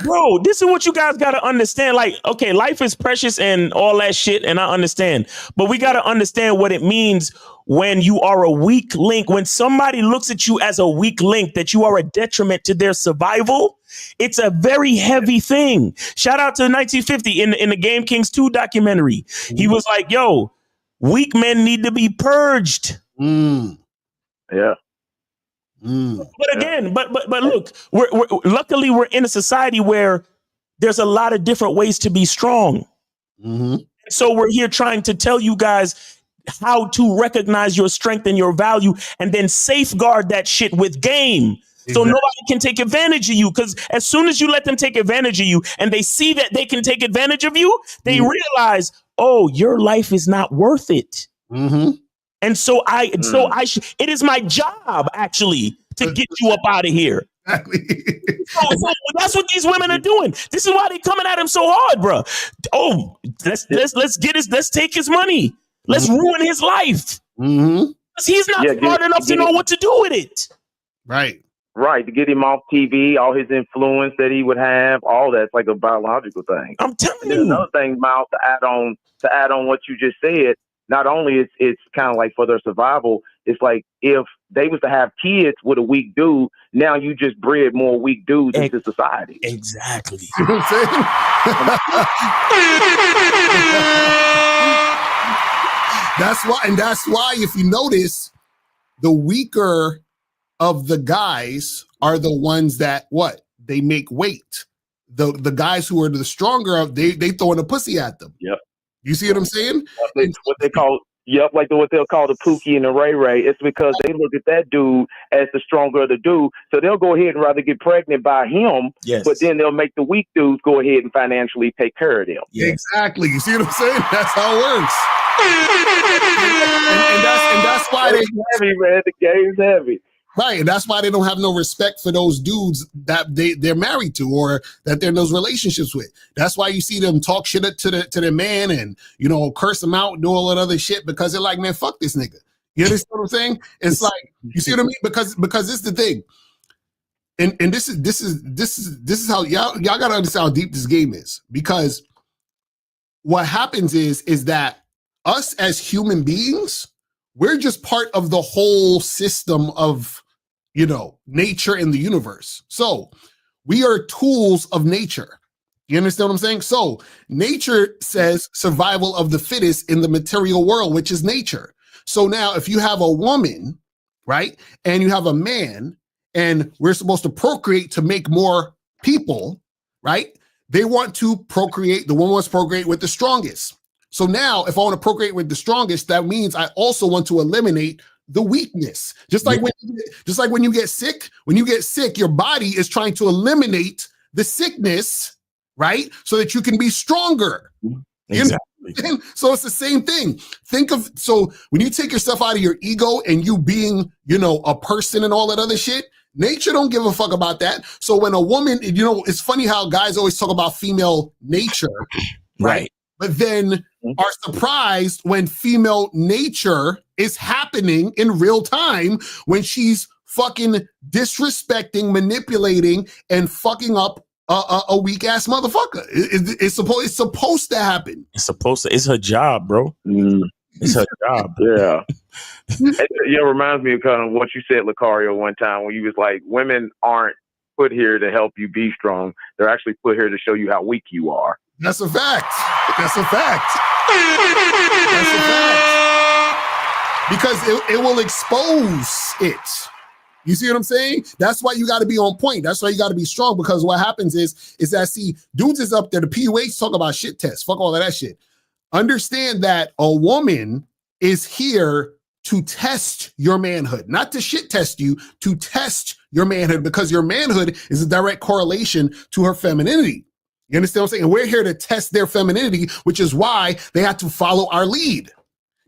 Bro, this is what you guys got to understand. Like, okay, life is precious and all that shit, and I understand. But we got to understand what it means when you are a weak link. When somebody looks at you as a weak link, that you are a detriment to their survival, it's a very heavy thing. Shout out to 1950 in the Game Kings 2 documentary. He was like, yo, weak men need to be purged. Yeah. But again, but look, we're luckily we're in a society where there's a lot of different ways to be strong. Mm-hmm. So we're here trying to tell you guys how to recognize your strength and your value, and then safeguard that shit with game. So nobody can take advantage of you, because as soon as you let them take advantage of you and they see that they can take advantage of you, they realize, oh, your life is not worth it. Mm-hmm. And so it is my job actually to get you up out of here. Exactly. So that's what these women are doing. This is why they coming at him so hard, bro. Oh, let's take his money. Let's ruin his life. Mm-hmm. He's not smart enough to know what to do with it. Right. Right, to get him off TV, all his influence that he would have, all that's like a biological thing. I'm telling you. Another thing, Miles, to add on what you just said, not only it's kind of like for their survival, it's like if they was to have kids with a weak dude, now you just bred more weak dudes into society. Exactly. You know what I'm saying? That's why if you notice, the weaker of the guys are the ones that they make weight. The guys who are the stronger, they throwing a pussy at them. Yep. You see what I'm saying? What they call like what they'll call the Pookie and the Ray Ray. It's because they look at that dude as the stronger of the dude, so they'll go ahead and rather get pregnant by him. Yes. But then they'll make the weak dudes go ahead and financially take care of them. Yes. Exactly. You see what I'm saying? That's how it works. and that's why it's heavy, man. The game's heavy. Right, and that's why they don't have no respect for those dudes that they're married to or that they're in those relationships with. That's why you see them talk shit to their man and curse them out and do all that other shit, because they're like, man, fuck this nigga. You understand what I'm saying? It's like, you see what I mean? Because this is the thing, and this is how y'all gotta understand how deep this game is. Because what happens is that us as human beings, we're just part of the whole system of, nature and the universe. So we are tools of nature. You understand what I'm saying? So nature says survival of the fittest in the material world, which is nature. So now if you have a woman, right, and you have a man, and we're supposed to procreate to make more people, right? They want to procreate, the woman wants to procreate with the strongest. So now if I want to procreate with the strongest, that means I also want to eliminate the weakness. Just like when you get sick, your body is trying to eliminate the sickness, right? So that you can be stronger. Exactly. So it's the same thing. So when you take yourself out of your ego and you being, a person and all that other shit, nature don't give a fuck about that. So when a woman, it's funny how guys always talk about female nature, right? But then are surprised when female nature is happening in real time, when she's fucking disrespecting, manipulating, and fucking up a weak ass motherfucker. It's supposed to happen. It's her job, bro. It's her job. Yeah. It reminds me of kind of what you said, Locario, one time when you was like, women aren't put here to help you be strong. They're actually put here to show you how weak you are. That's a fact. That's a fact. That's a fact. Because it will expose it. You see what I'm saying? That's why you got to be on point. That's why you got to be strong, because what happens is that, see, dudes is up there, the PUH talk about shit tests. Fuck all of that shit. Understand that a woman is here to test your manhood, not to shit test you, to test your manhood, because your manhood is a direct correlation to her femininity. You understand what I'm saying? And we're here to test their femininity, which is why they have to follow our lead.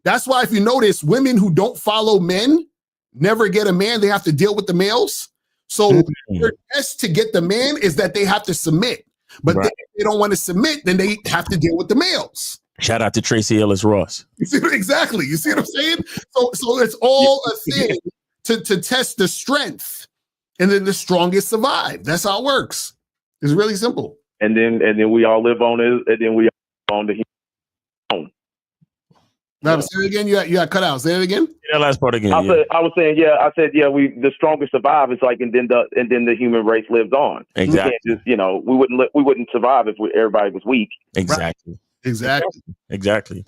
That's why if you notice, women who don't follow men never get a man. They have to deal with the males. So their test to get the man is that they have to submit. But then if they don't want to submit, then they have to deal with the males. Shout out to Tracy Ellis Ross. You see, exactly. You see what I'm saying? So it's all a thing to test the strength, and then the strongest survive. That's how it works. It's really simple. And then we all live on it, and then we all on the human. Now, say it again. You got cut out. Say it again. Yeah, last part again. I said, the strongest survive. It's like, and then the human race lives on. Exactly. You can't just, we wouldn't survive if everybody was weak. Exactly. Right. Exactly.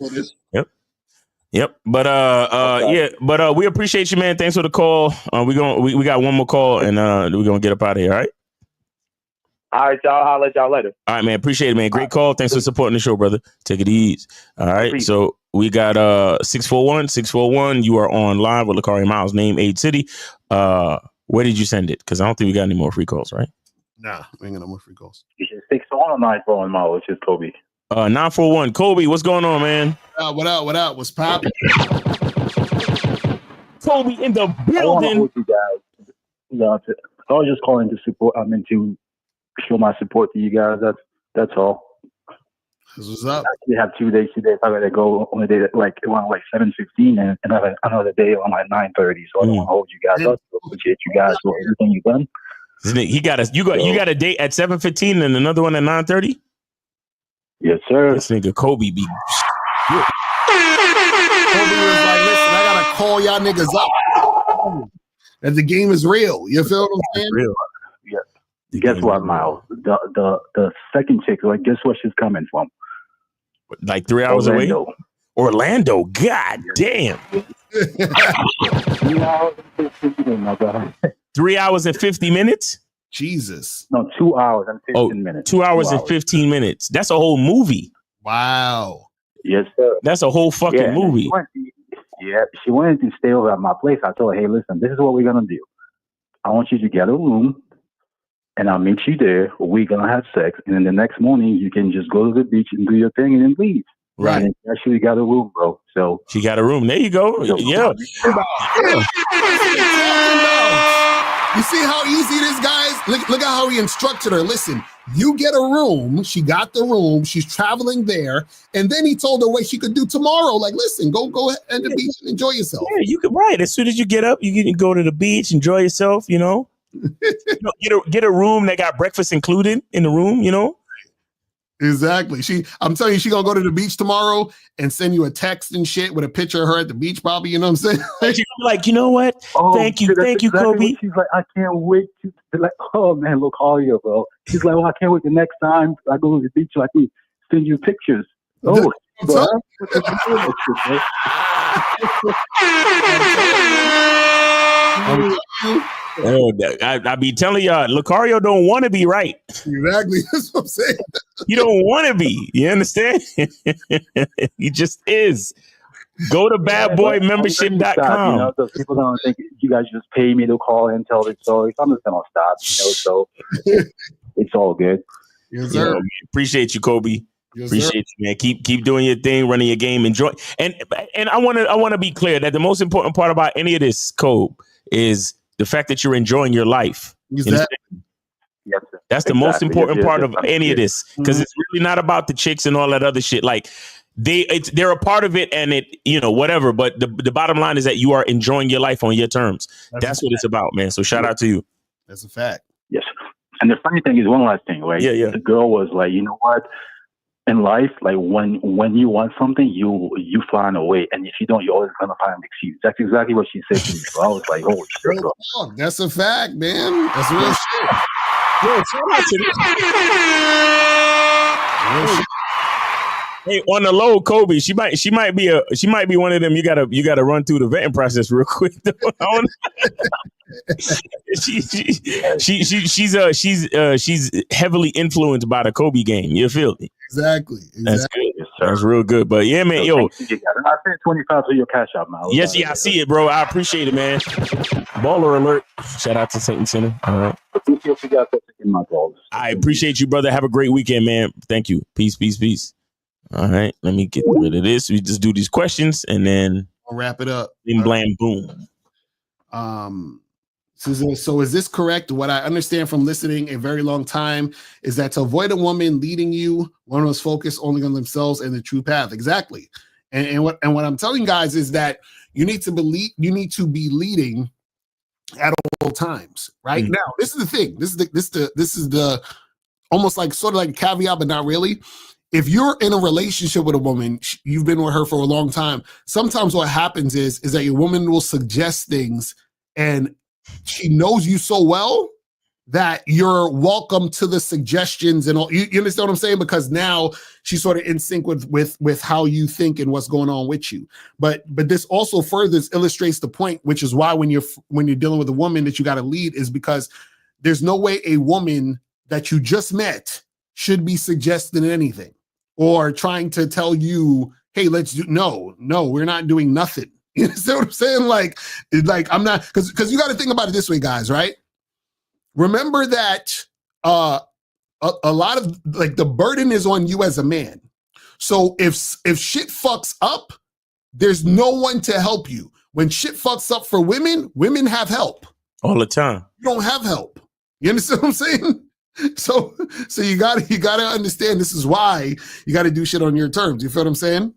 Yep. But we appreciate you, man. Thanks for the call. We got one more call, and we're gonna get up out of here. All right. All right, y'all. I'll let y'all later. All right, man. Appreciate it, man. Great call. Thanks for supporting the show, brother. Take it easy. All right. So we got 641. You are on live with Locario Miles, name, age, city. Where did you send it? Because I don't think we got any more free calls, right? Nah, we ain't got no more free calls. You should 61941 Mile, which is Kobe. 941. Kobe, what's going on, man? What up? What's poppin'? Kobe in the I want to building. hold you guys. I was just calling to support. I mean, to show my support to you guys. That's all. What's up? I actually have 2 days today. I gotta go on a day like around like 7:15, and I have another day on like 9:30. So I don't want to hold you guys up. So appreciate you guys for everything you've done. He got us. You got a date at 7:15 and another one at 9:30. Yes, sir. This nigga Kobe be. Kobe was like, listen, I gotta call y'all niggas up. That the game is real. You feel what I'm saying? Real. Yeah. Guess what, Miles? The second chick, like, guess where she's coming from? Like 3 hours away? Orlando. God damn. 3 hours and 50 minutes. 3 hours and 50 minutes? Jesus. No, 2 hours and 15 minutes. 2 hours and 15 minutes. That's a whole movie. Wow. Yes, sir. That's a whole fucking movie. She wanted to stay over at my place. I told her, hey, listen, this is what we're going to do. I want you to get a room, and I'll meet you there. We're going to have sex. And then the next morning, you can just go to the beach and do your thing and then leave. Right. And she actually got a room, bro. So she got a room. There you go. Yeah. You see how easy this guy is? Look at how he instructed her. Listen, you get a room. She got the room. She's traveling there. And then he told her what she could do tomorrow. Like, listen, go at the beach and enjoy yourself. Yeah, you could, right. As soon as you get up, you can go to the beach, enjoy yourself, you know. Get a room that got breakfast included in the room, you know. Exactly. I'm telling you, she gonna go to the beach tomorrow and send you a text and shit with a picture of her at the beach, probably. You know what I'm saying? Like, you know what? Thank you, exactly Kobe. She's like, I can't wait to like, oh man, Locario, bro. She's like, well, I can't wait the next time I go to the beach, so I can send you pictures. Oh, bro. I be telling y'all, Locario don't want to be right. Exactly. That's what I'm saying. He don't want to be. You understand? He just is. Go to badboymembership.com. You know, so people don't think you guys just pay me to call and tell the story. So I'm just gonna stop. You know, so it's all good. Yes, sir. Appreciate you, Kobe. Yes, Appreciate you, man. Keep doing your thing, running your game, enjoy. And I want to be clear that the most important part about any of this, Kobe, is the fact that you're enjoying your life. Exactly. Yes, sir. That's the most important part of any of this, because it's really not about the chicks and all that other shit. Like they're a part of it, and it, you know, whatever. But the bottom line is that you are enjoying your life on your terms. That's what it's about, man. So shout out to you. That's a fact. Yes. And the funny thing is, one last thing, right? Yeah. The girl was like, you know what? In life, like when you want something, you find a way, and if you don't, you're always gonna find an excuse. That's exactly what she said to me. So I was like, "Holy shit, bro!" That's a fact, man. That's real shit. Yo, shout out to this. Hey, on the low, Kobe, she might be one of them. You gotta run through the vetting process real quick. She's heavily influenced by the Kobe game. You feel me? Exactly. That's good. That's real good. But yeah, man, yo. I sent 25 to your cash out, man. Yes, I see it, bro. I appreciate it, man. Baller alert. Shout out to Satan Center. All right. I appreciate you, brother. Have a great weekend, man. Thank you. Peace, peace, peace. All right. Let me get rid of this. We just do these questions and then I'll wrap it up. Blam, boom. So is this correct? What I understand from listening a very long time is that to avoid a woman leading you, one must focus only on themselves and the true path. Exactly. And what I'm telling you guys is that you need to be leading at all times. Right now, this is the thing. This is the almost like sort of like a caveat, but not really. If you're in a relationship with a woman, you've been with her for a long time. Sometimes what happens is that your woman will suggest things, and she knows you so well that you're welcome to the suggestions and all. You understand what I'm saying? Because now she's sort of in sync with how you think and what's going on with you. But this also further illustrates the point, which is why when you're dealing with a woman that you got to lead, is because there's no way a woman that you just met should be suggesting anything or trying to tell you, hey, let's do no, we're not doing nothing. You understand what I'm saying? Like I'm not, because you got to think about it this way, guys, right? Remember that a lot of like the burden is on you as a man. So if shit fucks up, there's no one to help you. When shit fucks up for women, women have help all the time. You don't have help. You understand what I'm saying? So you gotta understand this is why you gotta do shit on your terms. You feel what I'm saying?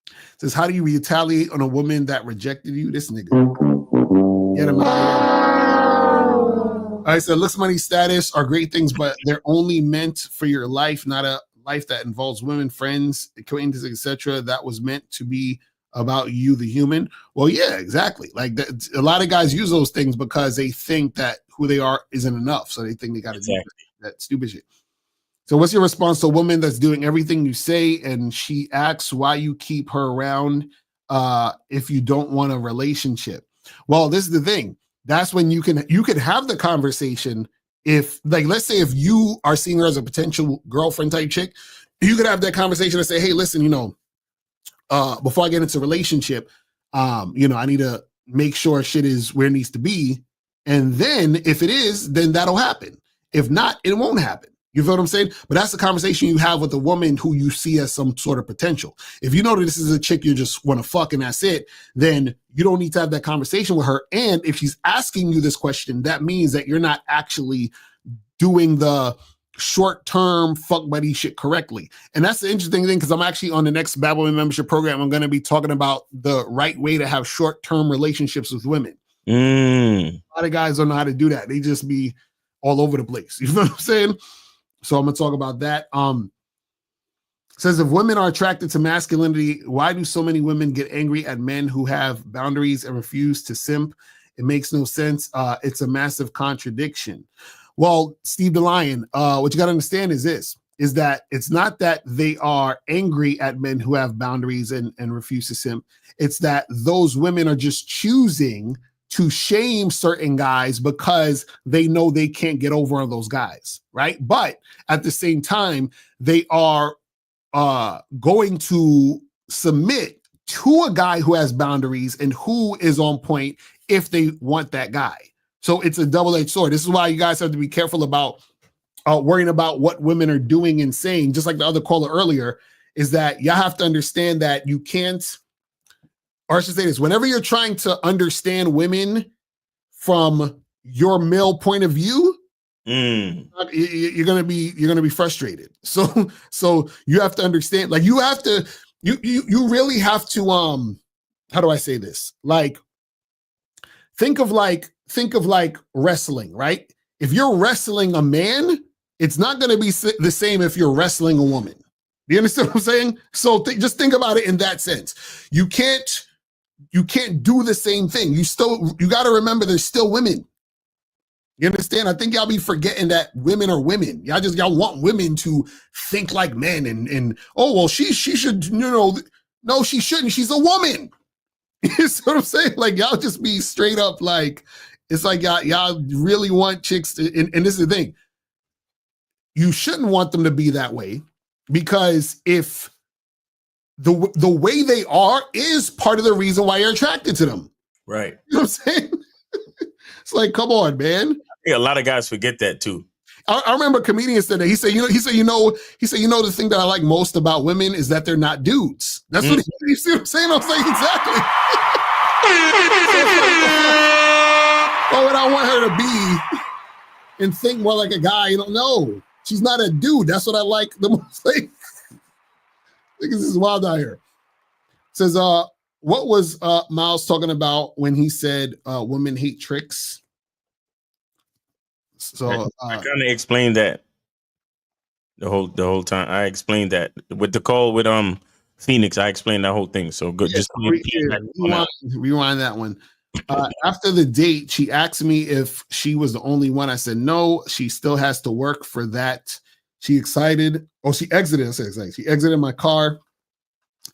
It says, how do you retaliate on a woman that rejected you? This nigga. Get him out of here. All right, so looks, money, status are great things, but they're only meant for your life, not a life that involves women, friends, acquaintances, etc. That was meant to be about you, the human. Well, yeah, exactly. Like a lot of guys use those things because they think that who they are isn't enough. So they think they got to do that stupid shit. So what's your response to a woman that's doing everything you say and she asks why you keep her around if you don't want a relationship? Well, this is the thing. That's when you can have the conversation. If, like, let's say if you are seeing her as a potential girlfriend type chick, you could have that conversation and say, hey, listen, before I get into a relationship, I need to make sure shit is where it needs to be. And then if it is, then that'll happen. If not, it won't happen. You feel what I'm saying? But that's the conversation you have with a woman who you see as some sort of potential. If you know that this is a chick you just want to fuck and that's it, then you don't need to have that conversation with her. And if she's asking you this question, that means that you're not actually doing the short-term fuck buddy shit correctly. And that's the interesting thing, because I'm actually on the next Bad Boy membership program, I'm going to be talking about the right way to have short-term relationships with women. A lot of guys don't know how to do that. They just be all over the place. You know what I'm saying? So I'm going to talk about that. Says, if women are attracted to masculinity, why do so many women get angry at men who have boundaries and refuse to simp? It makes no sense. It's a massive contradiction. Well, Steve the Lion, what you got to understand is this, is that it's not that they are angry at men who have boundaries and refuse to simp. It's that those women are just choosing to shame certain guys because they know they can't get over on those guys, right? But at the same time, they are going to submit to a guy who has boundaries and who is on point if they want that guy. So it's a double-edged sword. This is why you guys have to be careful about worrying about what women are doing and saying. Just like the other caller earlier, is that y'all have to understand that you can't, or I should say this, whenever you're trying to understand women from your male point of view, you're gonna be frustrated. So you have to understand, like you really have to how do I say this? Like think of wrestling, right? If you're wrestling a man, it's not going to be the same if you're wrestling a woman. Do you understand what I'm saying? So just think about it in that sense. You can't do the same thing. You got to remember there's still women. You understand? I think y'all be forgetting that women are women. Y'all want women to think like men and oh, well, she should, no, she shouldn't. She's a woman. You see what I'm saying? Like y'all just be straight up like, it's like y'all really want chicks to, and this is the thing. You shouldn't want them to be that way, because if the way they are is part of the reason why you're attracted to them. Right. You know what I'm saying? It's like, come on, man. I think a lot of guys forget that too. I remember a comedian said that. He said, the thing that I like most about women is that they're not dudes. That's what you see what I'm saying? I was like, exactly. Why would I want her to be and think more like a guy? You don't know. She's not a dude. That's what I like the most. Like, this is wild out here. It says, what was Miles talking about when he said women hate tricks? So I kind of explained that the whole time. I explained that with the call with Phoenix. I explained that whole thing. So good. Just rewind that one. After the date, she asked me if she was the only one. I said no. She still has to work for that. She exited. She exited. I said excited. She exited my car.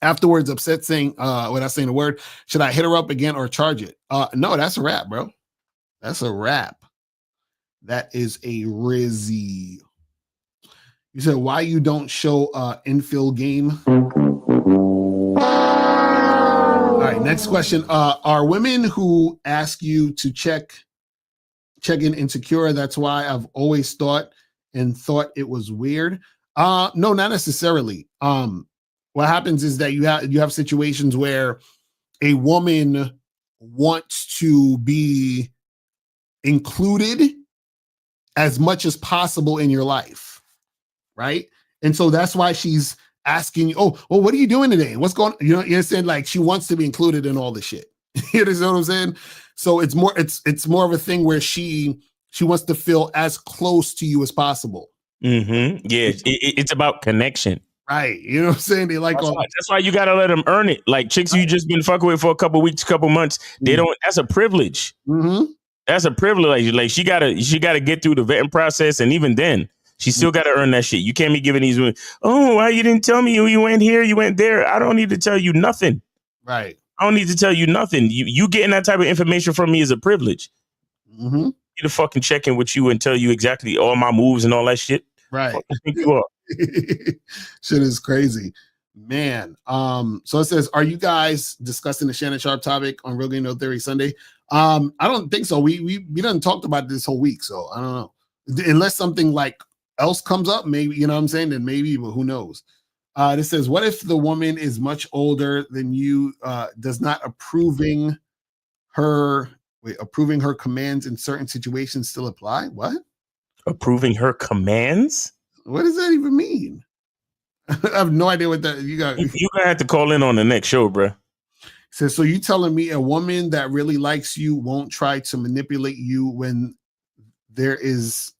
Afterwards, upset, saying, without saying a word, should I hit her up again or charge it? No, that's a wrap, bro. That's a wrap. That is a rizzy. You said, why you don't show infield game? All right, Next question. Are women who ask you to check in insecure? That's why I've always thought it was weird. No, not necessarily. What happens is that you have situations where a woman wants to be included as much as possible in your life, right? And so that's why she's asking you, oh, well, what are you doing today? What's going on? You understand? Like, she wants to be included in all the shit. You understand what I'm saying? So it's more of a thing where she wants to feel as close to you as possible. Mm-hmm. Yeah, it's about connection. Right. You know what I'm saying? They like that's why you gotta let them earn it. Like chicks you just been fucking with for a couple weeks, couple months, they don't. That's a privilege. Mm-hmm. That's a privilege. Like she gotta get through the vetting process, and even then, she still gotta earn that shit. You can't be giving these women, oh, why you didn't tell me you went here, you went there. I don't need to tell you nothing. Right. I don't need to tell you nothing. You getting that type of information from me is a privilege. Mm-hmm. Need to fucking check in with you and tell you exactly all my moves and all that shit. Right. Fuck you think you are. Shit is crazy, man. So it says, are you guys discussing the Shannon Sharp topic on Real Game No Theory Sunday? I don't think so. We done talked about it this whole week, so I don't know. Unless something like else comes up, maybe, you know what I'm saying, then maybe, but who knows. This says, what if the woman is much older than you, does not approving her commands in certain situations still apply? What? Approving her commands? What does that even mean? I have no idea what that you're gonna have to call in on the next show, bro. Says, so you telling me a woman that really likes you won't try to manipulate you when it's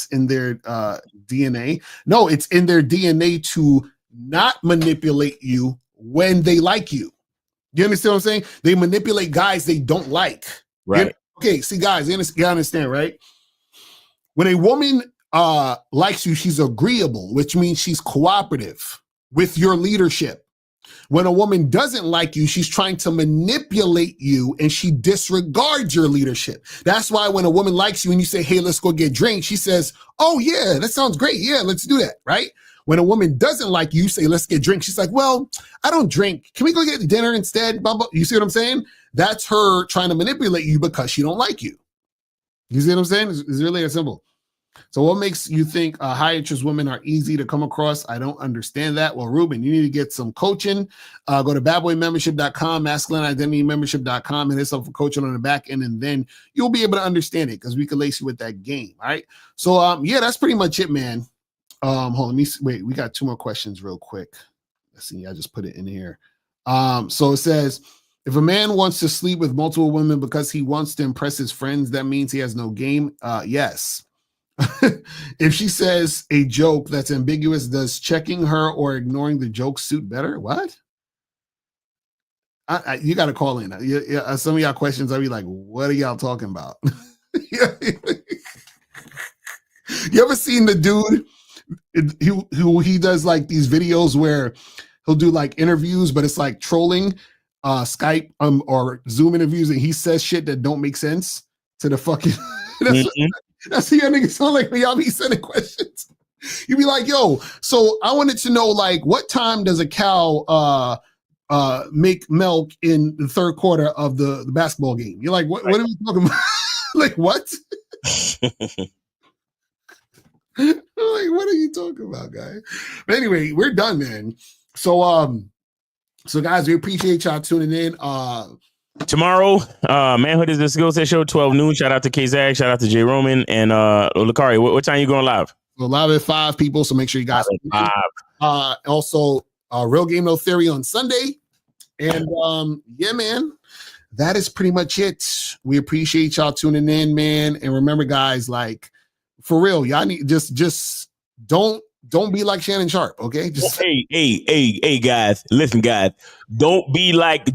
in their DNA? No, it's in their DNA to not manipulate you when they like you. You understand what I'm saying? They manipulate guys they don't like. Right. Okay, see, guys, you understand, right? When a woman likes you, she's agreeable, which means she's cooperative with your leadership. When a woman doesn't like you, she's trying to manipulate you and she disregards your leadership. That's why when a woman likes you and you say, hey, let's go get drinks, she says, oh yeah, that sounds great. Yeah, let's do that, right? When a woman doesn't like you, say, let's get drinks. She's like, well, I don't drink. Can we go get dinner instead? Blah, blah. You see what I'm saying? That's her trying to manipulate you because she don't like you. You see what I'm saying? It's really that simple. So what makes you think high interest women are easy to come across? I don't understand that. Well, Ruben, you need to get some coaching. Go to badboymembership.com, masculineidenitymembership.com, and hit up for coaching on the back end, and then you'll be able to understand it because we can lace you with that game. All right. So yeah, that's pretty much it, man. Hold on, let me wait. We got two more questions real quick. Let's see. I just put it in here. So it says, if a man wants to sleep with multiple women because he wants to impress his friends, that means he has no game. Yes. If she says a joke that's ambiguous, does checking her or ignoring the joke suit better? What? You got to call in. Some of y'all questions, I'll be like, what are y'all talking about? You ever seen the dude who he does like these videos where he'll do like interviews, but it's like trolling Skype or Zoom interviews, and he says shit that don't make sense to the fucking that's the niggas sound like when y'all be sending questions. You be like, yo, so I wanted to know, like, what time does a cow make milk in the third quarter of the basketball game? You're like, what are we talking about? Like, what? Like, what are you talking about, guys? But anyway, we're done, man. So guys, we appreciate y'all tuning in. Tomorrow, Manhood is the Skill Set Show, 12 noon. Shout out to K-Zag, shout out to J Roman, and Locario. What time you going live? We're live at 5 people, so make sure you guys. Also, Real Game No Theory on Sunday. And yeah, man, that is pretty much it. We appreciate y'all tuning in, man. And remember, guys, like, for real, y'all need just don't be like Shannon Sharp, okay? Just hey, guys, listen, guys, don't be like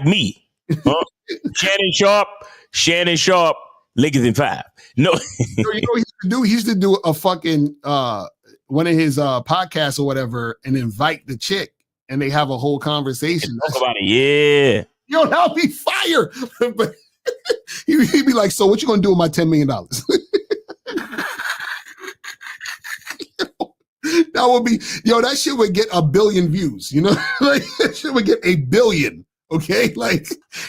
me. Huh? Shannon Sharp, Lakers in 5. No, you know what he used to do a fucking one of his podcasts or whatever, and invite the chick, and they have a whole conversation. Talk about it, yeah. Yo, that'll be fire. But he'd be like, so what you gonna do with my $10 million? That would be, that shit would get 1 billion views, like that shit would get 1 billion. Okay, like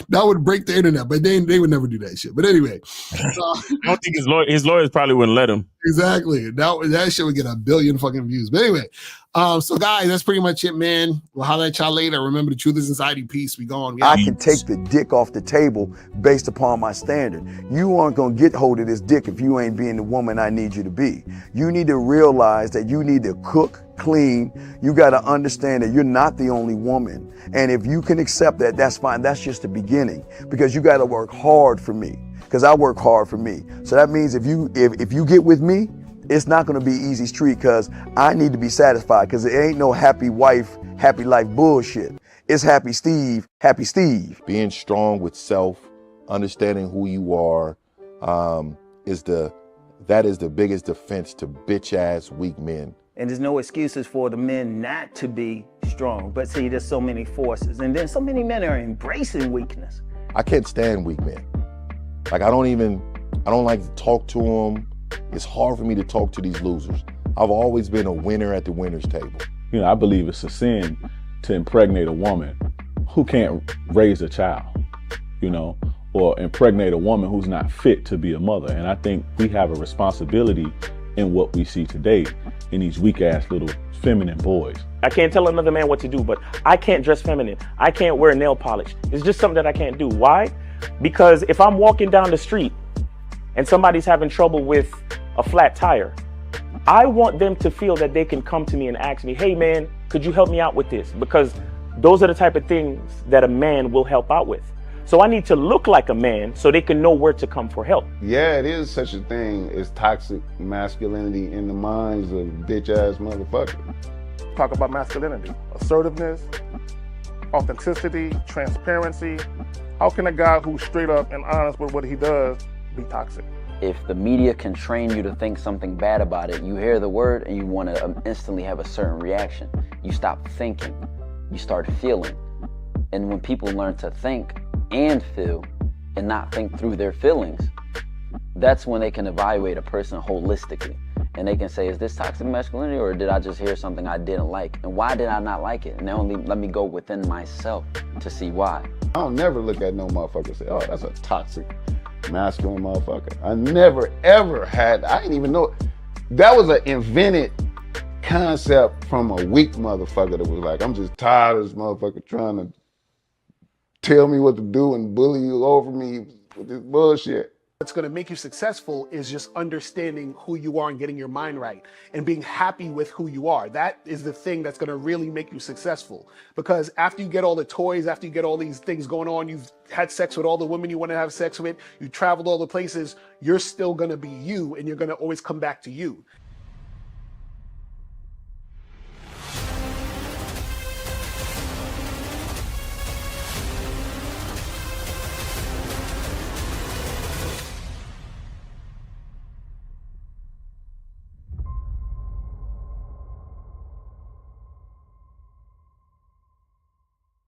that would break the internet, but they would never do that shit. But anyway, I don't think his lawyers probably wouldn't let him. exactly. That shit would get 1 billion fucking views. But anyway, so guys, that's pretty much it, man. We'll holler at y'all later. Remember, the truth is inside you. Peace. We gone. I can take the dick off the table based upon my standard. You aren't gonna get hold of this dick if you ain't being the woman I need you to be. You need to realize that you need to cook, clean. You got to understand that you're not the only woman. And if you can accept that, that's fine. That's just the beginning, because you got to work hard for me, because I work hard for me. So that means if you get with me, it's not going to be easy street, because I need to be satisfied, because it ain't no happy wife, happy life bullshit. It's happy Steve, happy Steve. Being strong with self, understanding who you are, is the biggest defense to bitch ass weak men. And there's no excuses for the men not to be strong. But see, there's so many forces. And then so many men are embracing weakness. I can't stand weak men. Like, I don't like to talk to them. It's hard for me to talk to these losers. I've always been a winner at the winner's table. You know, I believe it's a sin to impregnate a woman who can't raise a child, you know, or impregnate a woman who's not fit to be a mother. And I think we have a responsibility in what we see today in these weak ass little feminine boys. I can't tell another man what to do, but I can't dress feminine. I can't wear nail polish. It's just something that I can't do. Why? Because if I'm walking down the street and somebody's having trouble with a flat tire, I want them to feel that they can come to me and ask me, hey man, could you help me out with this? Because those are the type of things that a man will help out with. So I need to look like a man so they can know where to come for help. Yeah, it is such a thing as toxic masculinity in the minds of bitch ass motherfuckers. Talk about masculinity, assertiveness, authenticity, transparency. How can a guy who's straight up and honest with what he does be toxic? If the media can train you to think something bad about it, you hear the word and you want to instantly have a certain reaction. You stop thinking, you start feeling. And when people learn to think and feel and not think through their feelings, that's when they can evaluate a person holistically. And they can say, is this toxic masculinity, or did I just hear something I didn't like? And why did I not like it? And only let me go within myself to see why. I don't never look at no motherfucker and say, oh, that's a toxic masculine motherfucker. I never ever had, I didn't even know, that was an invented concept from a weak motherfucker that was like, I'm just tired of this motherfucker trying to tell me what to do and bully you over me with this bullshit. What's going to make you successful is just understanding who you are and getting your mind right and being happy with who you are. That is the thing that's going to really make you successful. Because after you get all the toys, after you get all these things going on, you've had sex with all the women you want to have sex with, you traveled all the places, you're still going to be you, and you're going to always come back to you.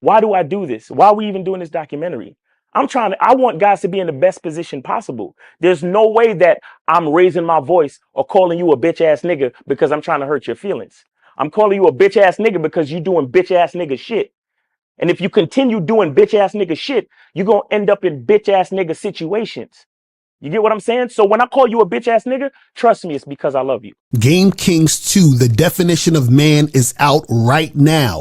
Why do I do this? Why are we even doing this documentary? I want guys to be in the best position possible. There's no way that I'm raising my voice or calling you a bitch ass nigga because I'm trying to hurt your feelings. I'm calling you a bitch ass nigga because you doing bitch ass nigga shit. And if you continue doing bitch ass nigga shit, you're going to end up in bitch ass nigga situations. You get what I'm saying? So when I call you a bitch ass nigga, trust me, it's because I love you. Game Kings 2, the definition of man, is out right now.